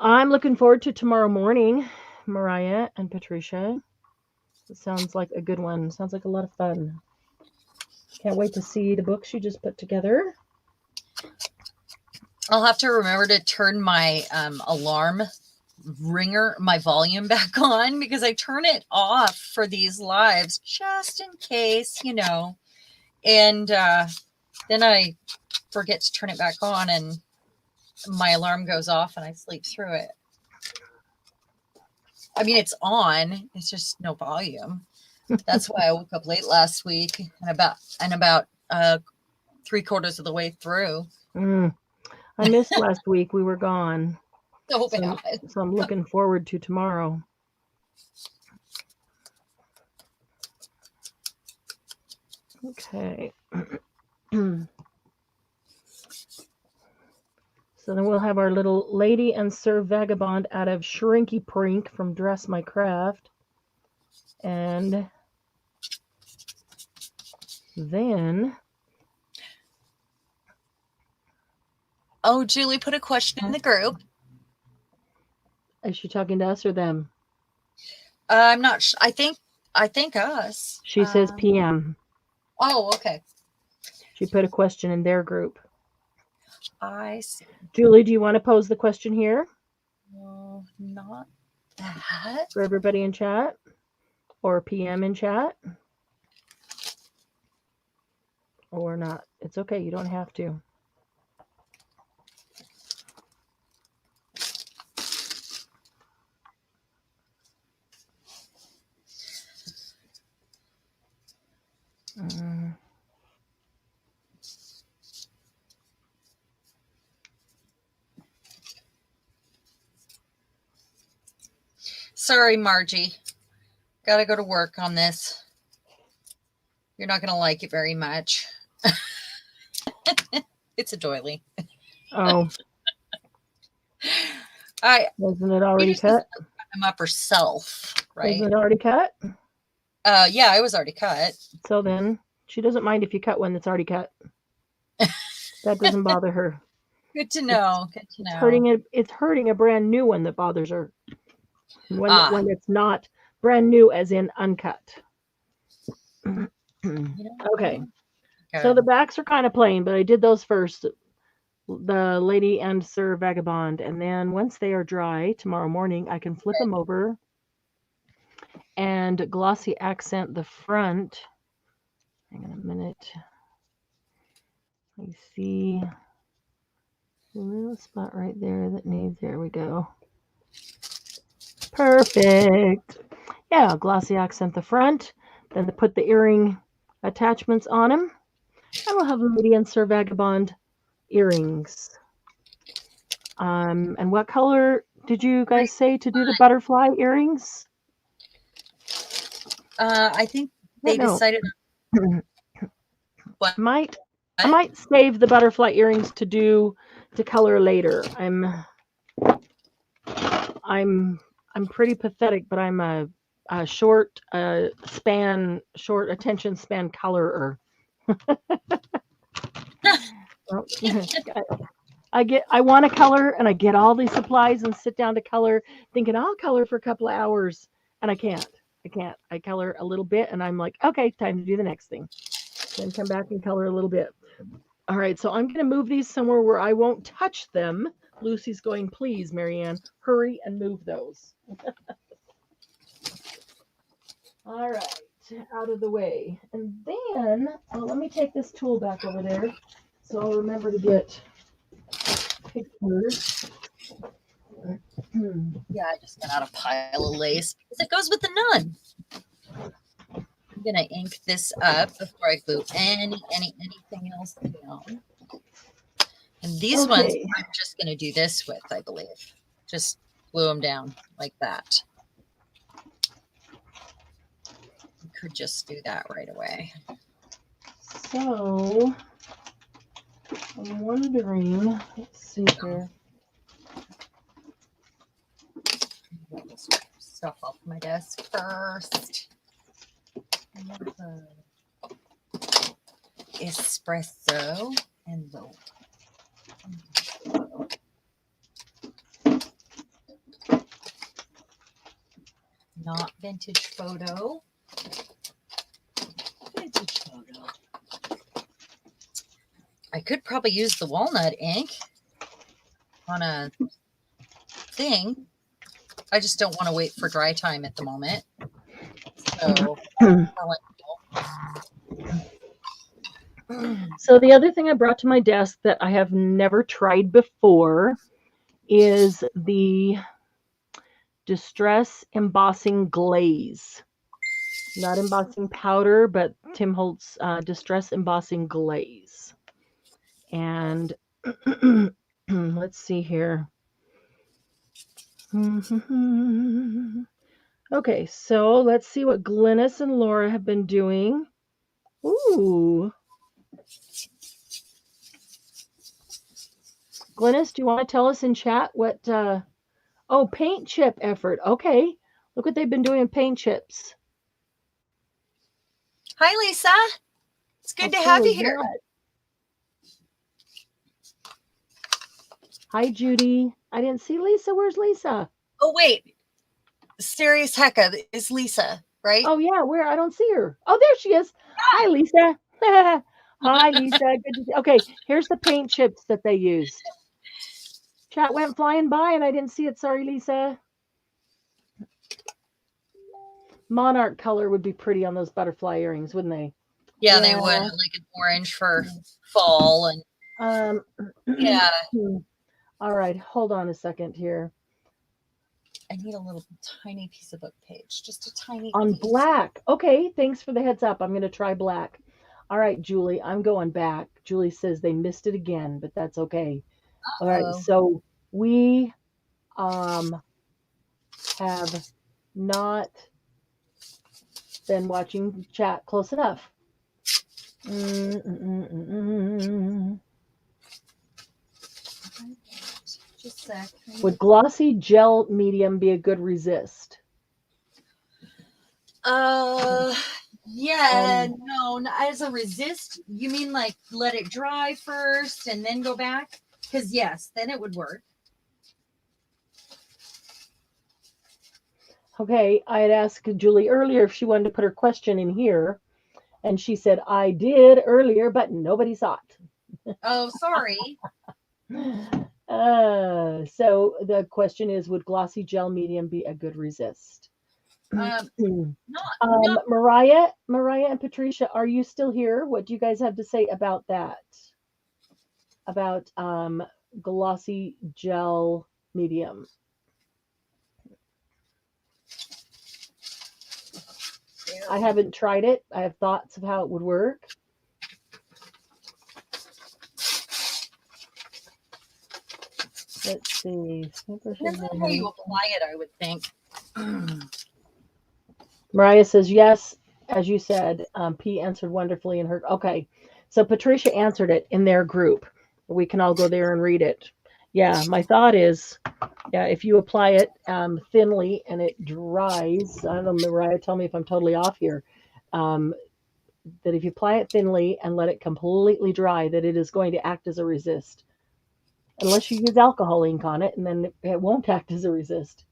I'm looking forward to tomorrow morning, Mariah and Patricia. It sounds like a good one. Sounds like a lot of fun. Can't wait to see the books you just put together. I'll have to remember to turn my alarm ringer, my volume back on, because I turn it off for these lives just in case, you know. And then I forget to turn it back on, and my alarm goes off and I sleep through it. I mean, it's on, it's just no volume. That's why I woke up late last week, and about 3/4 of the way through. I missed last week. We were gone. So bad. So I'm looking forward to tomorrow. Okay. So then we'll have our little Lady and Sir Vagabond out of Shrinky Prink from Dress My Craft. And then... Oh, Julie put a question in the group. Is she talking to us or them? I'm not sure. I think us. She says PM. Oh, okay. She put a question in their group. I see. Julie, do you want to pose the question here? Well, not that. For everybody in chat? Or PM in chat? Or not? It's okay. You don't have to. Sorry, Margie. Gotta go to work on this. You're not gonna like it very much. It's a doily. Oh. Wasn't it already cut? I'm up herself, right? Wasn't it already cut? Yeah, it was already cut. So then she doesn't mind if you cut one that's already cut. That doesn't bother her. Good to know. It's hurting a brand new one that bothers her. When it's not brand new, as in uncut. Okay. So the backs are kind of plain, but I did those first. The Lady and Sir Vagabond. And then once they are dry tomorrow morning, I can flip them over and glossy accent the front. Hang on a minute. I see a little spot right there that needs, there we go. Perfect. Yeah, glossy accent the front, then put the earring attachments on them, and we'll have Lady and Sir Vagabond earrings. And what color did you guys say to do the butterfly earrings? I think they decided. What? I might save the butterfly earrings to color later. I'm pretty pathetic, but I'm a short attention span colorer. I want to color, and I get all these supplies and sit down to color, thinking I'll color for a couple of hours, and I can't. I can't. I color a little bit and I'm like, okay, time to do the next thing. Then come back and color a little bit. All right, so I'm going to move these somewhere where I won't touch them. Lucy's going, please, Marianne, hurry and move those. All right, out of the way. And then, let me take this tool back over there so I'll remember to get pictures. Yeah, I just got out a pile of lace because it goes with the nun. I'm gonna ink this up before I glue anything else down. And these ones I'm just gonna do this with, I believe. Just glue them down like that. You could just do that right away. So I'm wondering, let's see here. Get this stuff off my desk first. Espresso envelope. Not vintage photo. Vintage photo. I could probably use the walnut ink on a thing. I just don't want to wait for dry time at the moment. So, so the other thing I brought to my desk that I have never tried before is the Distress Embossing Glaze. Not embossing powder, but Tim Holtz Distress Embossing Glaze. And let's see here. Okay, so let's see what Glynis and Laura have been doing. Ooh. Glynis, do you want to tell us in chat what, oh, paint chip effort. Okay, look what they've been doing in paint chips. Hi, Lisa. It's good to have you here. Hi, Judy. I didn't see Lisa. Where's Lisa? Oh, wait. Serious Hecka is Lisa, right? Oh, yeah. Where? I don't see her. Oh, there she is. Hi, Lisa. Hi, Lisa. Good to see. Okay, here's the paint chips that they used. Chat went flying by and I didn't see it. Sorry, Lisa. Monarch color would be pretty on those butterfly earrings, wouldn't they? Yeah, they would. Like an orange for fall. And yeah. All right, hold on a second here. I need a little tiny piece of book page, just a tiny on piece. Black. Okay, thanks for the heads up. I'm going to try black. All right, Julie, I'm going back. Julie says they missed it again, but that's okay. All right, so we have not been watching chat close enough. Just a sec. Would Glossy Gel Medium be a good resist? Yeah, no, as a resist, you mean like let it dry first and then go back? Because yes, then it would work. Okay, I had asked Julie earlier if she wanted to put her question in here, and she said, I did earlier, but nobody saw it. Oh, sorry. So the question is, would Glossy Gel Medium be a good resist? Mariah and Patricia, are you still here? What do you guys have to say about that? About Glossy Gel Medium? I haven't tried it. I have thoughts of how it would work. Let's see. Depends on how you apply it, I would think. Mariah says yes, as you said. P answered wonderfully in her. Okay, so Patricia answered it in their group. We can all go there and read it. Yeah, my thought is, yeah, if you apply it thinly and it dries, I don't know, Mariah, tell me if I'm totally off here, that if you apply it thinly and let it completely dry, that it is going to act as a resist. Unless you use alcohol ink on it, and then it won't act as a resist.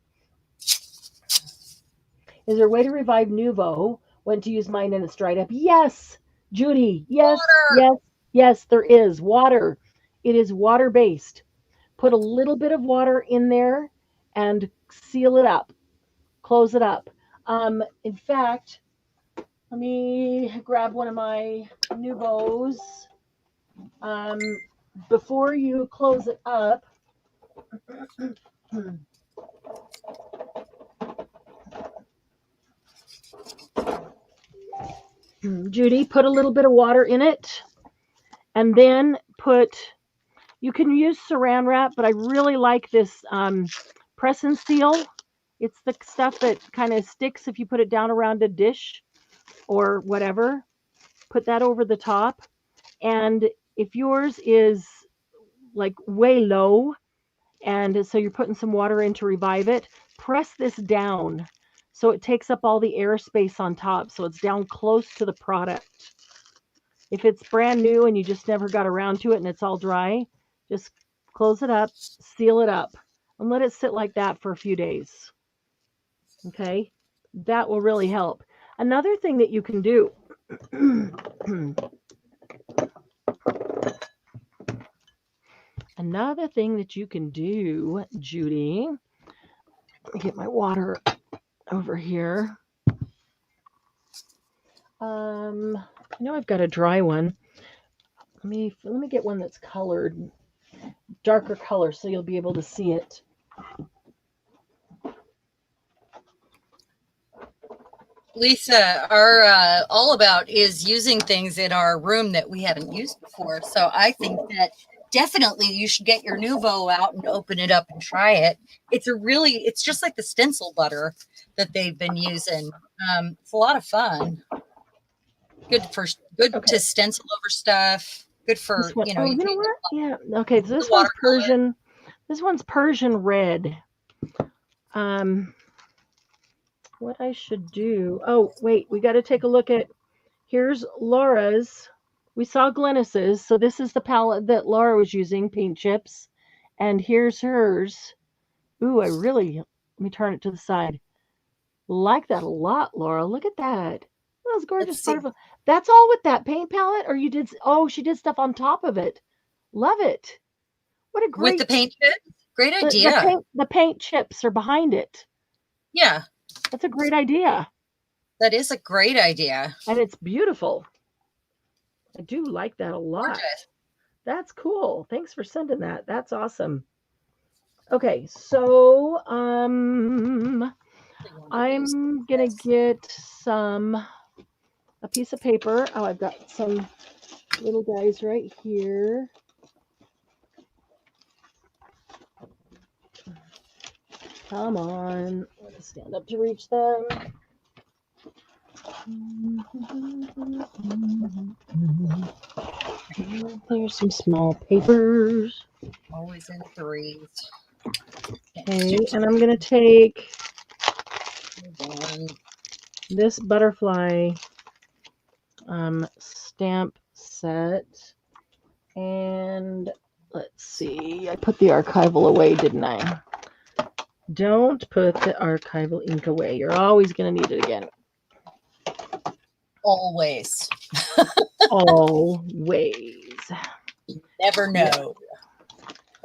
Is there a way to revive Nuvo? Went to use mine and it's dried up. Yes, Judy. Yes, Water. yes, yes, there is. Water. It is water-based. Put a little bit of water in there and seal it up. Close it up. In fact, let me grab one of my Nuvos. Before you close it up, Judy, put a little bit of water in it, and then you can use saran wrap, but I really like this press and seal. It's the stuff that kind of sticks if you put it down around a dish or whatever. Put that over the top. And if yours is like way low, and so you're putting some water in to revive it, press this down so it takes up all the airspace on top, so it's down close to the product. If it's brand new and you just never got around to it and it's all dry, just close it up, seal it up, and let it sit like that for a few days. Okay? That will really help. Another thing that you can do Judy, let me get my water over here. I know I've got a dry one. Let me get one that's colored, darker color, so you'll be able to see it. Lisa, our all about is using things in our room that we haven't used before. So I think that definitely you should get your Nuvo out and open it up and try it. It's just like the stencil butter that they've been using. It's a lot of fun. Good to stencil over stuff. Good for, you know what? Yeah. Okay. So this one's Persian. This one's Persian red. What I should do. Oh, wait. We got to take a look at. Here's Laura's. We saw Glennis's. So this is the palette that Laura was using, paint chips. And here's hers. Ooh, let me turn it to the side. Like that a lot, Laura. Look at that. That's gorgeous. That's all with that paint palette? Or you did, she did stuff on top of it. Love it. What a great. With the paint chips? Great idea. The paint chips are behind it. Yeah. That's a great idea. That is a great idea. And it's beautiful. I do like that a lot. Gorgeous. That's cool. Thanks for sending that. That's awesome. Okay, so I'm gonna get a piece of paper. Oh, I've got some little guys right here. Come on, let's stand up to reach them. There's some small papers. Always in threes. Okay, and I'm going to take this butterfly stamp set, and let's see, I put the archival away, didn't I? Don't put the archival ink away. You're always going to need it again. Always. Always. Never know.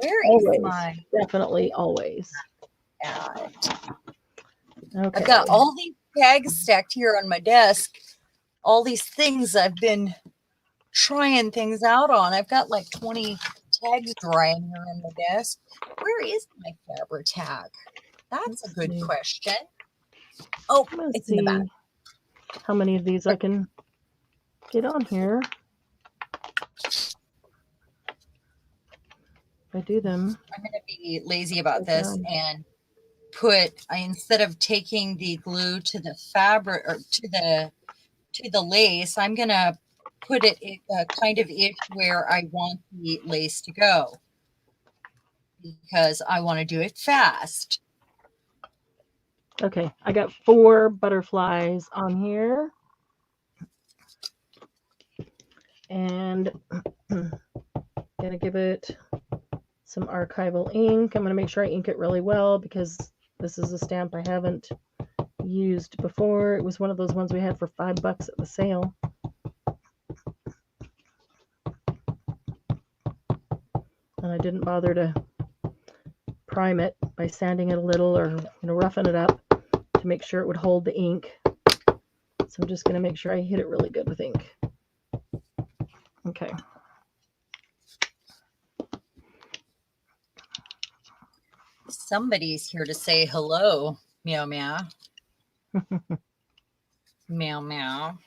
Yeah. Where is my? Definitely always. Okay. I've got all these tags stacked here on my desk. All these things I've been trying things out on. I've got like 20 tags drying here on the desk. Where is my Faber tag? That's a good question. Oh, it's in the back. How many of these I can get on here? I do them. I'm going to be lazy about this and instead of taking the glue to the fabric or to the lace, I'm going to put it kind of where I want the lace to go because I want to do it fast. Okay, I got 4 butterflies on here. And I'm going to give it some archival ink. I'm going to make sure I ink it really well because this is a stamp I haven't used before. It was one of those ones we had for $5 at the sale. And I didn't bother to prime it by sanding it a little or roughing it up to make sure it would hold the ink. So I'm just going to make sure I hit it really good with ink. Okay. Somebody's here to say hello. Meow, meow. Meow, meow.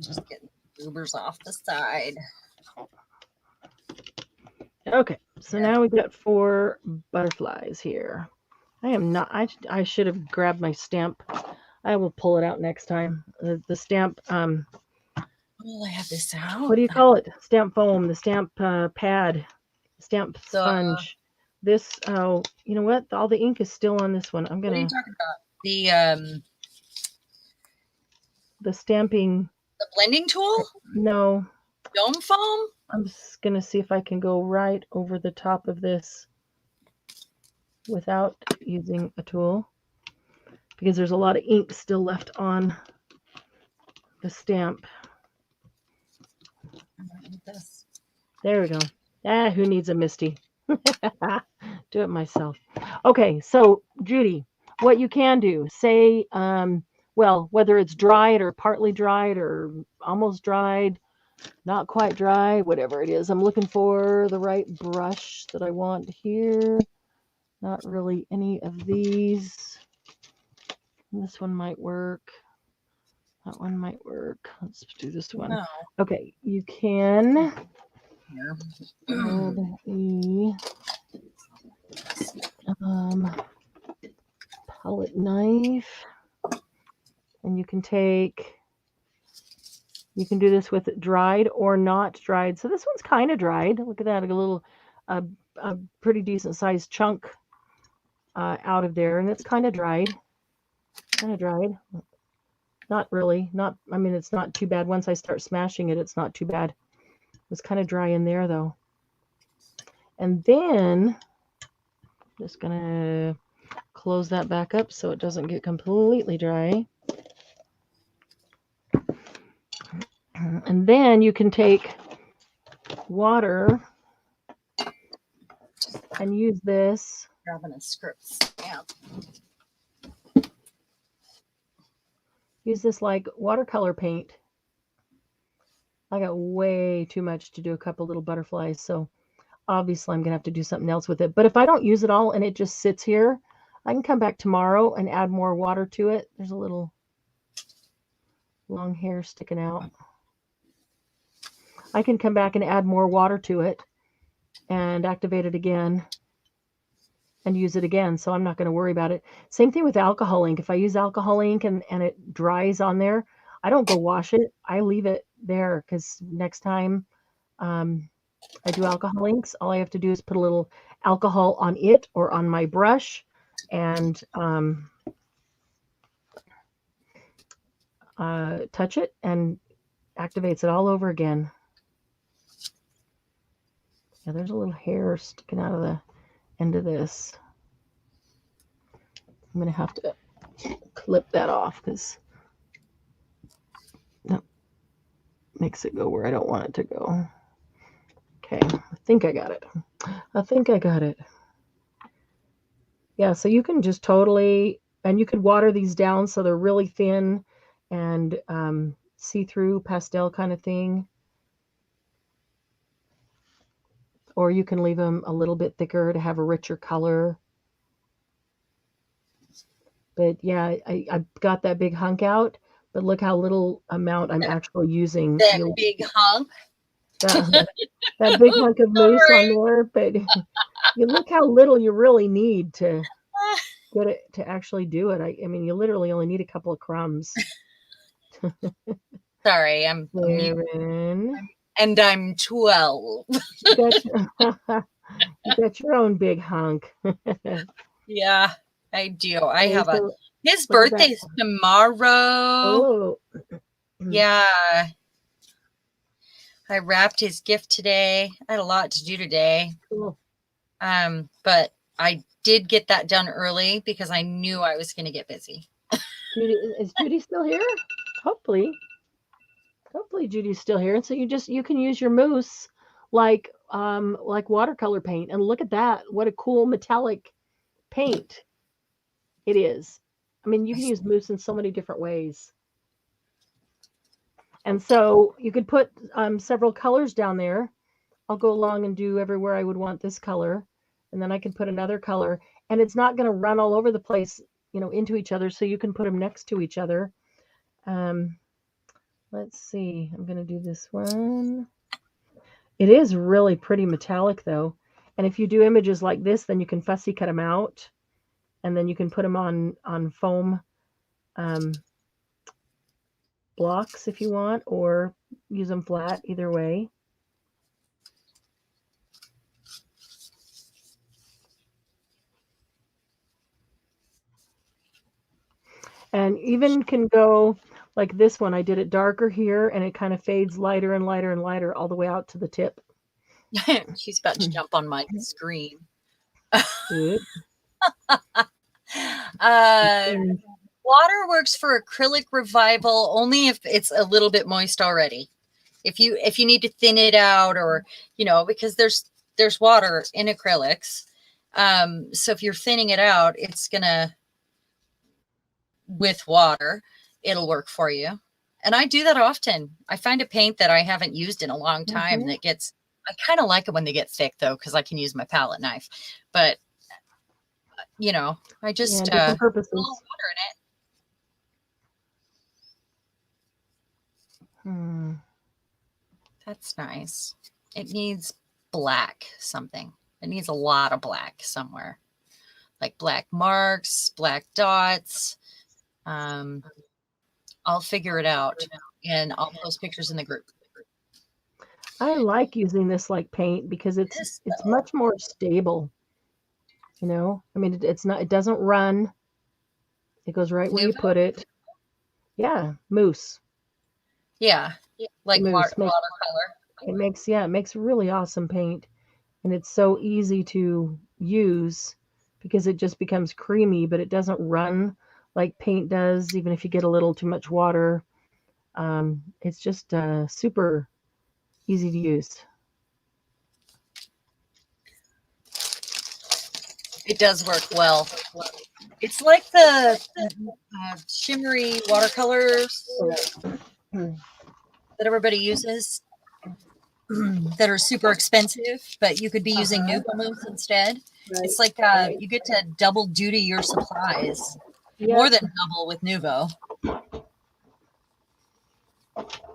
Just getting goobers off the side. Okay, so now we've got 4 butterflies here. I am not, I should have grabbed my stamp. I will pull it out next time. The stamp, Oh, I have this out. what do you call it? Stamp foam, the stamp pad, stamp sponge. This, oh, you know what? All the ink is still on this one. I'm going to. What are you talking about? The stamping. The blending tool? No. Dome foam? I'm just going to see if I can go right over the top of this without using a tool, because there's a lot of ink still left on the stamp. There we go. Ah, who needs a Misty? Do it myself. Okay, so Judy, what you can do, say, well, whether it's dried or partly dried or almost dried, not quite dry, whatever it is. I'm looking for the right brush that I want here. Not really any of these. This one might work. That one might work. Let's do this one. No. Okay, you can Here. add a palette knife, and you can do this with it dried or not dried. So this one's kind of dried. Look at that, a little, a pretty decent sized chunk out of there, and it's kind of dried. Not really. I mean, it's not too bad. Once I start smashing it, it's not too bad. It's kind of dry in there, though. And then, just going to close that back up so it doesn't get completely dry. And then you can take water and use this. Grabbing a script stamp. Use this like watercolor paint. I got way too much to do a couple little butterflies, so obviously I'm going to have to do something else with it. But if I don't use it all and it just sits here, I can come back tomorrow and add more water to it. There's a little long hair sticking out. I can come back and add more water to it and activate it again and use it again, so I'm not going to worry about it. Same thing with alcohol ink. If I use alcohol ink and it dries on there, I don't go wash it. I leave it there, because next time I do alcohol inks, all I have to do is put a little alcohol on it or on my brush and touch it, and activates it all over again. Yeah, there's a little hair sticking out of the end of this. I'm going to have to clip that off, because that makes it go where I don't want it to go. Okay, I think I got it. Yeah, so you can just totally, and you can water these down so they're really thin and see-through pastel kind of thing. Or you can leave them a little bit thicker to have a richer color. But yeah, I got that big hunk out, but look how little amount I'm actually using. That big hunk? That big hunk of mousse on there, but you look how little you really need to get it to actually do it. I mean, you literally only need a couple of crumbs. Sorry, I'm and I'm 12. You got your own big hunk. Yeah, I do. I have his birthday's tomorrow. Oh. Yeah. I wrapped his gift today. I had a lot to do today. Cool. But I did get that done early because I knew I was going to get busy. Judy, is Judy still here? Hopefully Judy's still here. And so you can use your mousse like watercolor paint. And look at that. What a cool metallic paint it is. I mean, you can use mousse in so many different ways. And so you could put several colors down there. I'll go along and do everywhere I would want this color. And then I can put another color. And it's not going to run all over the place, into each other. So you can put them next to each other. Let's see. I'm going to do this one. It is really pretty metallic, though. And if you do images like this, then you can fussy cut them out. And then you can put them on foam blocks if you want, or use them flat, either way. And even can go like this one. I did it darker here, and it kind of fades lighter and lighter and lighter all the way out to the tip. She's about to jump on my screen. Good. Water works for acrylic revival only if it's a little bit moist already. If you need to thin it out, or because there's water in acrylics. So if you're thinning it out, it's gonna, with water, it'll work for you. And I do that often. I find a paint that I haven't used in a long time that gets, I kind of like it when they get thick though, because I can use my palette knife. But I just different purposes. a little water in it. That's nice. It needs black something. It needs a lot of black somewhere, like black marks, black dots. I'll figure it out, and I'll post pictures in the group. I like using this like paint because it's much more stable. I mean, it doesn't run. It goes right where you put it. Yeah, mousse. Yeah, like watercolor. It makes really awesome paint, and it's so easy to use because it just becomes creamy, but it doesn't run like paint does, even if you get a little too much water. It's just super easy to use. It does work well. It's like the shimmery watercolors that everybody uses that are super expensive, but you could be using Nuvo mousse instead. Right. It's like you get to double duty your supplies. Yep. More than double with Nuvo.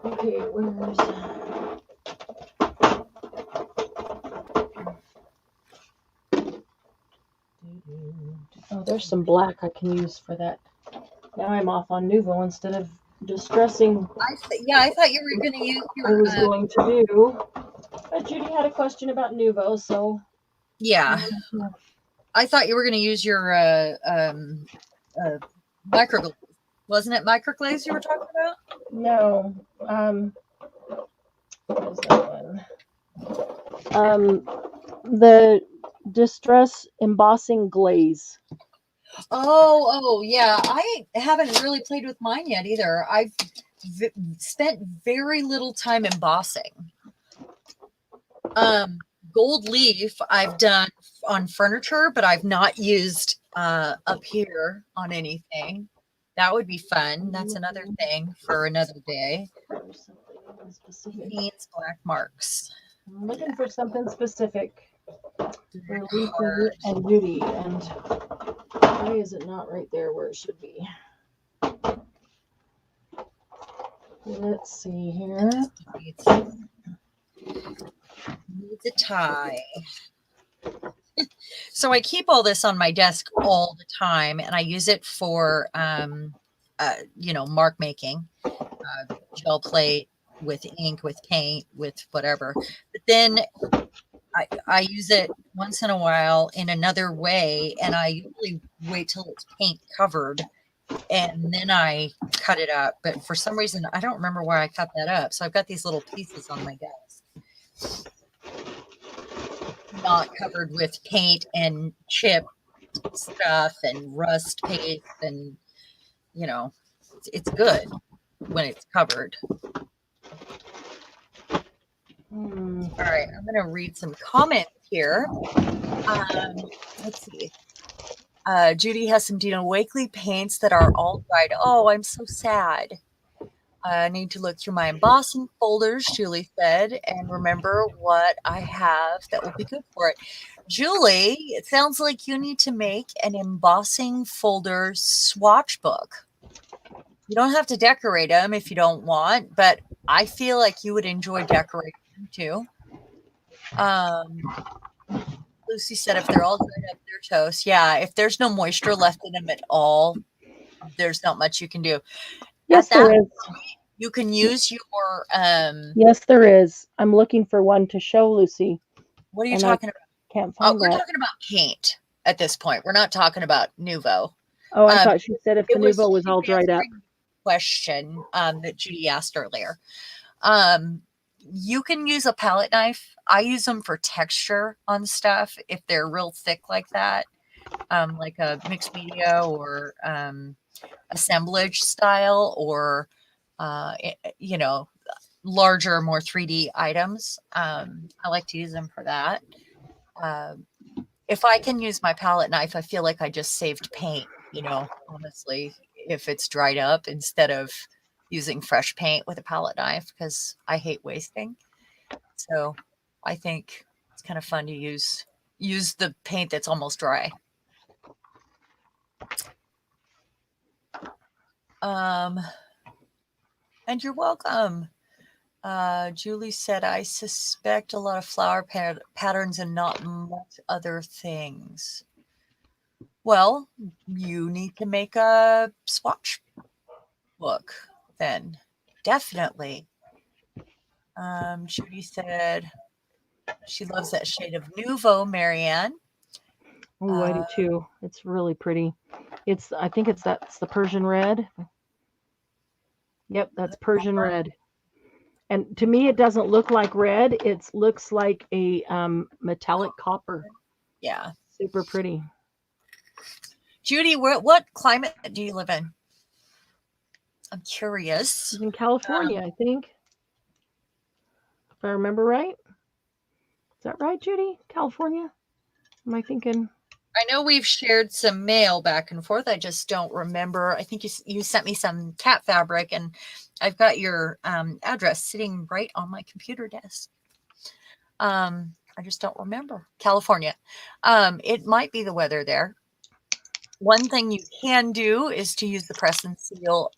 Okay, where's oh, there's some black I can use for that. Now I'm off on Nuvo instead of distressing. I thought you were going to use your. I was going to do. But Judy had a question about Nuvo, so. Yeah. I thought you were going to use your microglaze. Wasn't it microglaze you were talking about? No. What is that one? The Distress Embossing Glaze. Oh, yeah. I haven't really played with mine yet either. I've spent very little time embossing. Gold leaf I've done on furniture, but I've not used up here on anything. That would be fun. That's another thing for another day. Needs black marks. I'm looking for something specific for Lisa and Judy, and why is it not right there where it should be? Let's see here. Needs a tie. So I keep all this on my desk all the time, and I use it for, mark making, gel plate with ink, with paint, with whatever. But then I use it once in a while in another way, and I usually wait till it's paint covered, and then I cut it up. But for some reason, I don't remember why I cut that up. So I've got these little pieces on my desk. not covered with paint and chip stuff and rust paste, and it's good when it's covered. All right, I'm going to read some comments here. Let's see. Judy has some Dina Wakely paints that are all dried. Oh, I'm so sad. I need to look through my embossing folders, Julie said, and remember what I have that will be good for it. Julie, it sounds like you need to make an embossing folder swatch book. You don't have to decorate them if you don't want, but I feel like you would enjoy decorating them too. Lucy said if they're all dried up, they're toast. Yeah, if there's no moisture left in them at all, there's not much you can do. Yes, there is. You can use your Yes, there is. I'm looking for one to show Lucy. What are you talking about? Can't find we're that. talking about paint at this point. We're not talking about Nuvo. Oh, I thought she said if the Nuvo was all dried up. Question that Judy asked earlier. You can use a palette knife. I use them for texture on stuff if they're real thick like that, like a mixed media or assemblage style, or larger, more 3D items. I like to use them for that. If I can use my palette knife, I feel like I just saved paint, honestly, if it's dried up, instead of using fresh paint with a palette knife, because I hate wasting. So I think it's kind of fun to use the paint that's almost dry. And you're welcome. Julie said, I suspect a lot of flower patterns and not much other things. Well, you need to make a swatch book then. Definitely. Judy said she loves that shade of Nuvo, Marianne. Oh, I do too. It's really pretty. I think that's the Persian red. Yep, that's Persian red. And to me, it doesn't look like red. It looks like a metallic copper. Yeah. Super pretty. Judy, what climate do you live in? I'm curious. She's in California, I think. If I remember right. Is that right, Judy? California? Am I thinking? I know we've shared some mail back and forth. I just don't remember. I think you sent me some cat fabric, and I've got your address sitting right on my computer desk. I just don't remember. California. It might be the weather there. One thing you can do is to use the press and seal,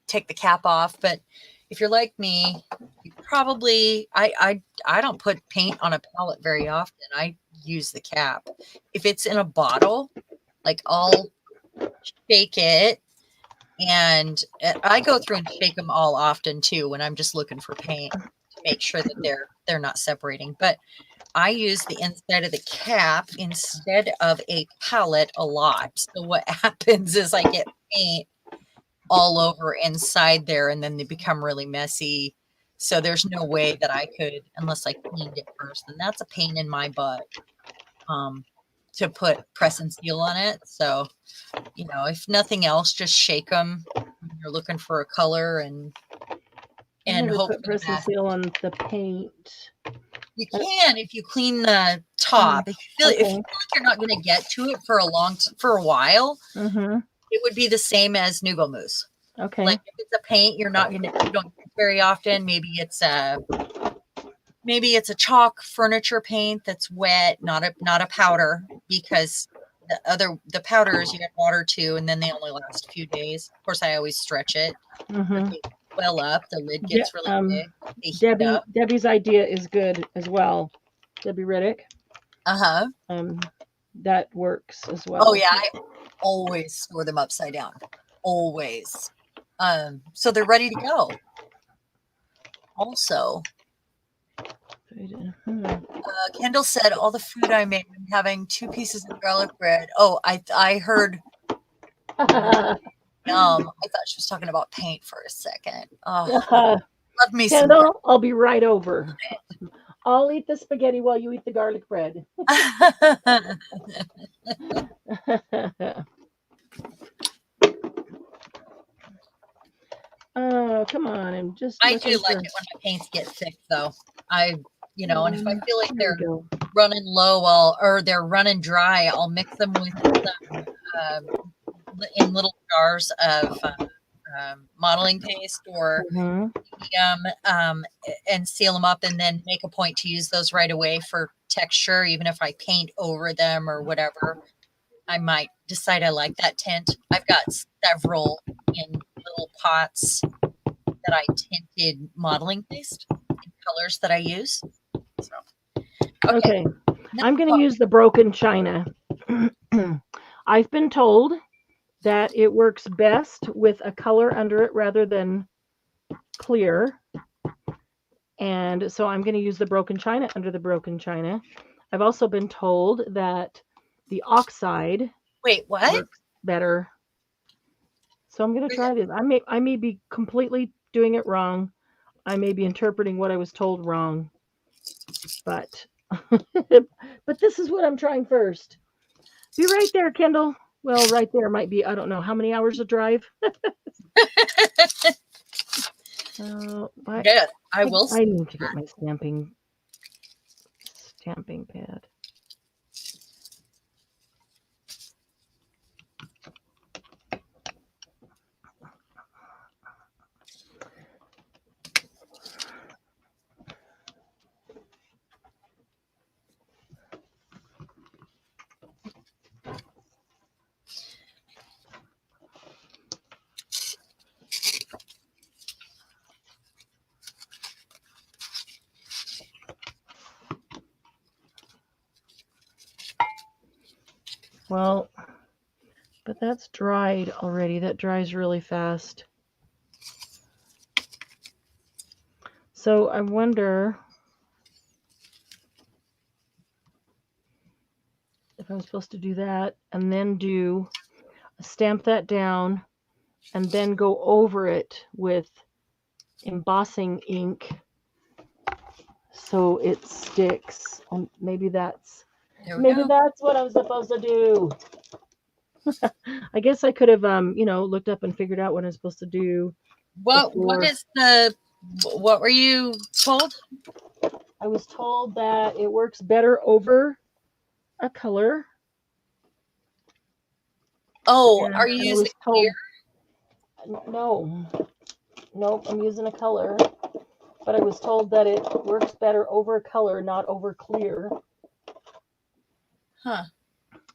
take the cap off. But if you're like me, you probably, I don't put paint on a palette very often. I use the cap. If it's in a bottle, like I'll shake it, and I go through and shake them all often too when I'm just looking for paint to make sure that they're not separating. But I use the inside of the cap instead of a palette a lot. So what happens is I get paint all over inside there, and then they become really messy. So there's no way that I could, unless I cleaned it first. And that's a pain in my butt to put press and seal on it. So, if nothing else, just shake them when you're looking for a color, and hope put press and seal on the paint. You can if you clean the top. If you feel like you're not going to get to it for a while, it would be the same as Nuvo Mousse. Okay. Like if it's a paint, you don't get very often. Maybe it's a chalk furniture paint that's wet, not a powder, because the powders you get water to, and then they only last a few days. Of course, I always stretch it. Well up, the lid gets really big. Debbie's idea is good as well. Debbie Riddick. That works as well. Oh yeah, I always store them upside down. Always. So they're ready to go. Also, Kendall said all the food I made, I'm having 2 pieces of garlic bread. Oh, I heard. I thought she was talking about paint for a second. Love me Kendall, I'll be right over. I'll eat the spaghetti while you eat the garlic bread. Oh, come on. I'm just I do looking like for... it when my paints get thick, though. You know, and if I feel like there they're we go. running low, or they're running dry, I'll mix them with some in little jars of modeling paste or Mhm. and seal them up, and then make a point to use those right away for texture. Even if I paint over them or whatever, I might decide I like that tint. I've got several in little pots that I tinted modeling paste in colors that I use. So, Okay. I'm going to use the broken china. I've been told that it works best with a color under it rather than clear. And so I'm going to use the broken china under the broken china. I've also been told that the oxide works better. So I'm going to try this. I may be completely doing it wrong. I may be interpreting what I was told wrong. But but this is what I'm trying first. Be right there, Kendall. Well, right there might be, I don't know, how many hours of drive? Yeah, I will. I need to get my stamping pad. Well, but that's dried already. That dries really fast. So I wonder if I'm supposed to do that and then stamp that down and then go over it with embossing ink so it sticks. And maybe that's what I'm supposed to do. I guess I could have looked up and figured out what I'm supposed to do. What were you told? I was told that it works better over a color. Oh, are you using clear? No, I'm using a color. But I was told that it works better over color, not over clear. Huh.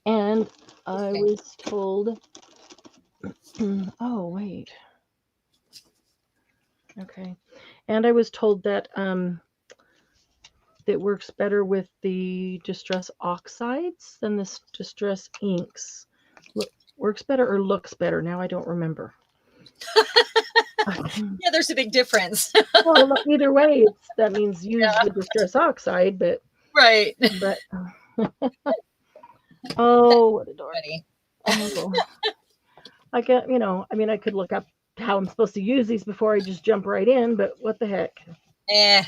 And I was told, oh, wait. Okay. And I was told that it works better with the Distress Oxides than the Distress Inks. Works better or looks better? Now I don't remember. Yeah, there's a big difference. Well, either way, that means use the Distress Oxide, but... Right. But... oh, what a dork. Oh. I got, I could look up how I'm supposed to use these before I just jump right in, but what the heck? It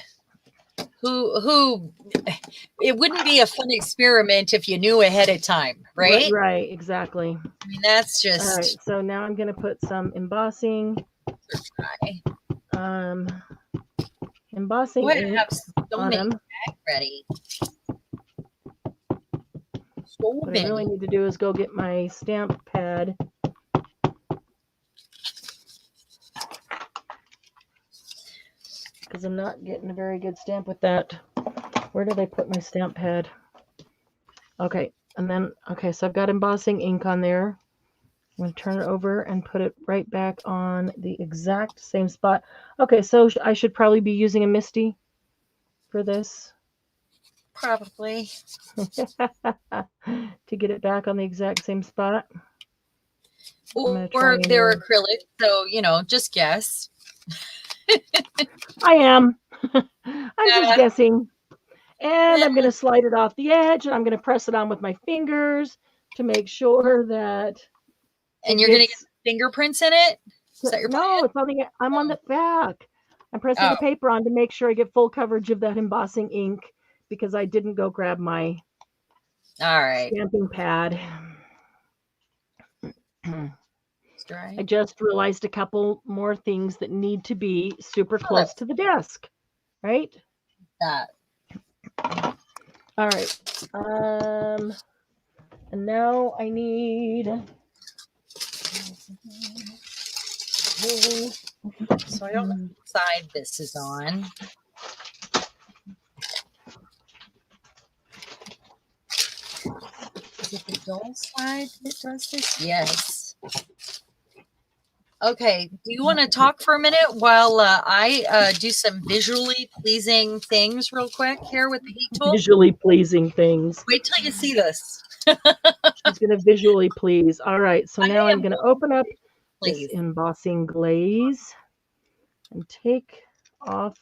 wouldn't be a fun experiment if you knew ahead of time, right? Right, exactly. I mean, that's just... All right, so now I'm going to put some embossing. Embossing ink on them. Ready. What I really need to do is go get my stamp pad. Because I'm not getting a very good stamp with that. Where did I put my stamp pad? Okay, and then, so I've got embossing ink on there. I'm going to turn it over and put it right back on the exact same spot. Okay, so I should probably be using a Misty for this. Probably. To get it back on the exact same spot. Or they're acrylic, so, just guess. I am. I'm just guessing. And I'm going to slide it off the edge, and I'm going to press it on with my fingers to make sure that... And you're going to get fingerprints in it? Is that your plan? No, it's on I'm on the back. I'm pressing the paper on to make sure I get full coverage of that embossing ink because I didn't go grab my stamping pad. I just realized a couple more things that need to be super close to the desk, right? All right. And now I need. So I don't know what side this is on. Is it the dull side that does this? Yes. Okay. Do you want to talk for a minute while I do some visually pleasing things real quick here with the heat tool? Visually pleasing things. Wait till you see this. She's going to visually please. All right. So now I'm going to open up this embossing glaze and take off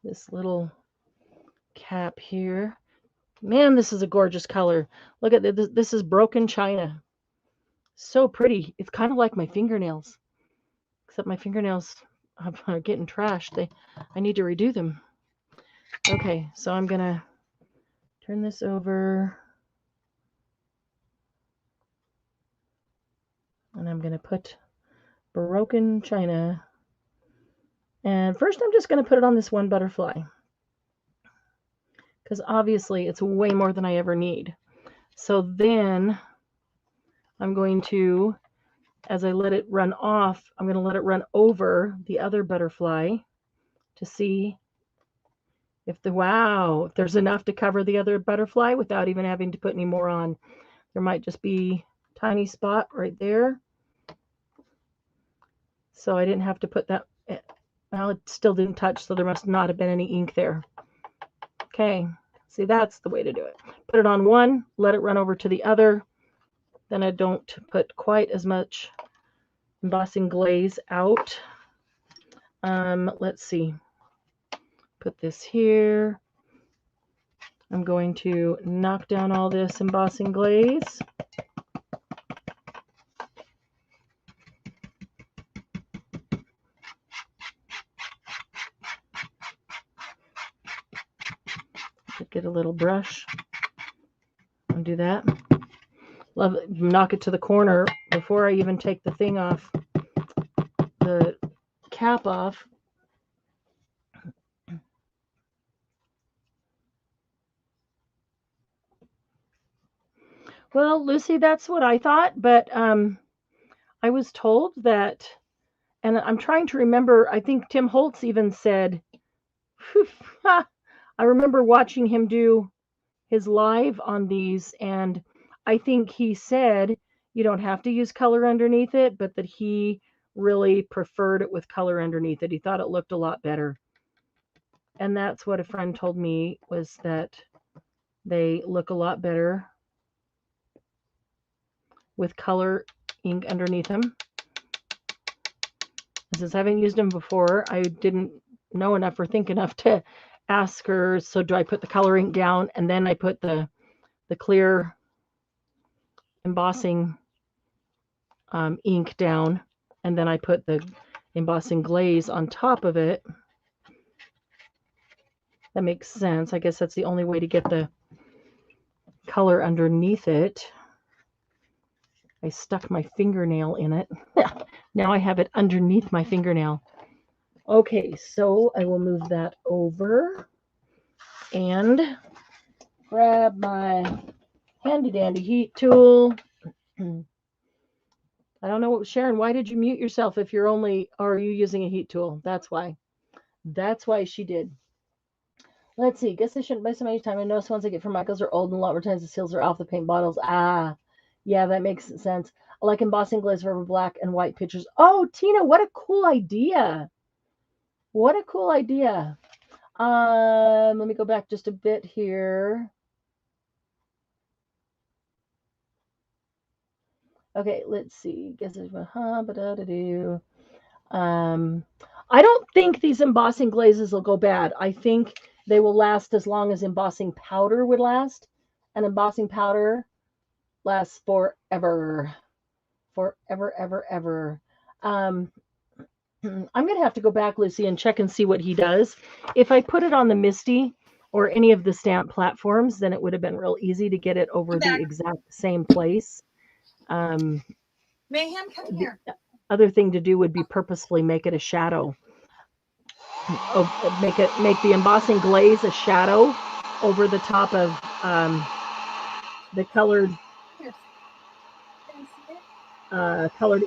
this little cap here. Man, this is a gorgeous color. Look at this. This is broken china. So pretty. It's kind of like my fingernails, except my fingernails are getting trashed. I need to redo them. Okay, so I'm going to turn this over. And I'm going to put broken china. And first I'm just going to put it on this one butterfly, because obviously it's way more than I ever need. So then I'm going to, as I let it run off, I'm going to let it run over the other butterfly to see if there's enough to cover the other butterfly without even having to put any more on. There might just be a tiny spot right there. So I didn't have to put that. Well, it still didn't touch, so there must not have been any ink there. Okay, see, that's the way to do it. Put it on one, let it run over to the other. Then I don't put quite as much embossing glaze out. Let's see. Put this here. I'm going to knock down all this embossing glaze. Get a little brush and do that. Love it. Knock it to the corner before I even take the thing off, the cap off. Well, Lucy, that's what I thought, but I was told that, and I'm trying to remember, I think Tim Holtz even said, I remember watching him do his live on these, and I think he said you don't have to use color underneath it, but that he really preferred it with color underneath it. He thought it looked a lot better. And that's what a friend told me, was that they look a lot better with color ink underneath them. Since I haven't used them before, I didn't know enough or think enough to ask her, so do I put the color ink down and then I put the clear embossing ink down, and then I put the embossing glaze on top of it? That makes sense. I guess that's the only way to get the color underneath it. I stuck my fingernail in it. Now I have it underneath my fingernail. Okay, so I will move that over and grab my handy dandy heat tool. I don't know, Sharon, why did you mute yourself if you're only, or are you using a heat tool? That's why. That's why she did. Let's see. Guess I shouldn't waste so much time. I noticed ones I get from Michael's are old, and a lot more times the seals are off the paint bottles. Ah, yeah, that makes sense. I like embossing glaze for black and white pictures. Oh, Tina, what a cool idea. What a cool idea. Let me go back just a bit here. Okay, let's see. Guess it's I don't think these embossing glazes will go bad. I think they will last as long as embossing powder would last. And embossing powder lasts forever. Forever, ever, ever. I'm going to have to go back, Lucy, and check and see what he does. If I put it on the Misty or any of the stamp platforms, then it would have been real easy to get it over the exact same place. Mayhem, come here. The other thing to do would be purposefully make it a shadow. Make the embossing glaze a shadow over the top of the colored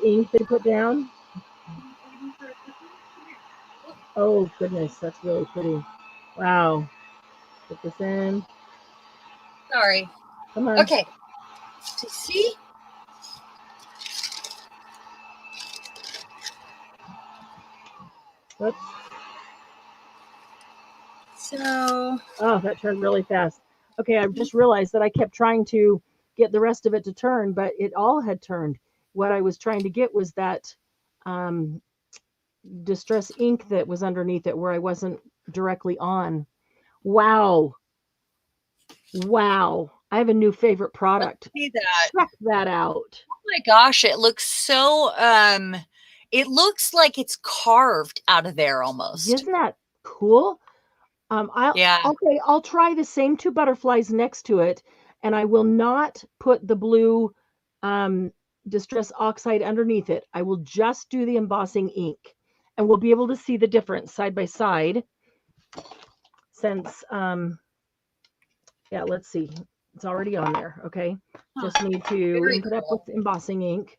ink they put down. Oh goodness, that's really pretty. Wow. Put this in. Sorry. Come on. Okay. See? Whoops. So. Oh, that turned really fast. Okay, I just realized that I kept trying to get the rest of it to turn, but it all had turned. What I was trying to get was that distress ink that was underneath it where I wasn't directly on. Wow. Wow. I have a new favorite product. See that. Check that out. Oh my gosh, it looks so it looks like it's carved out of there almost. Isn't that cool? I'll try the same two butterflies next to it, and I will not put the blue distress oxide underneath it. I will just do the embossing ink, and we'll be able to see the difference side by side. Since let's see, it's already on there. Okay, just need to ink it up with embossing ink.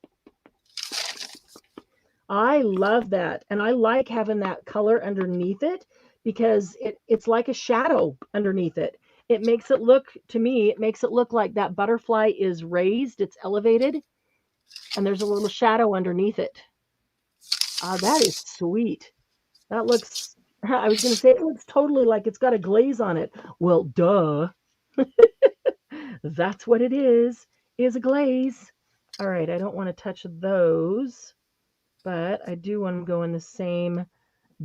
I love that, and I like having that color underneath it because it's like a shadow underneath it. It makes it look, to me, it makes it look like that butterfly is raised, it's elevated, and there's a little shadow underneath it. That is sweet. That looks, I was going to say it looks totally like it's got a glaze on it. Well, duh. That's what it is a glaze. All right, I don't want to touch those, but I do want to go in the same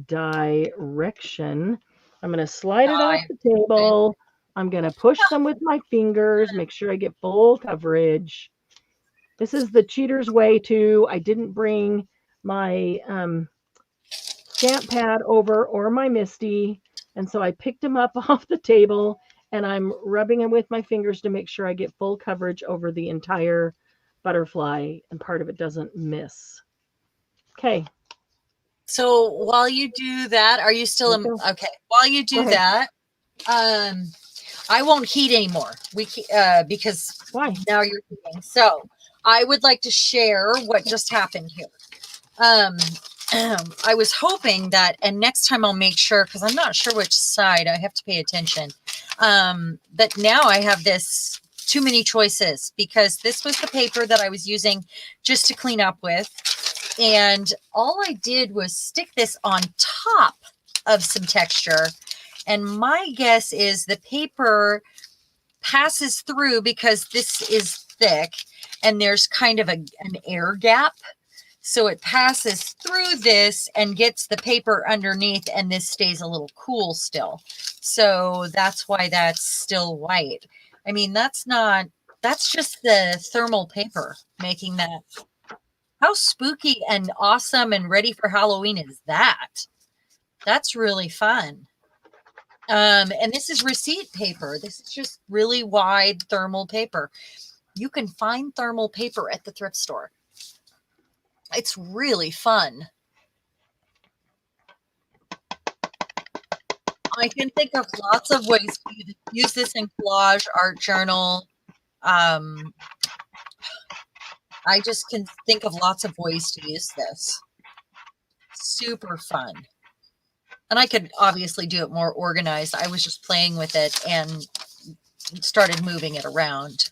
direction. I'm going to slide it off the table. I'm going to push some with my fingers, make sure I get full coverage. This is the cheater's way too. I didn't bring my stamp pad over or my Misty, and so I picked them up off the table and I'm rubbing them with my fingers to make sure I get full coverage over the entire butterfly and part of it doesn't miss. Okay. So while you do that, are you still okay? While you do that, I won't heat anymore. Because why? Now you're heating. So I would like to share what just happened here. I was hoping that, and next time I'll make sure, because I'm not sure which side I have to pay attention. But now I have this too many choices because this was the paper that I was using just to clean up with. And all I did was stick this on top of some texture. And my guess is the paper passes through because this is thick and there's kind of an air gap. So it passes through this and gets the paper underneath, and this stays a little cool still. So that's why that's still white. I mean, that's just the thermal paper making that. How spooky and awesome and ready for Halloween is that? That's really fun. And this is receipt paper. This is just really wide thermal paper. You can find thermal paper at the thrift store. It's really fun. I can think of lots of ways to use this in collage, art journal. I just can think of lots of ways to use this. Super fun. And I could obviously do it more organized. I was just playing with it and started moving it around.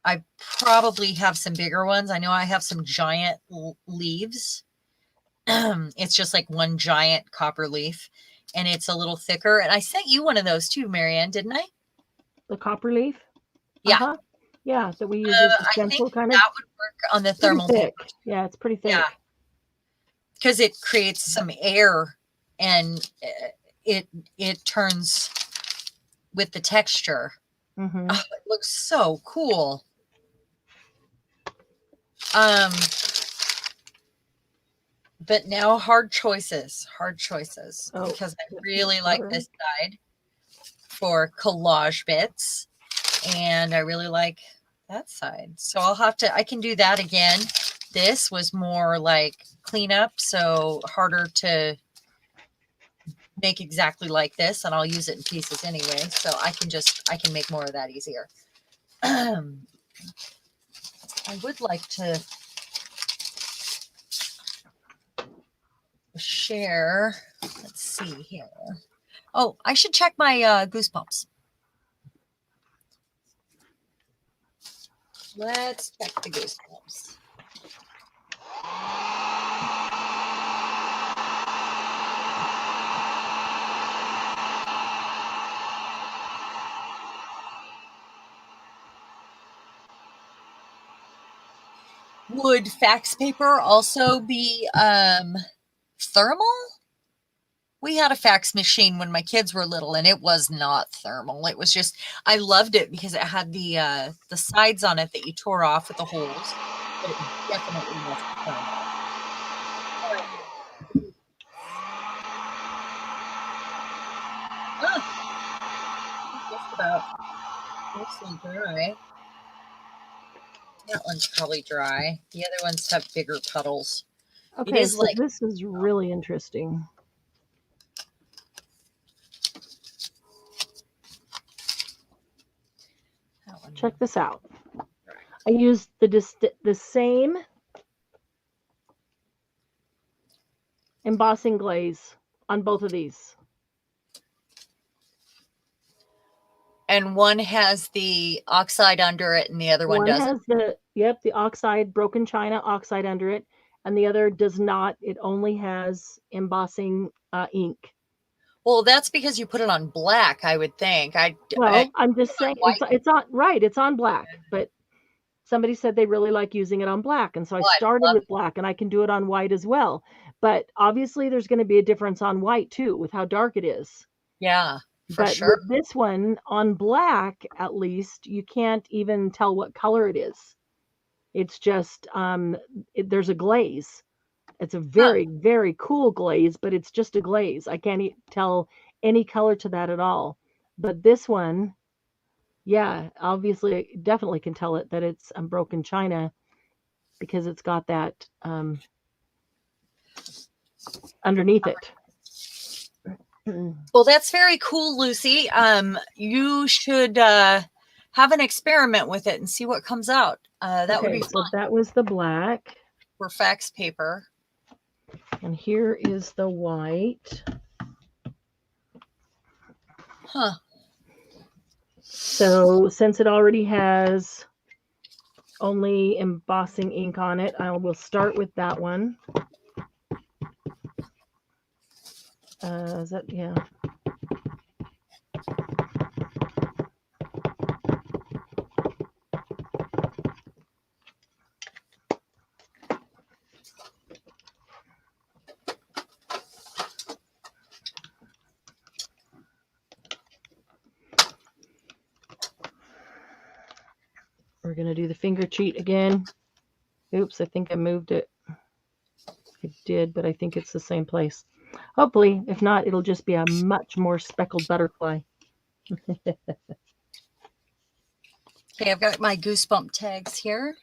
I probably have some bigger ones. I know I have some giant leaves. It's just like one giant copper leaf and it's a little thicker. And I sent you one of those too, Marianne, didn't I? The copper leaf? Yeah. Yeah, that we use as a stencil kind of. That would work on the thermal paper. Yeah, it's pretty thick. Yeah. Because it creates some air and it turns with the texture. Mm-hmm. Oh, it looks so cool. But now hard choices, because I really like this side for collage bits, and I really like that side. So I can do that again. This was more like cleanup, so harder to make exactly like this, and I'll use it in pieces anyway. So I can make more of that easier. I would like to share. Let's see here. Oh, I should check my Goosebumps. Let's check the Goosebumps. Would fax paper also be thermal? We had a fax machine when my kids were little, and it was not thermal. It was just, I loved it because it had the sides on it that you tore off with the holes, but it definitely wasn't thermal. Just about mostly dry. That one's probably dry. The other ones have bigger puddles. Okay, so this is really interesting. Check this out. I used the same embossing glaze on both of these. And one has the oxide under it and the other one doesn't. Has the oxide, broken china oxide under it, and the other does not. It only has embossing ink. Well, that's because you put it on black, I would think. I'm just saying it's on right. It's on black, but somebody said they really like using it on black, and so I started with black, and I can do it on white as well. But obviously, there's going to be a difference on white too, with how dark it is. Yeah, for but sure. With this one on black, at least you can't even tell what color it is. It's just there's a glaze. It's a very, very cool glaze, but it's just a glaze. I can't tell any color to that at all. But this one, yeah, obviously, definitely can tell it that it's broken china because it's got that underneath it. Well, that's very cool, Lucy. You should have an experiment with it and see what comes out. That would be fun. So that was the black. For fax paper. And here is the white. Huh. So since it already has only embossing ink on it, I will start with that one. Is that, yeah. We're going to do the finger cheat again. Oops, I think I moved it. I did, but I think it's the same place. Hopefully, if not, it'll just be a much more speckled butterfly. Okay, I've got my Goosebump tags here.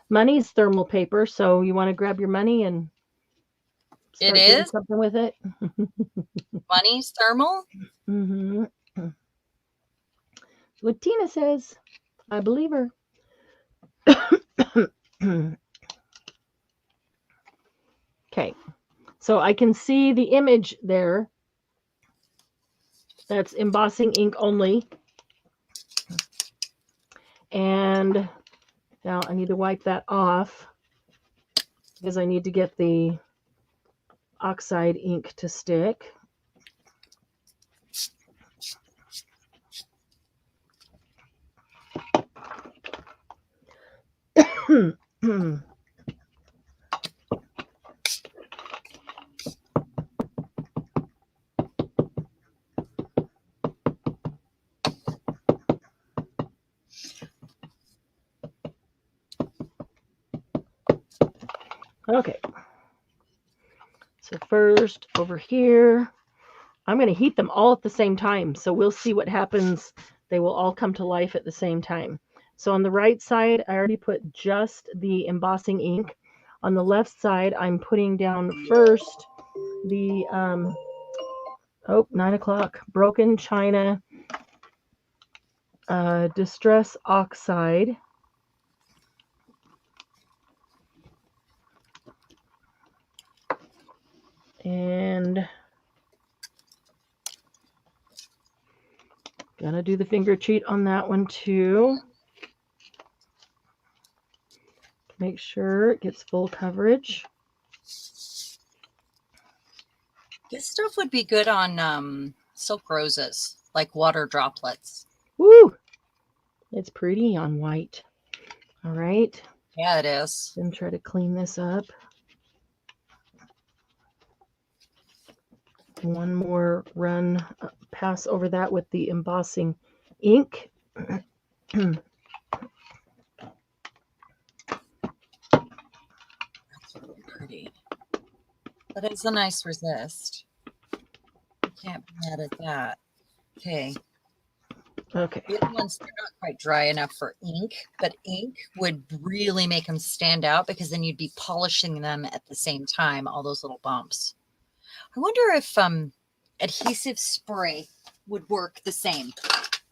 Money's thermal paper, so you want to grab your money and start doing something with it. Money's thermal? Mm-hmm. What Tina says. I believe her. Okay, so I can see the image there. That's embossing ink only. And now I need to wipe that off because I need to get the oxide ink to stick. Okay. first over here. I'm going to heat them all at the same time, so we'll see what happens. They will all come to life at the same time. So on the right side, I already put just the embossing ink. On the left side, I'm putting down first the 9 o'clock broken china distress oxide. And gonna do the finger cheat on that one too. Make sure it gets full coverage. This stuff would be good on silk roses, like water droplets. Woo! It's pretty on white. All right. Yeah, it is. Then try to clean this up. One more run, pass over that with the embossing ink. That's really pretty. That is a nice resist. You can't be mad at that. Okay. Okay. The other ones, they're not quite dry enough for ink, but ink would really make them stand out because then you'd be polishing them at the same time, all those little bumps. I wonder if adhesive spray would work the same.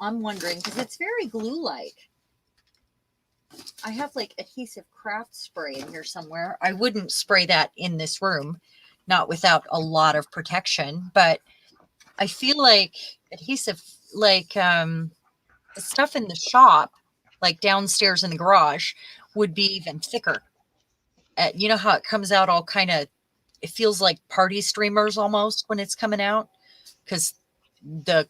I'm wondering because it's very glue-like. I have like adhesive craft spray in here somewhere. I wouldn't spray that in this room, not without a lot of protection, but I feel like adhesive, like the stuff in the shop, like downstairs in the garage, would be even thicker. You know how it comes out all kind of, it feels like party streamers almost when it's coming out because the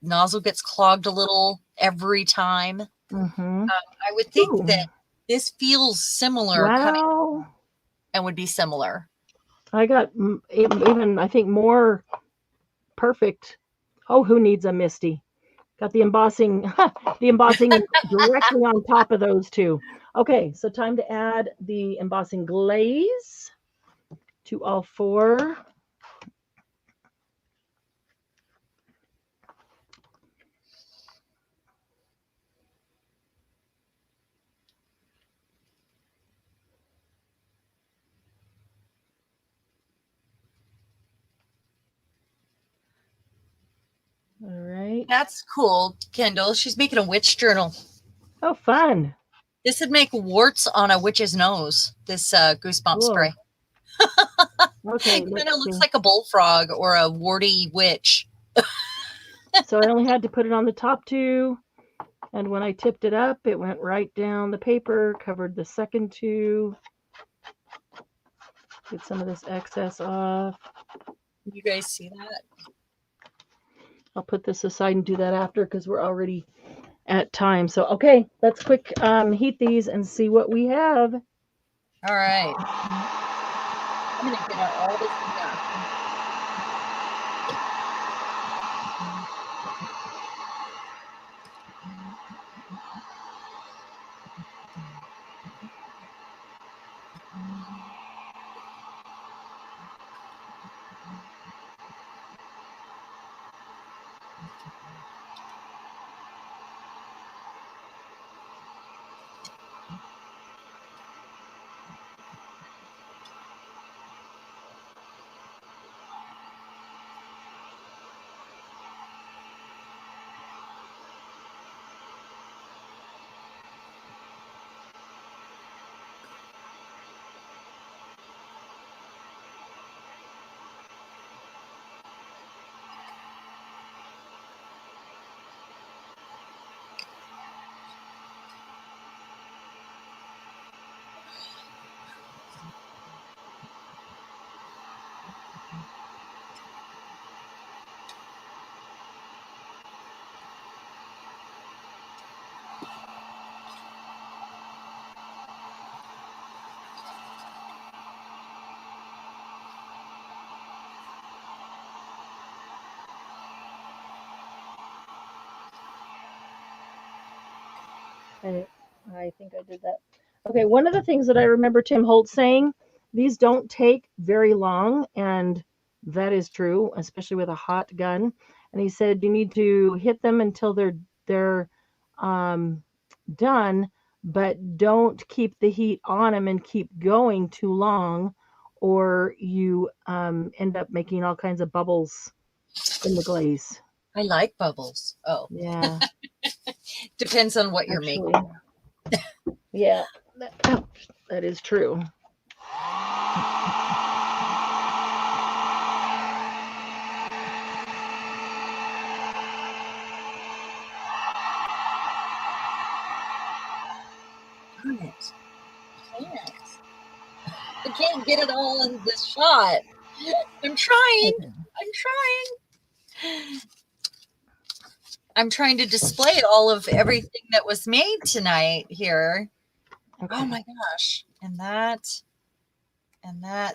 nozzle gets clogged a little every time. Mm-hmm. I would think that this feels similar coming and would be similar. I got even, I think, more perfect. Oh, who needs a Misty? Got the embossing, directly on top of those two. Okay, so time to add the embossing glaze to all four. All right. That's cool, Kendall. She's making a witch journal. Oh, fun. This would make warts on a witch's nose, this Goosebumps Spray. Okay. It kind of looks like a bullfrog or a warty witch. So I only had to put it on the top two. And when I tipped it up, it went right down the paper, covered the second two. Get some of this excess off. You guys see that? I'll put this aside and do that after because we're already at time. So, okay, let's quick heat these and see what we have. All right. I'm going to get out all this stuff. I think I did that. Okay, one of the things that I remember Tim Holt saying These don't take very long, and that is true, especially with a hot gun. And he said you need to hit them until they're um, done, but don't keep the heat on them and keep going too long, or you end up making all kinds of bubbles in the glaze. I like bubbles. Oh, Yeah, depends on what you're actually, making. yeah, that is true. Darn it. I can't get it all in this shot. I'm trying. I'm trying to display all of everything that was made tonight here. Okay. Oh my gosh. And that,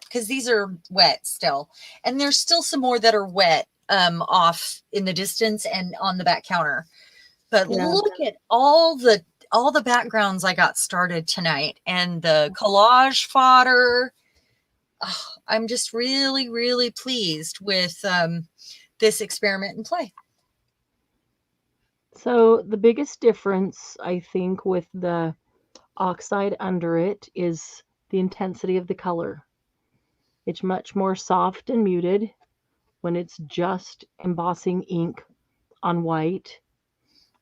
because these are wet still. And there's still some more that are wet off in the distance and on the back counter. But Yeah. look at all the backgrounds I got started tonight and the collage fodder. Oh, I'm just really, really pleased with this experiment and play. So the biggest difference, I think, with the oxide under it is the intensity of the color. It's much more soft and muted when it's just embossing ink on white,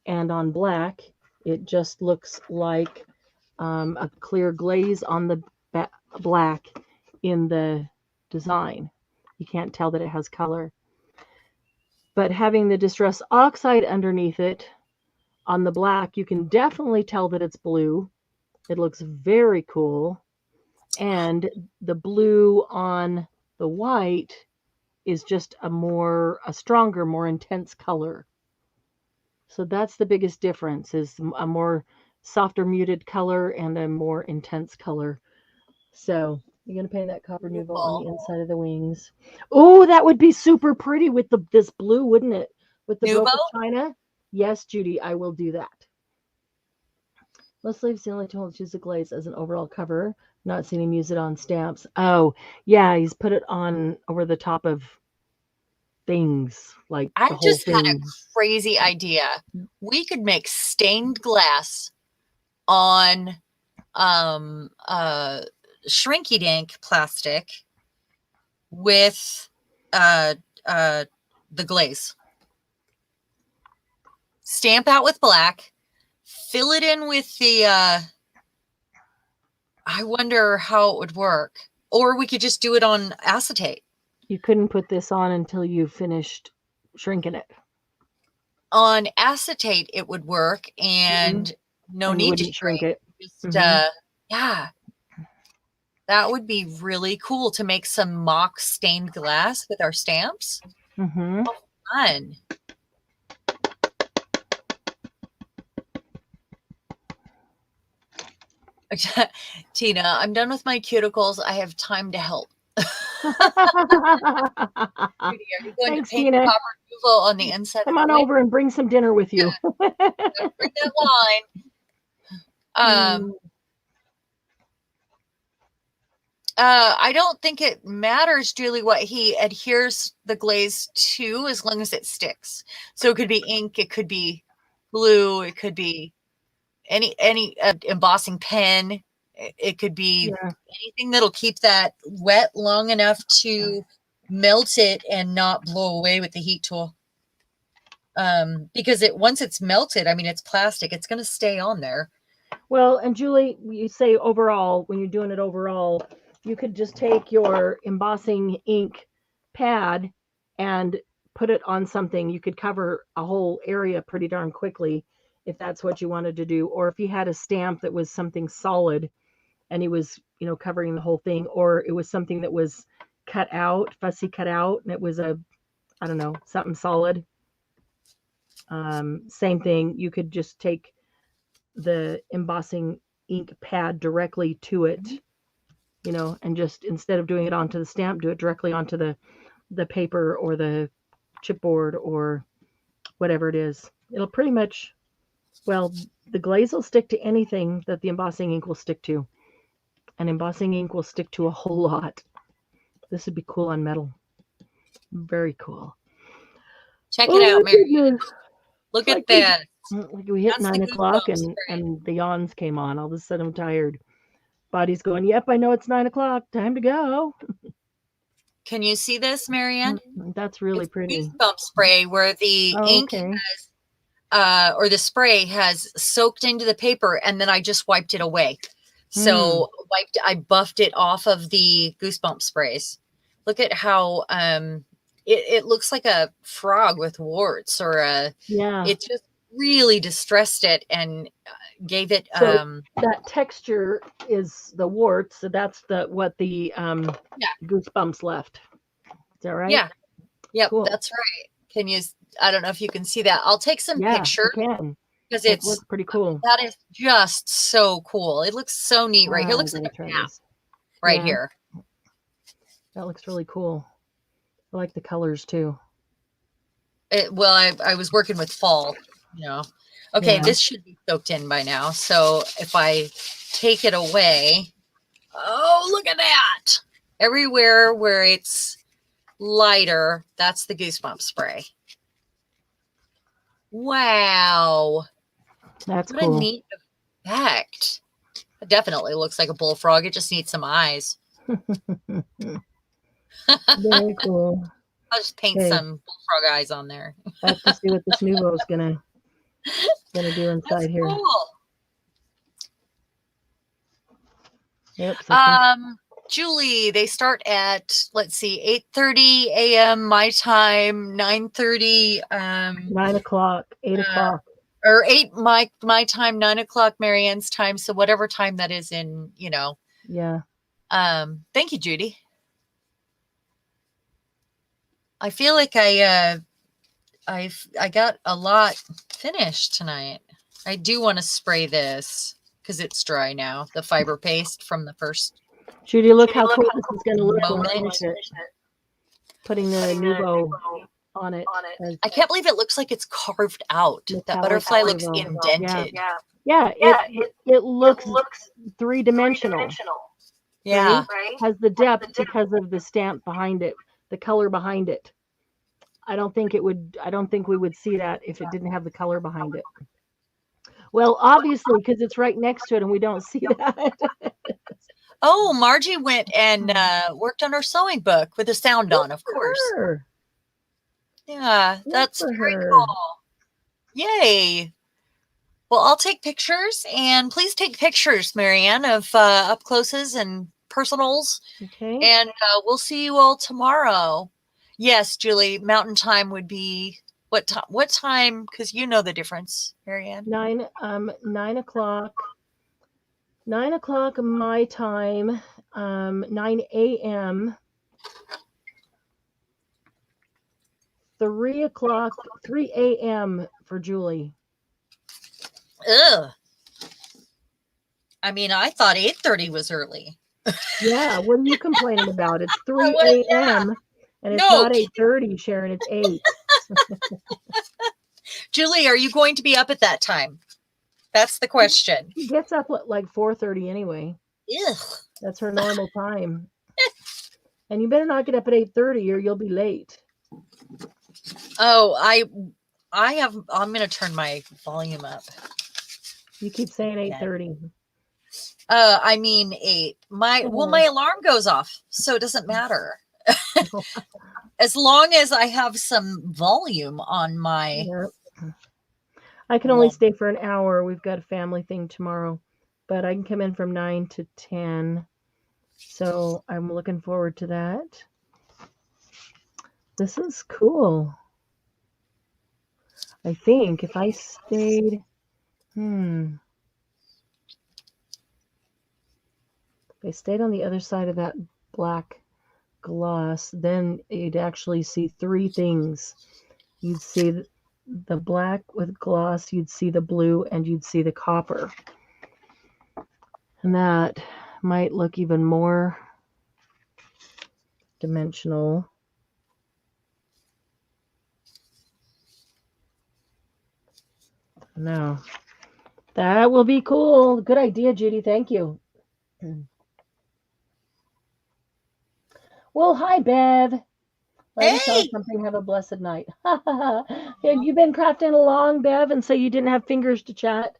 and on black, it just looks like a clear glaze on the black in the design. You can't tell that it has color. But having the Distress Oxide underneath it on the black, you can definitely tell that it's blue. It looks very cool. And the blue on the white is just a stronger, more intense color. So that's the biggest difference, is a more softer muted color and a more intense color. So you're going to paint that copper nouveau on the inside of the wings. Oh, that would be super pretty with this blue, wouldn't it? With the broken china. Yes, Judy, I will do that. Leslie the only told to use the glaze as an overall cover. Not seen him use it on stamps. Oh, yeah, he's put it on over the top of things, like I the whole just thing. had a crazy idea. We could make stained glass on shrinky dink plastic with the glaze. Stamp out with black, fill it in with the I wonder how it would work. Or we could just do it on acetate. You couldn't put this on until you finished shrinking it. On acetate it would work, and no need to shrink it. Just yeah. That would be really cool to make some mock stained glass with our stamps. Mm-hmm. Oh, fun. Tina, I'm done with my cuticles. I have time to help. Judy, are you going Thanks, to paint Tina. copper nouveau on the inside? Come on over and bring some dinner with you. Bring that wine. I don't think it matters, Julie, what he adheres the glaze to, as long as it sticks. So it could be ink, it could be glue, it could be any embossing pen. It could be anything that'll keep that wet long enough to melt it and not blow away with the heat tool. Because once it's melted, I mean, it's plastic, it's going to stay on there. Well, and Julie, you say overall, when you're doing it overall, you could just take your embossing ink pad and put it on something. You could cover a whole area pretty darn quickly if that's what you wanted to do. Or if you had a stamp that was something solid and he was, covering the whole thing, or it was something that was fussy cut out, and it was something solid. Same thing. You could just take the embossing ink pad directly to it, and just, instead of doing it onto the stamp, do it directly onto the paper or the chipboard or whatever it is. It'll pretty much, the glaze will stick to anything that the embossing ink will stick to. and embossing ink will stick to a whole lot. This would be cool on metal. Very cool. Check it out, Mary. Goodness. Look It's at that. like we hit That's the 9 o'clock Goosebumps Spray. and the yawns came on. All of a sudden I'm tired. Body's going, yep, I know it's 9 o'clock. Time to go. Can you see this, Marianne? That's really It's pretty. Goosebumps Spray where the ink Okay. has, or the spray has soaked into the paper, and then I just wiped it away. So I buffed it off of the Goosebumps sprays. Look at how it looks like a frog with warts, or it just really distressed it and gave it So that texture is the warts, so that's what the Goosebumps left. Is that right? Yeah. Yep, Cool. that's right. Can you, I don't know if you can see that. I'll take some pictures because it looks pretty cool. That is just so cool. It looks so neat right here. It looks like a map right here. That looks really cool. I like the colors too. Well, I was working with fall, you know. Okay, this should be soaked in by now. So if I take it away, oh, look at that. Everywhere where it's lighter, that's the Goosebumps spray. Wow. That's what cool. a neat effect. It definitely looks like a bullfrog. It just needs some eyes. Very cool. I'll just paint some bullfrog eyes on there. I have to see what this Nuvo is gonna do inside here. Cool. Yep. Julie, they start at, let's see, 8:30 a.m. my time, 9:30 9 o'clock, 8 o'clock. Or 8 my time, 9 o'clock Marianne's time. So whatever time that is in, you know. Yeah. Thank you, Judy. I feel like I got a lot finished tonight. I do want to spray this because it's dry now. The fiber paste from the first. Judy, look how cool this is going to look when I finish it. Putting the Nuvo on it. I can't believe it looks like it's carved out. That butterfly looks indented. Yeah, it looks three-dimensional. Yeah. Right? Has the depth because of the stamp behind it, the color behind it. I don't think we would see that if it didn't have the color behind it. Well, obviously, because it's right next to it and we don't see that. Oh, Margie went and worked on her sewing book with the sound on, of course. Her. Yeah, that's very cool. Yay. Well, I'll take pictures, and please take pictures, Marianne, of up closes and personals. Okay. And we'll see you all tomorrow. Yes, Julie, Mountain Time would be what time? What time? Because you know the difference, Marianne. 9 o'clock. 9 o'clock my time. 9 a.m. 3 a.m. for Julie. Ugh. I mean, I thought 8:30 was early. Yeah, what are you complaining about? It's 3 a.m. and it's not 8:30, Sharon. It's 8. Julie, are you going to be up at that time? That's the question. She gets up at like 4:30 anyway. Ugh. That's her normal time. And you better not get up at 8:30 or you'll be late. Oh, I'm going to turn my volume up. You keep saying 8:30. I mean 8. My alarm goes off, so it doesn't matter. As long as I have some volume on my. Yep. I can only stay for an hour. We've got a family thing tomorrow, but I can come in from 9 to 10. So I'm looking forward to that. This is cool. I think if I stayed, if I stayed on the other side of that black gloss, then you'd actually see 3 things. You'd see the black with gloss, you'd see the blue, and you'd see the copper. And that might look even more dimensional. No, that will be cool. Good idea, Judy. Thank you. Well, hi, Bev. Let us know Hey, something. Have a blessed night. Have you been crafting along, Bev, and so you didn't have fingers to chat?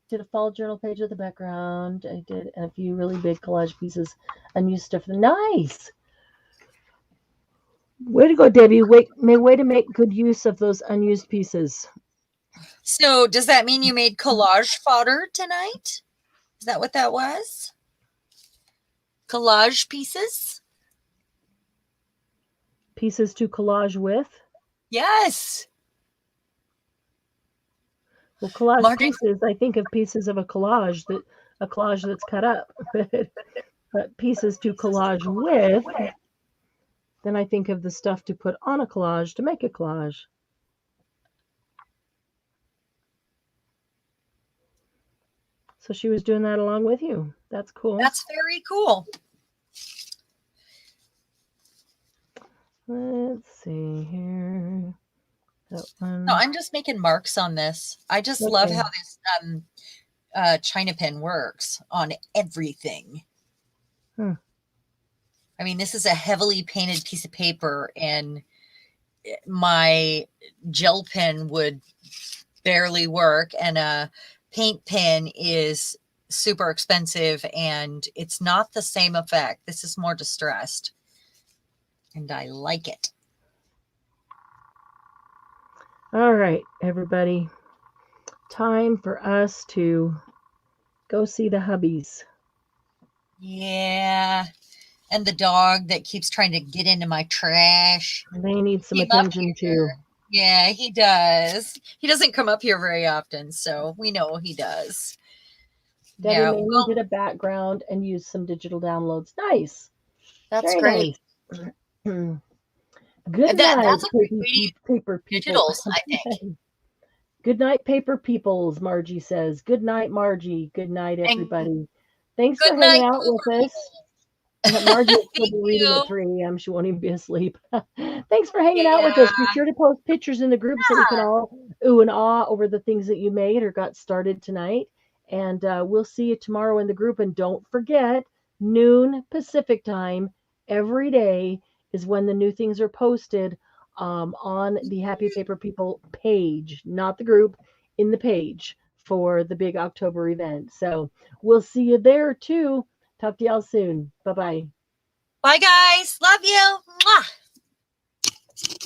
Did a fall journal page with the background. I did a few really big collage pieces. Unused stuff. Nice. Way to go, Debbie. Way to make good use of those unused pieces. so does that mean you made collage fodder tonight? Is that what that was? Collage pieces? Pieces to collage with. Yes. Well, collage Marty, pieces. I think of pieces of a collage that's cut up. But pieces to collage with. Then I think of the stuff to put on a collage to make a collage. So she was doing that along with you. That's cool. that's very cool. Let's see here. That one. No, I'm just making marks on this. I just love Okay. how this China pen works on everything. Hmm. I mean, this is a heavily painted piece of paper, and my gel pen would barely work, and a paint pen is super expensive, and it's not the same effect. This is more distressed, and I like it. All right, everybody. Time for us to go see the hubbies. Yeah. And the dog that keeps trying to get into my trash. They need some He loved attention here. too. Yeah, he does. He doesn't come up here very often, so we know he does. Debbie Yeah, Manning well, did a background and used some digital downloads. Nice. that's Very great. nice. Good That's night, a great way to use paper people. digitals, I think. Good night, paper peoples, Margie says. Good night, Margie. Good night, And everybody. Thanks for good hanging night, out with Pooper us. Margie will still Thank be reading you. at 3 a.m. She won't even be asleep. Thanks for hanging out with Yeah. us. Be sure to post pictures in the group so we can all ooh and ah over the things that you made or got started tonight. And we'll see you tomorrow in the group. And don't forget, noon Pacific time every day is when the new things are posted on the Happy Paper People page, not the group, in the page for the big October event. So we'll see you there too. Talk to y'all soon. Bye-bye. Bye, guys. Love you. Mwah.